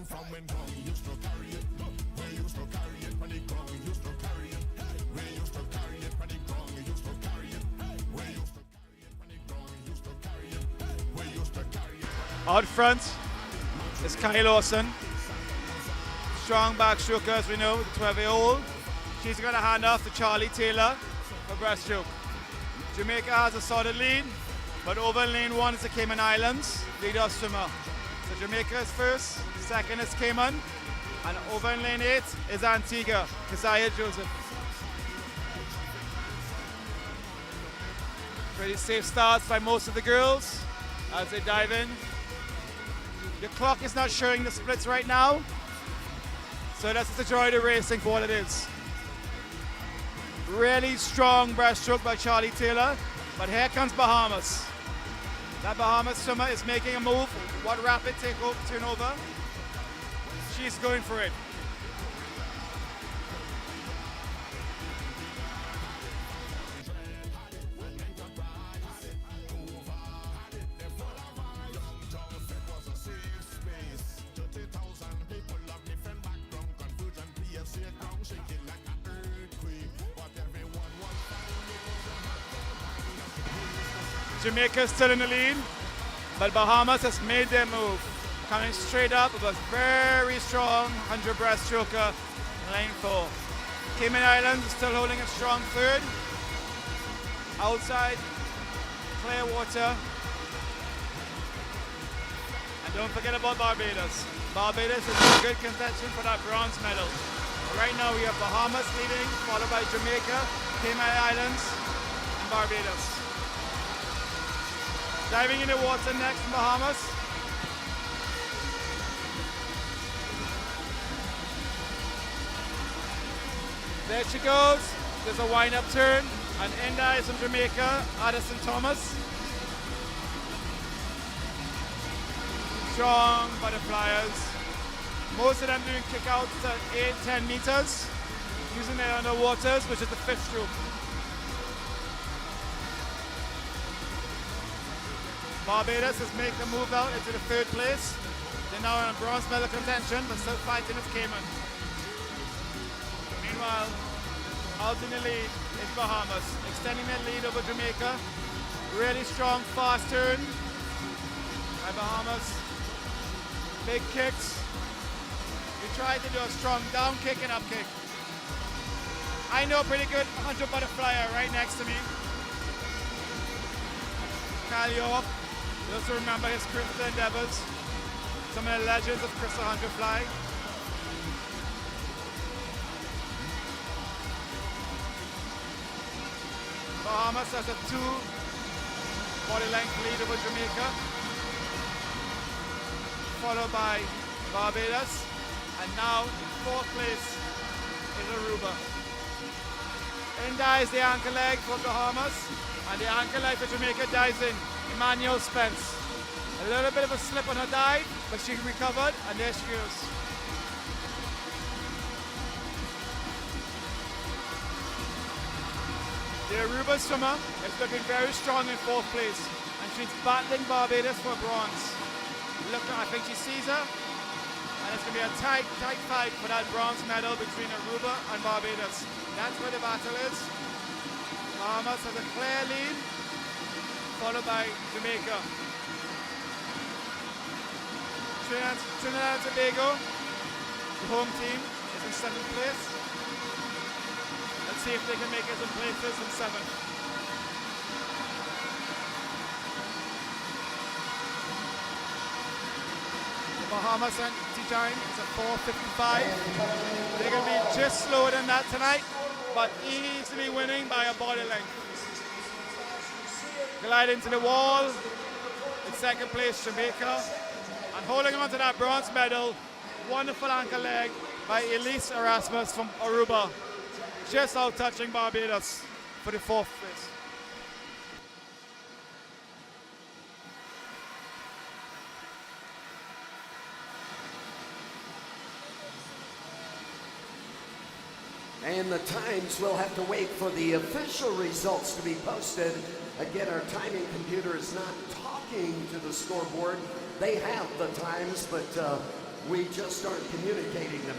From when ground used to carry it, we used to carry it when the ground used to carry it, we used to carry it when the ground used to carry it, we used to carry it when the ground used to carry it, we used to carry it. Out front is Kai Lawson. Strong backstroker, as we know, the 12-year-old. She's going to hand off to Charlie Taylor for breaststroke. Jamaica has a solid lead, but over in lane 1 is the Cayman Islands leader swimmer. So Jamaica is first. Second is Cayman, and over in lane 8 is Antigua, Keziah Joseph. Pretty safe starts by most of the girls as they dive in. The clock is not showing the splits right now, so that's the joy of the racing for what it is. Really strong breaststroke by Charlie Taylor, but here comes Bahamas. That Bahamas swimmer is making a move. What rapid turnover? She's going for it. Jamaica is still in the lead, but Bahamas has made their move. Coming straight up, it was very strong 100 breaststroker in lane 4. Cayman Islands is still holding a strong third. Outside, clear water. And don't forget about Barbados. Barbados is in good contention for that bronze medal. Right now we have Bahamas leading, followed by Jamaica, Cayman Islands, and Barbados. Diving in the water next in Bahamas. There she goes. There's a wind-up turn. And in there is from Jamaica, Addison Thomas. Strong butterflies. Most of them doing kickouts at 8-10 meters, using their underwaters, which is the 5th stroke. Barbados has made the move out into the 3rd place. They're now in bronze medal contention, but still fighting with Cayman. Meanwhile, out in the lead is Bahamas, extending their lead over Jamaica. Really strong, fast turn by Bahamas. Big kicks. We tried to do a strong down kick and up kick. I know a pretty good 100 butterflyer right next to me. Kyle York. You also remember his Carifta endeavors. Some of the legends of Crystal 100 fly. Bahamas has a 2 body length lead over Jamaica, followed by Barbados, and now 4th place is Aruba. In dies the ankle leg for Bahamas, and the ankle leg for Jamaica dies in Emmanuel Spence. A little bit of a slip on her dive, but she recovered, and there she goes. The Aruba swimmer is looking very strong in 4th place, and she's battling Barbados for bronze. Look, I think she sees her, and it's going to be a tight fight for that bronze medal between Aruba and Barbados. That's where the battle is. Bahamas has a clear lead, followed by Jamaica. Trinidad and Tobago, the home team, is in 7th place. Let's see if they can make it some places in 7th. The Bahamas anti-time is at 4:55. They're going to be just slower than that tonight, but easily winning by a body length. Glide into the wall. In 2nd place, Jamaica. And holding on to that bronze medal, wonderful ankle leg by Elise Erasmus from Aruba. Just out touching Barbados for the 4th place. And the times will have to wait for the official results to be posted. Again, our timing computer is not talking to the scoreboard. They have the times, but we just aren't communicating them.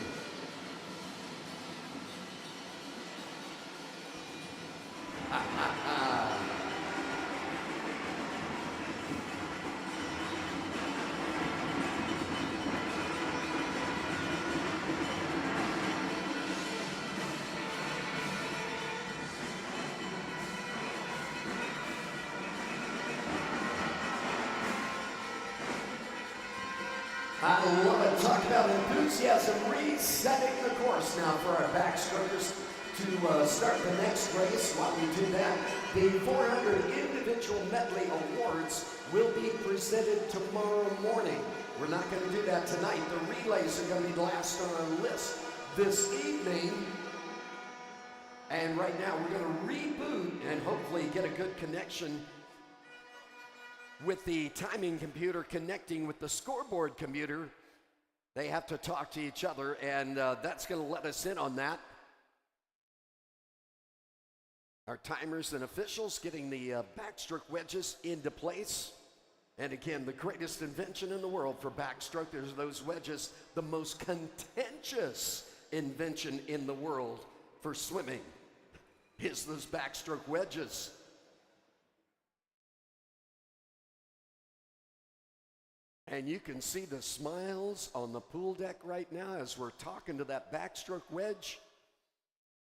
I love it. Talk about enthusiasm. Resetting the course now for our backstrokers to start the next race. While we do that, the 400 individual medley awards will be presented tomorrow morning. We're not going to do that tonight. The relays are going to be last on our list this evening. And right now we're going to reboot and hopefully get a good connection with the timing computer connecting with the scoreboard computer. They have to talk to each other, and that's going to let us in on that. Our timers and officials getting the backstroke wedges into place. And again, the greatest invention in the world for backstroke, there's those wedges, the most contentious invention in the world for swimming is those backstroke wedges. And you can see the smiles on the pool deck right now as we're talking to that backstroke wedge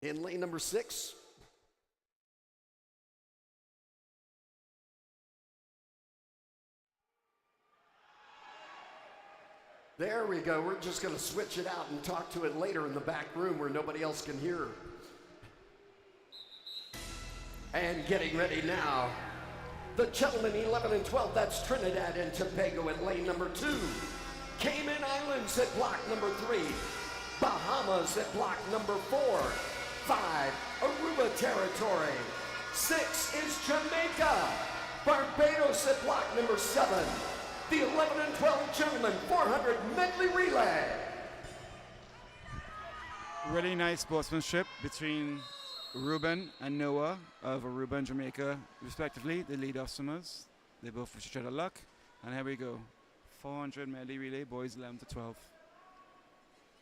in lane number 6. There we go. We're just going to switch it out and talk to it later in the back room where nobody else can hear. And getting ready now. The gentlemen 11 and 12, that's Trinidad and Tobago at lane number 2. Cayman Islands at block number 3. Bahamas at block number 4. 5, Aruba territory. 6 is Jamaica. Barbados at block number 7. The 11 and 12 gentlemen 400 medley relay. Really nice sportsmanship between Ruben and Noah of Aruba and Jamaica, respectively, the lead-off swimmers. They both wish each other luck. And here we go. 400 medley relay, boys 11 to 12.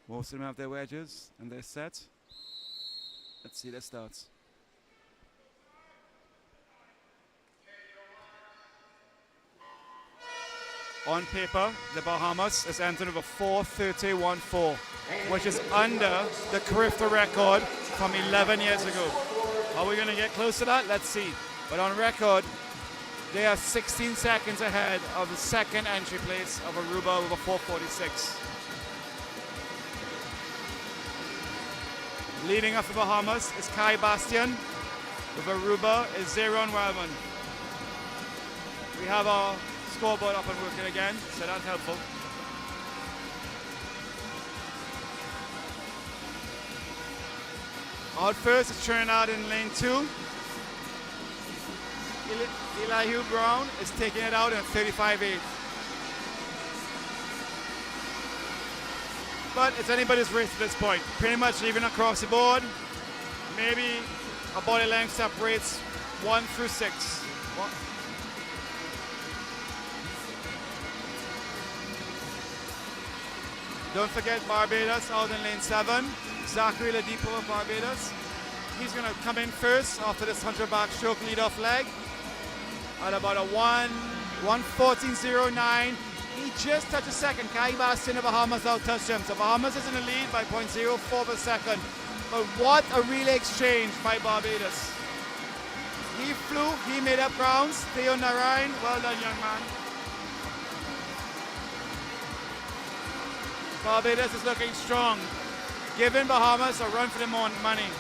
Most of them have their wedges and they're set. Let's see, let's start. On paper, the Bahamas is entered with a 4:31.4, which is under the Carifta record from 11 years ago. Are we going to get close to that? Let's see. But on record, they are 16 seconds ahead of the second entry place of Aruba with a 4:46. Leading off the Bahamas is Kai Bastian. With Aruba is Zeron Wellman. We have our scoreboard up and working again, so that's helpful. Out first is Trinidad in lane 2. Elihu Brown is taking it out in 35.8. But it's anybody's race at this point. Pretty much even across the board. Maybe a body length separates 1 through 6. Don't forget Barbados out in lane 7. Zachary Ladipo of Barbados. He's going to come in first after this 100 backstroke lead-off leg at about a 1:14.09. He just touched a second. Kai Bastian of Bahamas out-touched him. So Bahamas is in the lead by 0.04 per second. But what a relay exchange by Barbados. He flew, he made up grounds. Theo Narayan, well done, young man. Barbados is looking strong, giving Bahamas a run for the money.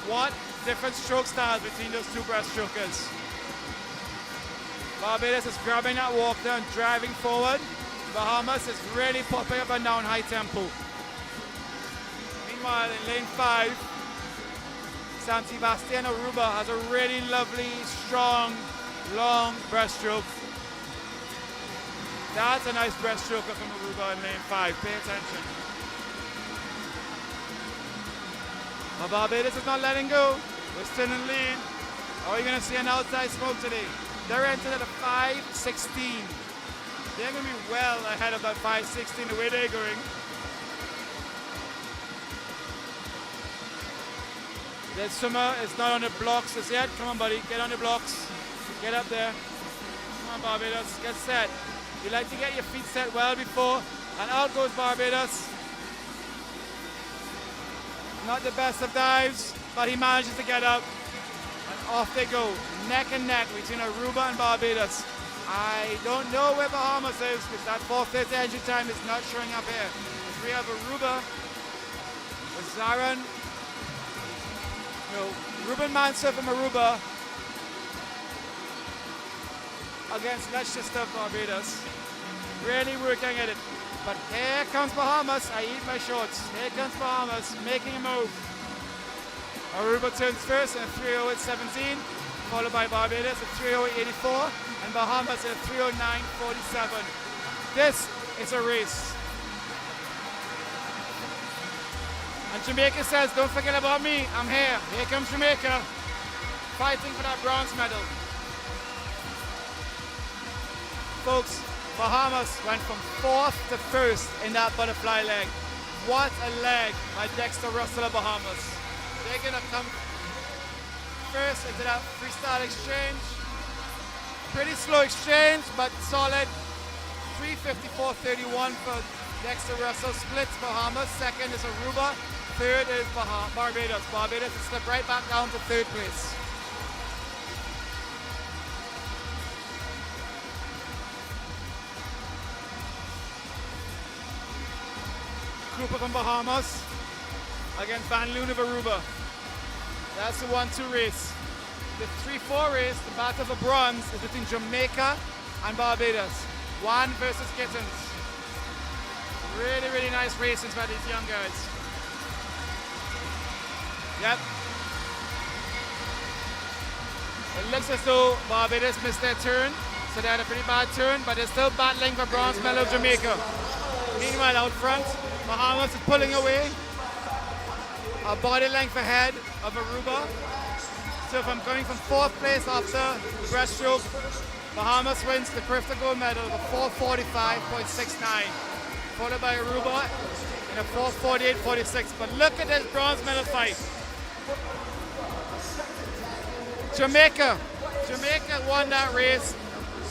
What different stroke styles between those two breaststrokers. Barbados is grabbing that walk there and driving forward. Bahamas is really popping up and down high tempo. Meanwhile, in lane 5, San Sebastian Aruba has a really lovely, strong, long breaststroke. That's a nice breaststroke from Aruba in lane 5. Pay attention. But Barbados is not letting go. We're still in lead. Are we going to see an outside smoke today? They're entered at a 5:16. They're going to be well ahead of that 5:16 the way they're going. Their swimmer is not on the blocks as yet. Come on, buddy. Get on the blocks. Get up there. Come on, Barbados. Get set. You like to get your feet set well before. And out goes Barbados. Not the best of dives, but he manages to get up. And off they go. Neck and neck between Aruba and Barbados. I don't know where Bahamas is because that 4:30 entry time is not showing up here. As we have Aruba with Zaran. No, Ruben Mansour from Aruba against Leicester of Barbados. Really working at it. But here comes Bahamas. I eat my shorts. Here comes Bahamas making a move. Aruba turns first in 3:08.17, followed by Barbados at 3:08.84, and Bahamas at 3:09.47. This is a race. And Jamaica says, don't forget about me. I'm here. Here comes Jamaica, fighting for that bronze medal. Folks, Bahamas went from 4th to 1st in that butterfly leg. What a leg by Dexter Russell of Bahamas. They're going to come first into that freestyle exchange. Pretty slow exchange, but solid. 3:54.31 for Dexter Russell. Splits Bahamas. Second is Aruba. Third is Barbados. Barbados has slipped right back down to 3rd place. Cooper from Bahamas against Van Loon of Aruba. That's the 1-2 race. The 3-4 race, the battle for bronze, is between Jamaica and Barbados. One versus Kittens. Really, really nice races by these young guys. Yep. It looks as though Barbados missed their turn, so they had a pretty bad turn, but they're still battling for bronze medal of Jamaica. Meanwhile, out front, Bahamas is pulling away. A body length ahead of Aruba. So if I'm going from 4th place after the breaststroke, Bahamas wins the Carifta gold medal with a 4:45.69, followed by Aruba in a 4:48.46. But look at this bronze medal fight. Jamaica won that race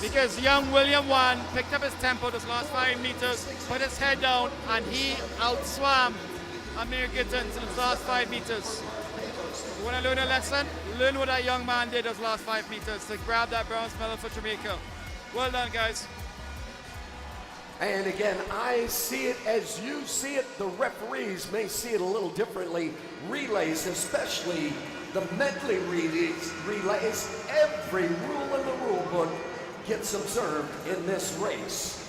because young William Wan picked up his tempo those last 5 meters, put his head down, and he outswam Amir Gittins in the last 5 meters. You want to learn a lesson? Learn what that young man did those last 5 meters to grab that bronze medal for Jamaica. Well done, guys. And again, I see it as you see it. The referees may see it a little differently. Relays, especially the medley relays, every rule in the rule book gets observed in this race.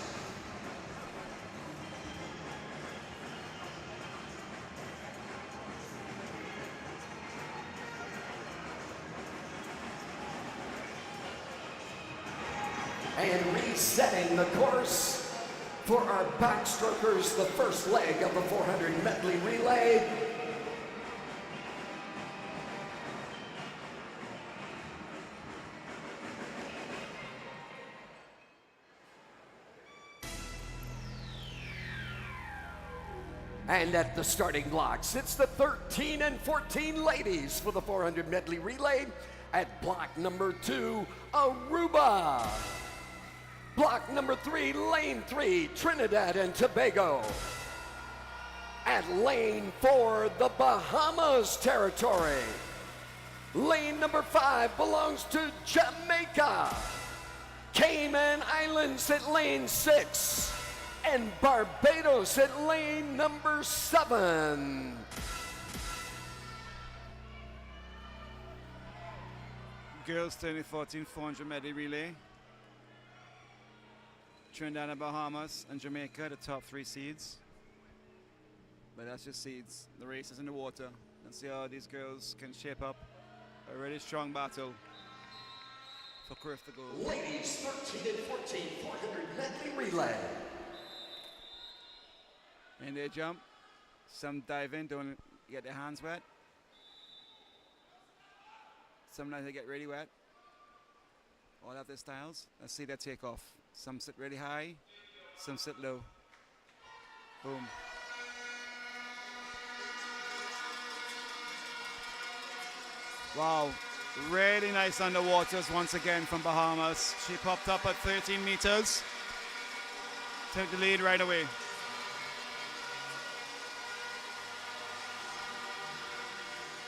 And resetting the course for our backstrokers, the first leg of the 400 medley relay. And at the starting blocks, it's the 13 and 14 ladies for the 400 medley relay. At block number 2, Aruba. Block number 3, lane 3, Trinidad and Tobago. At lane 4, the Bahamas territory. Lane number 5 belongs to Jamaica. Cayman Islands at lane 6. And Barbados at lane number 7. Girls 2014 400 medley relay. Trinidad and Bahamas and Jamaica, the top 3 seeds. But that's just seeds. The race is in the water. Let's see how these girls can shape up a really strong battle for Carifta gold. Ladies 13 and 14 400 medley relay. And they jump. Some dive in, don't get their hands wet. Sometimes they get really wet. All have their styles. Let's see their takeoff. Some sit really high, some sit low. Boom. Wow, really nice underwaters once again from Bahamas. She popped up at 13 meters. Took the lead right away.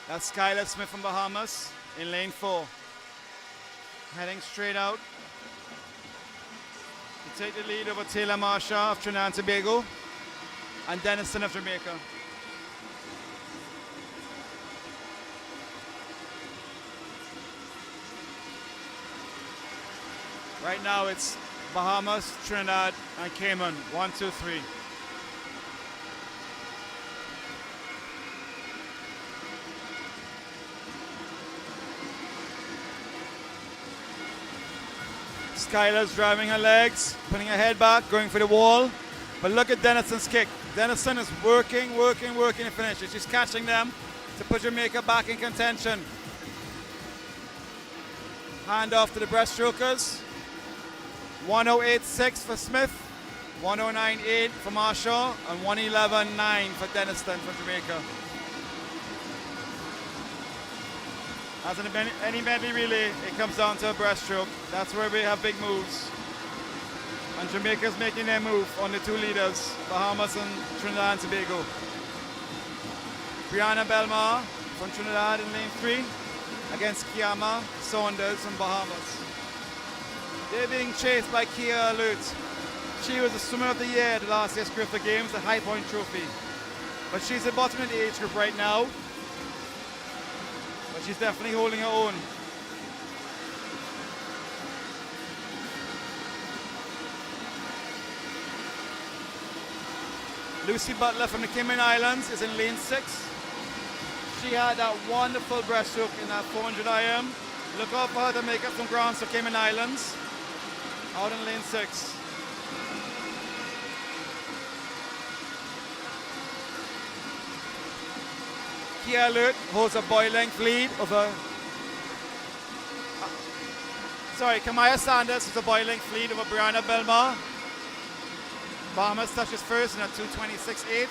That's Skylar Smith from Bahamas in lane 4. Heading straight out. To take the lead over Taylor Marsha of Trinidad and Tobago and Denison of Jamaica. Right now it's Bahamas, Trinidad, and Cayman. 1, 2, 3. Skylar's driving her legs, putting her head back, going for the wall. But look at Denison's kick. Denison is working to finish it. She's catching them to put Jamaica back in contention. Hand off to the breaststrokers. 1:08.6 for Smith, 1:09.8 for Marshall, and 1:11.9 for Denison from Jamaica. As in any medley relay, it comes down to a breaststroke. That's where we have big moves. And Jamaica's making their move on the 2 leaders, Bahamas and Trinidad and Tobago. Brianna Belmar from Trinidad in lane 3 against Kiama Saunders from Bahamas. They're being chased by Kia Alert. She was the swimmer of the year at the last year's Carifta Games, the High Point Trophy. But she's the bottom of the age group right now. But she's definitely holding her own. Lucy Butler from the Cayman Islands is in lane 6. She had that wonderful breaststroke in that 400 IM. Look out for her to make up some ground for Cayman Islands. Out in lane 6. Kia Alert holds a boy length lead over Kamaya Sanders is the boiling fleet over Brianna Belmar. Bahamas touches first in a 2:26.8.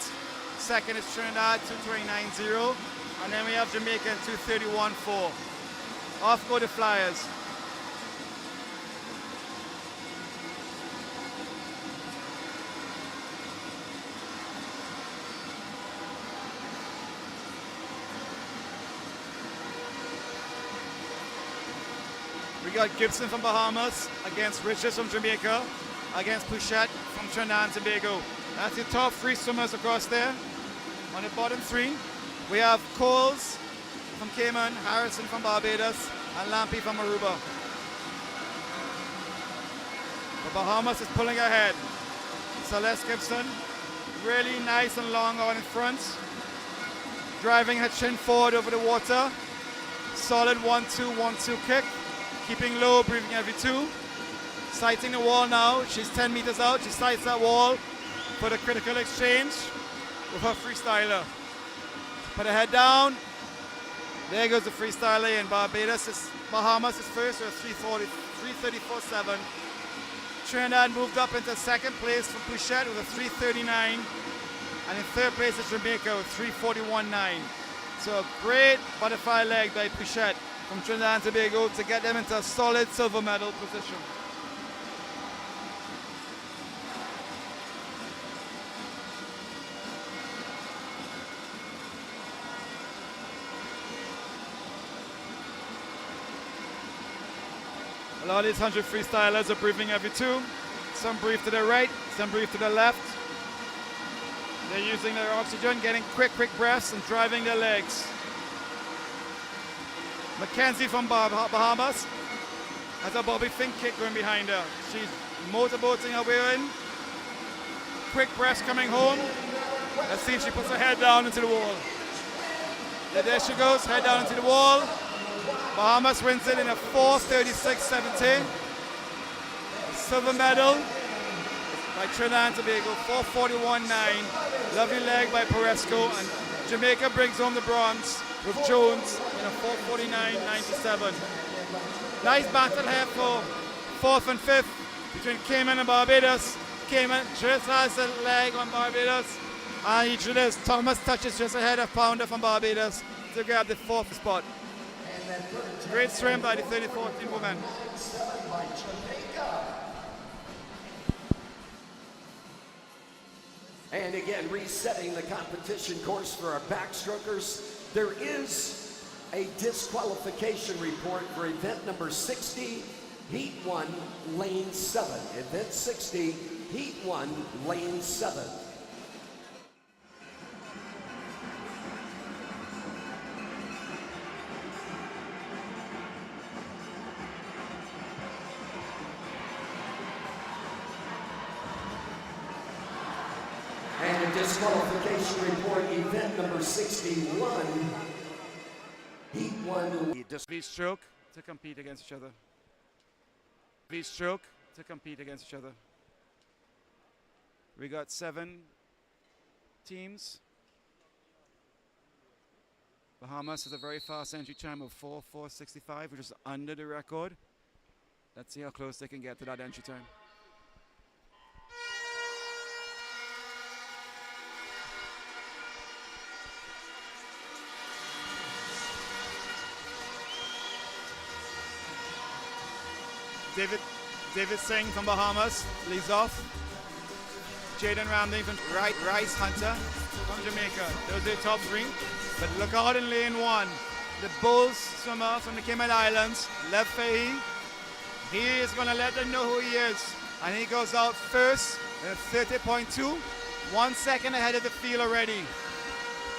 Second is Trinidad, 2:29.0. And then we have Jamaica in 2:31.4. Off go the Flyers. We got Gibson from Bahamas against Richards from Jamaica, against Pouchette from Trinidad and Tobago. That's the top three swimmers across there. On the bottom three, we have Coles from Cayman, Harrison from Barbados, and Lampy from Aruba. The Bahamas is pulling ahead. Celeste Gibson, really nice and long out in front, driving her chin forward over the water. Solid 1-2, 1-2 kick. Keeping low, breathing every two. Sighting the wall now. She's 10 meters out. She sights that wall for the critical exchange with her freestyler. Put her head down. There goes the freestyler in. Bahamas is first with 3:34.7. Trinidad moved up into second place from Pouchette with a 3:39. And in third place is Jamaica with 3:41.9. So a great butterfly leg by Pouchette from Trinidad and Tobago to get them into a solid silver medal position. A lot of these 100 freestylers are breathing every two. Some breathe to the right, some breathe to the left. They're using their oxygen, getting quick breaths and driving their legs. Mackenzie from Bahamas has a Bobby Fink kick going behind her. She's motorboating her way in. Quick breaths coming home. Let's see if she puts her head down into the wall. Yeah, there she goes, head down into the wall. Bahamas wins it in a 4:36.17. Silver medal by Trinidad and Tobago, 4:41.9. Lovely leg by Peresco, and Jamaica brings home the bronze with Jones in a 4:49.97. Nice battle here for fourth and fifth between Cayman and Barbados. Cayman just has the leg on Barbados, and he just Thomas touches just ahead of Pounder from Barbados to grab the fourth spot. Great swim by the 30-14 woman. And again, resetting the competition course for our backstrokers. There is a disqualification report for event number 60, Heat 1, Lane 7. Event 60, Heat 1, Lane 7. And a disqualification report, event number 61, Heat 1. V-stroke to compete against each other. V-stroke to compete against each other. We got 7 teams. Bahamas has a very fast entry time of 4:65, which is under the record. Let's see how close they can get to that entry time. David Singh from Bahamas leads off. Jaden Ramley from Rice Hunter from Jamaica. Those are the top 3. But look out in lane 1. The Bulls swimmer from the Cayman Islands, Lev Fahey. He is going to let them know who he is. And he goes out first at 30.2. 1 second ahead of the field already.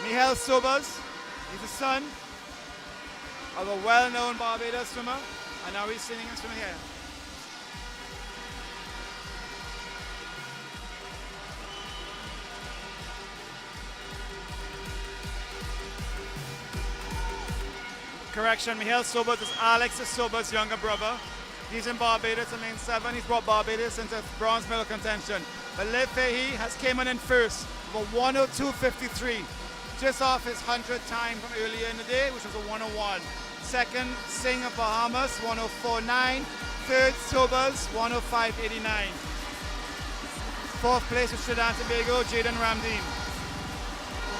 Michael Sobers, he's the son of a well-known Barbados swimmer. And now he's sitting and swimming here. Correction, Michael Sobers is Alex Sobers' younger brother. He's in Barbados in lane 7. He's brought Barbados into bronze medal contention. But Lev Fahey has Cayman in first with a 1:02.53, just off his 100th time from earlier in the day, which was a 1:01. Second, Singh of Bahamas, 1:04.9. third, Sobers, 105.89. Fourth place with Trinidad and Tobago, Jaden Ramdeen.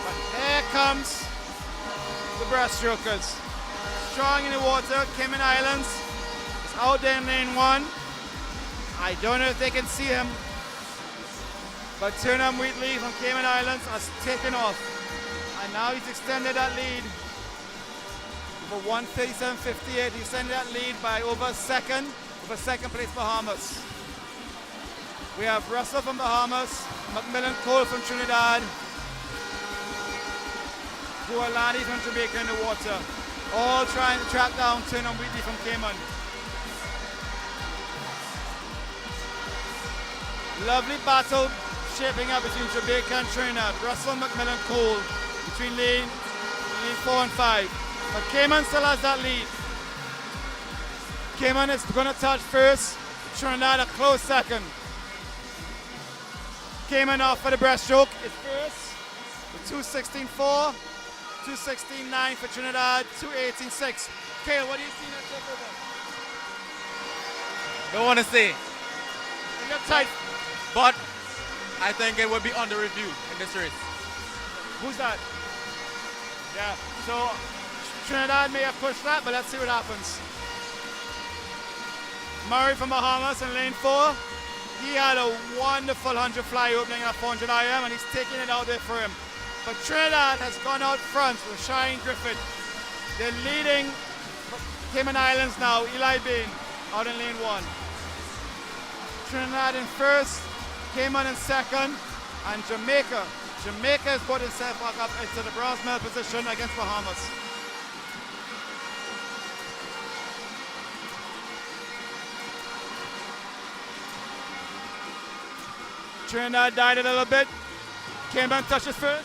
But here comes the breaststrokers. Strong in the water, Cayman Islands is out there in lane 1. I don't know if they can see him, but Turnham Wheatley from Cayman Islands has taken off. And now he's extended that lead for 137.58. He extended that lead by over second place Bahamas. We have Russell from Bahamas, Macmillan Cole from Trinidad, Gualani from Jamaica in the water. All trying to track down Turnham Wheatley from Cayman. Lovely battle shaping up between Jamaica and Trinidad. Russell, Macmillan Cole between lane 4 and 5. But Cayman still has that lead. Cayman is going to touch first. Trinidad a close second. Cayman off for the breaststroke is first with 2:16.4, 2:16.9 for Trinidad, 2:18.6. Kale, what do you see in that takeover? Don't want to say, You got tight. but I think it will be under review in this race. Who's that? Yeah, so Trinidad may have pushed that, but let's see what happens. Murray from Bahamas in lane 4. He had a wonderful 100 fly opening at 400 IM, and he's taking it out there for him. But Trinidad has gone out front with Shine Griffith. They're leading Cayman Islands now. Eli Bain out in lane 1. Trinidad in first, Cayman in second, and Jamaica. Jamaica has put itself back up into the bronze medal position against Bahamas. Trinidad died a little bit. Cayman touches first.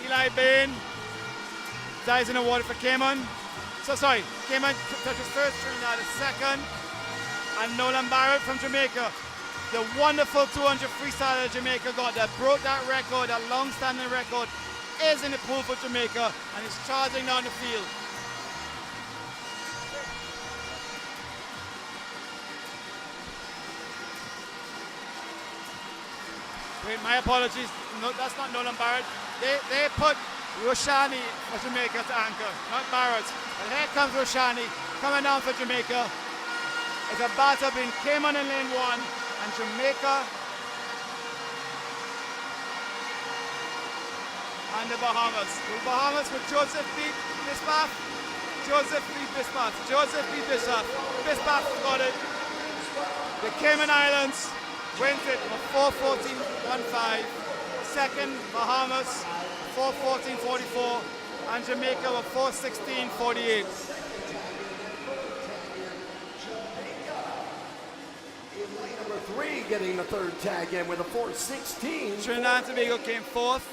Eli Bain dies in the water for Cayman. Cayman touches first, Trinidad is second. And Nolan Barrett from Jamaica. The wonderful 200 freestyle that Jamaica got that broke that record, that long-standing record, is in the pool for Jamaica and is charging down the field. Wait, my apologies. No, that's not Nolan Barrett. They put Roshani for Jamaica to anchor, not Barrett. But here comes Roshani coming down for Jamaica. It's a battle between Cayman in lane 1 and Jamaica and the Bahamas. The Bahamas with Joseph beat Bisbath. Joseph beat Bisbath. Joseph beat Bisbath. Bisbath got it. The Cayman Islands wins it for 4:14.15. Second, Bahamas 4:14.44, and Jamaica with 4:16.48. Number 3 getting the third tag in with a 4:16. Trinidad and Tobago came fourth.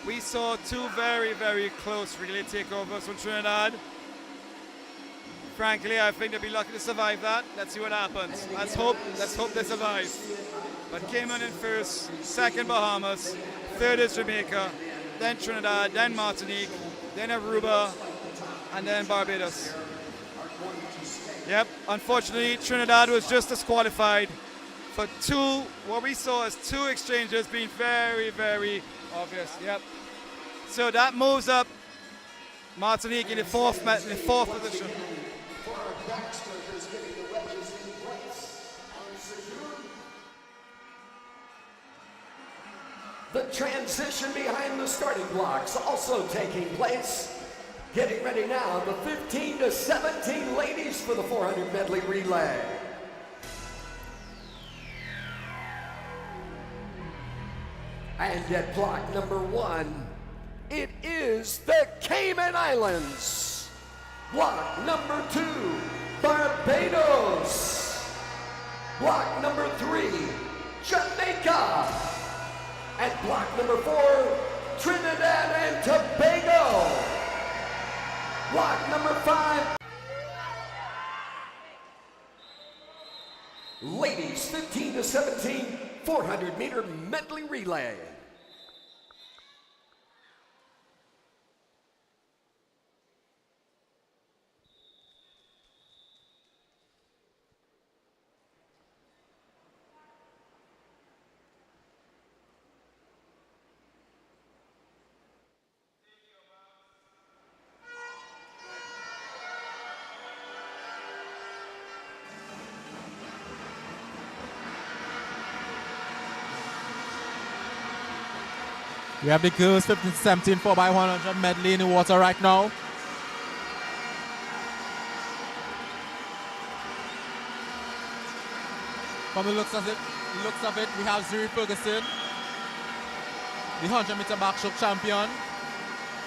We saw two very, very close relay takeovers from Trinidad. Frankly, I think they'll be lucky to survive that. Let's see what happens. Let's hope they survive. But Cayman in first, second Bahamas, third is Jamaica, then Trinidad, then Martinique, then Aruba, and then Barbados. Yep, unfortunately, Trinidad was just disqualified for two, what we saw as two exchanges being very, very obvious. Yep. So that moves up Martinique in the fourth position. The transition behind the starting blocks also taking place. Getting ready now, the 15 to 17 ladies for the 400 medley relay. And at block number 1, it is the Cayman Islands. Block number 2, Barbados. Block number 3, Jamaica. At block number 4, Trinidad and Tobago. Block number 5. Ladies 15 to 17, 400 meter medley relay. We have the girls 15-17 4x100 medley in the water right now. From the looks of it, we have Zuri Ferguson, the 100-meter backstroke champion,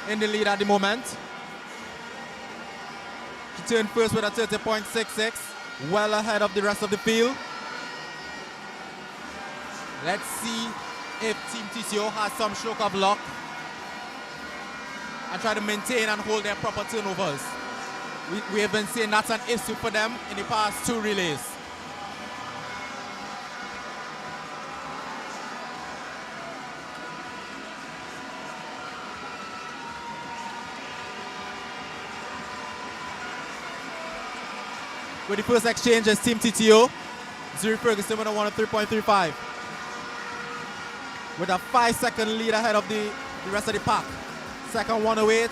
in the lead at the moment. She turned first with a 30.66, well ahead of the rest of the field. Let's see if Team TCO has some stroke of luck and try to maintain and hold their proper turnovers. We have been saying that's an issue for them in the past 2 relays. With the first exchange is Team TTO. Zuri Ferguson with a 103.35. With a 5-second lead ahead of the rest of the pack. Second 108.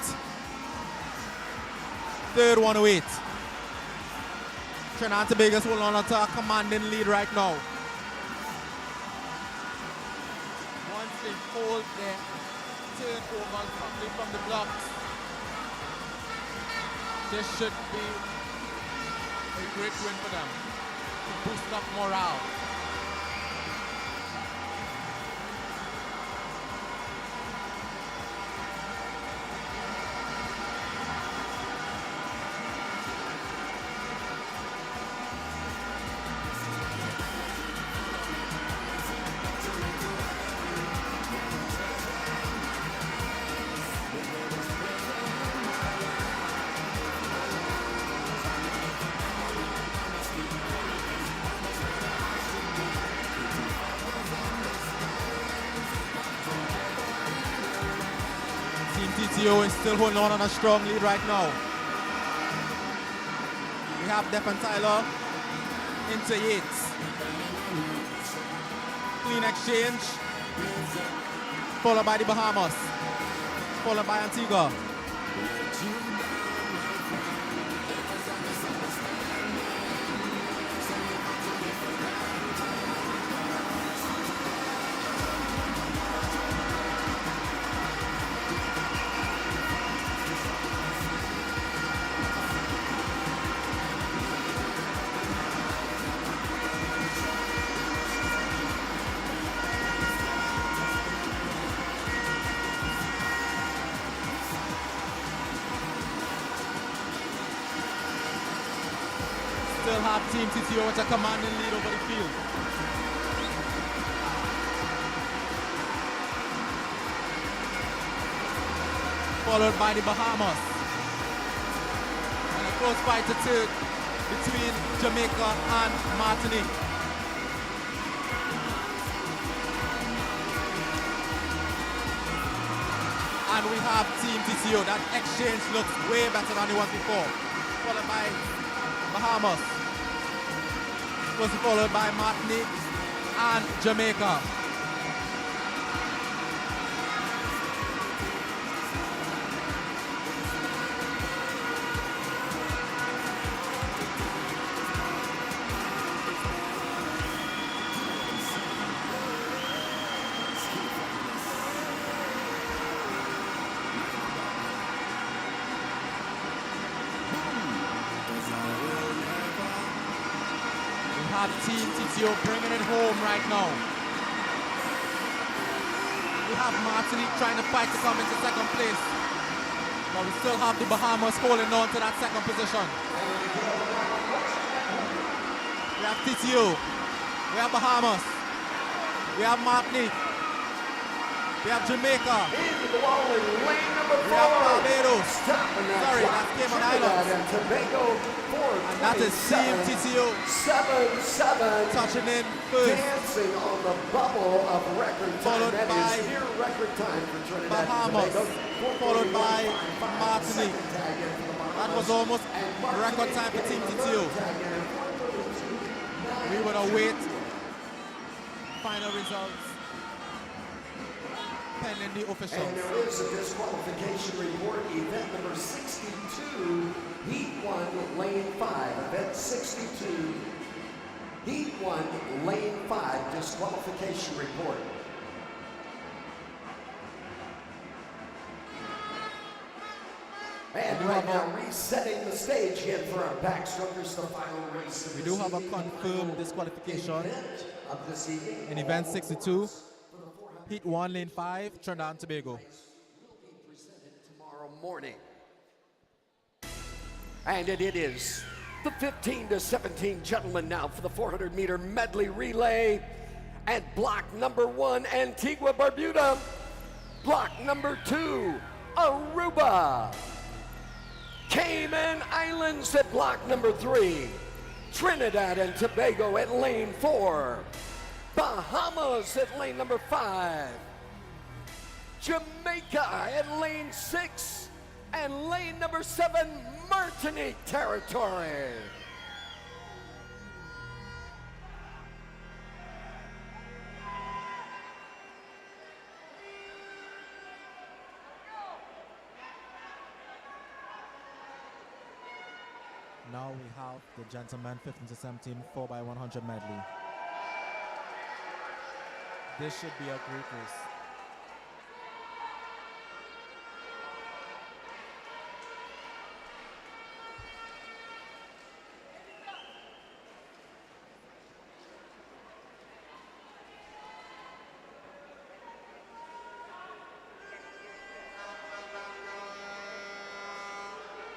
Third 108. Trinidad and Tobago is holding on to a commanding lead right now. Once they hold their turnover properly from the blocks, this should be a great win for them to boost up morale. TTO is still holding on a strong lead right now. We have Def and Tyler into Yates. Clean exchange. Followed by the Bahamas. Followed by Antigua. Still have Team TTO with a commanding lead over the field. Followed by the Bahamas. And a close fight to third between Jamaica and Martinique. And we have Team TCO. That exchange looks way better than it was before. Followed by Bahamas. Was followed by Martinique and Jamaica. Team TTO bringing it home right now. We have Martinique trying to fight to come into second place. But we still have the Bahamas holding on to that second position. We have TTO. We have Bahamas. We have Martinique. We have Jamaica. We have Barbados. Sorry, that's Cayman Islands. And that is Team TTO 7-7 touching in first. Dancing on the bubble of record time. Followed that by is near record time for Trinidad Bahamas. Followed by Martinique. That was almost record time for Team TTO. We will await final results pending the officials. And there is a disqualification report. Event number 62, Heat 1, Lane 5. Event 62, Heat 1, Lane 5, disqualification report. And right now, resetting the stage again for our backstrokers, the final race. We do have a confirmed disqualification of this evening. in event 62, Heat 1, Lane 5, Trinidad and Tobago. Will be presented tomorrow morning. And it is the 15 to 17 gentlemen now for the 400-meter medley relay. And block number 1, Antigua Barbuda. Block number 2, Aruba. Cayman Islands at block number 3. Trinidad and Tobago at lane 4. Bahamas at lane number 5. Jamaica at lane 6. And lane number 7, Martinique territory. Now we have the gentlemen 15 to 17 4x100 medley. This should be a great race.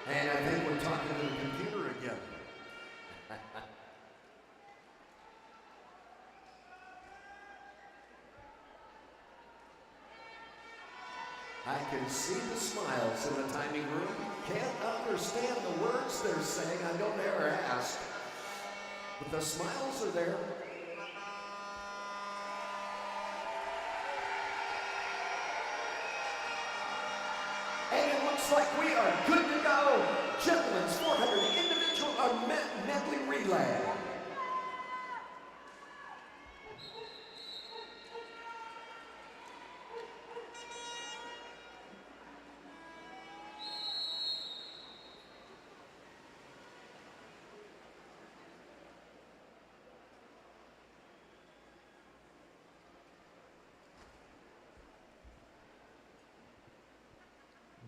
And I think we're talking to the computer again. I can see the smiles in the timing room. Can't understand the words they're saying. I don't dare ask. But the smiles are there. And it looks like we are good to go. Gentlemen's 400 individual medley relay.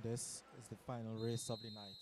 This is the final race of the night.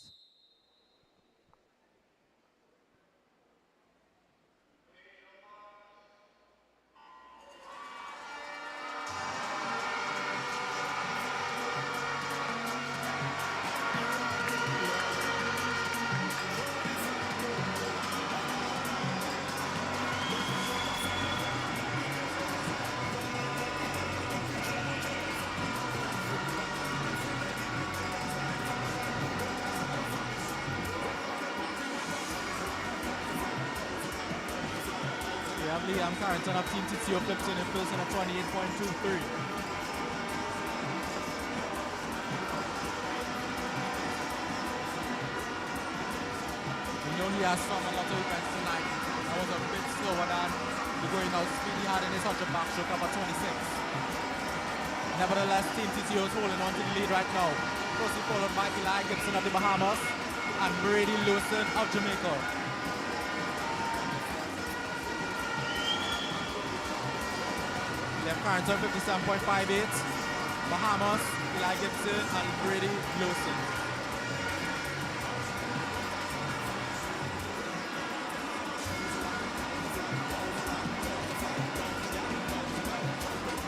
Liam Carrington of Team TTO flips in first on a 28.23. We know he has swum a lot of events tonight. That was a bit slower than the going out speed he had in his 100 backstroke of a 26. Nevertheless, Team TTO is holding on to the lead right now. Closely followed by Eli Gibson of the Bahamas and Brady Lewison of Jamaica. Carrington 57.58, Bahamas, Eli Gibson and Brady Lewison.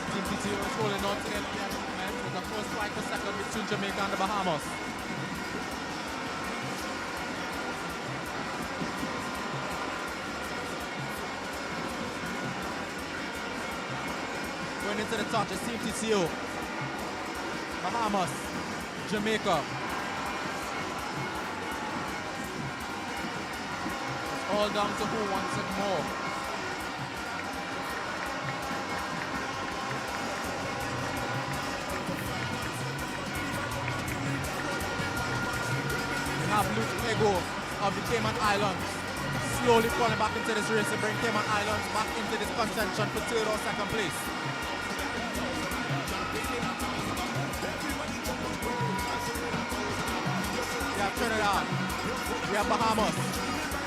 Team TTO is holding on to the movement with a close fight for second between Jamaica and the Bahamas. Going into the touch is Team TTO, Bahamas, Jamaica. It's all down to who wants it more. We have Luke Ego of the Cayman Islands slowly falling back into this race and bring Cayman Islands back into this contention for third or second place. We have Trinidad, we have Bahamas,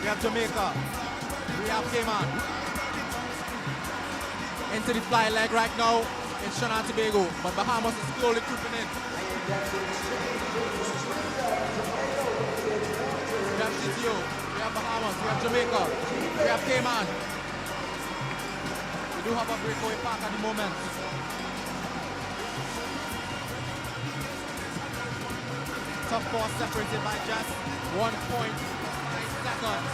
we have Jamaica, we have Cayman. Into the fly leg right now, it's Trinidad and Tobago, but Bahamas is slowly creeping in. We have CTO, we have Bahamas, we have Jamaica, we have Cayman. We do have a breakaway park at the moment. Top four separated by just 1.5 seconds.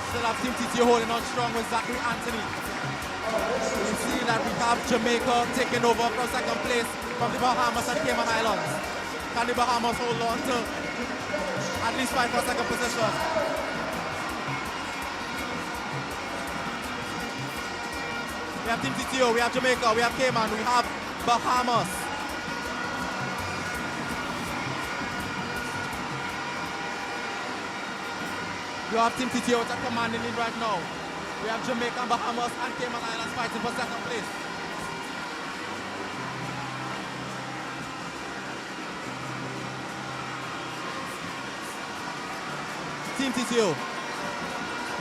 Still have Team TTO holding on strong with Zachary Anthony. We see that we have Jamaica taking over from second place from the Bahamas and the Cayman Islands. Can the Bahamas hold on to at least fight for second position? We have Team TTO, we have Jamaica, we have Cayman, we have Bahamas. You have Team TTO at commanding lead right now. We have Jamaica, Bahamas, and Cayman Islands fighting for second place. Team TTO,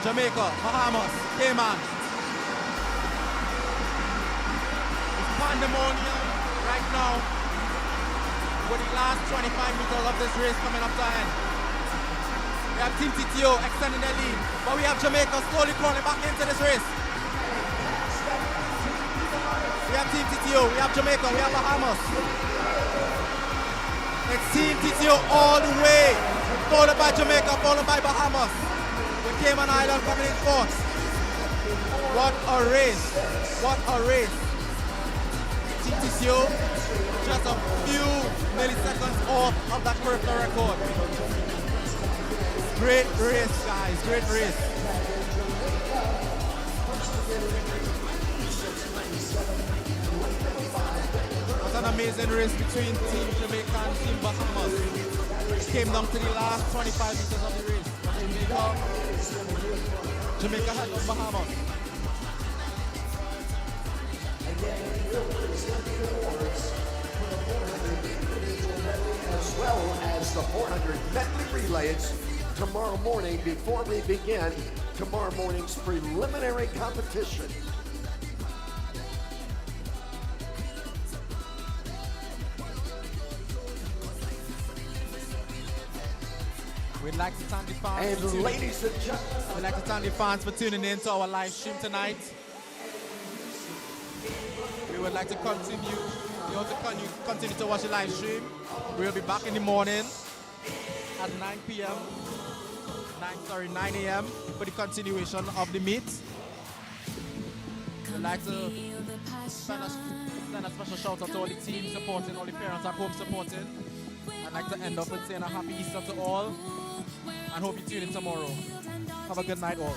Jamaica, Bahamas, Cayman. It's pandemonium right now with the last 25 meters of this race coming up to end. We have Team TTO extending their lead, but we have Jamaica slowly crawling back into this race. We have Team TTO, we have Jamaica, we have Bahamas. It's Team TTO all the way, followed by Jamaica, followed by Bahamas. With Cayman Island coming in fourth. What a race, what a race. Team TTO just a few milliseconds off of that Carifta record. Great race, guys, great race. It was an amazing race between Team Jamaica and Team Bahamas. It came down to the last 25 meters of the race. Jamaica had on Bahamas. As well as the 400 medley relays tomorrow morning before we begin tomorrow morning's preliminary competition. We'd like to thank the fans. And ladies and gentlemen, we'd like to thank the fans for tuning in to our live stream tonight. We would like to continue. We want to continue to watch the live stream. We'll be back in the morning at 9 p.m. 9 a.m. for the continuation of the meet. We'd like to send a special shout out to all the teams supporting, all the parents at home supporting. I'd like to end up with saying a happy Easter to all and hope you tune in tomorrow. Have a good night all.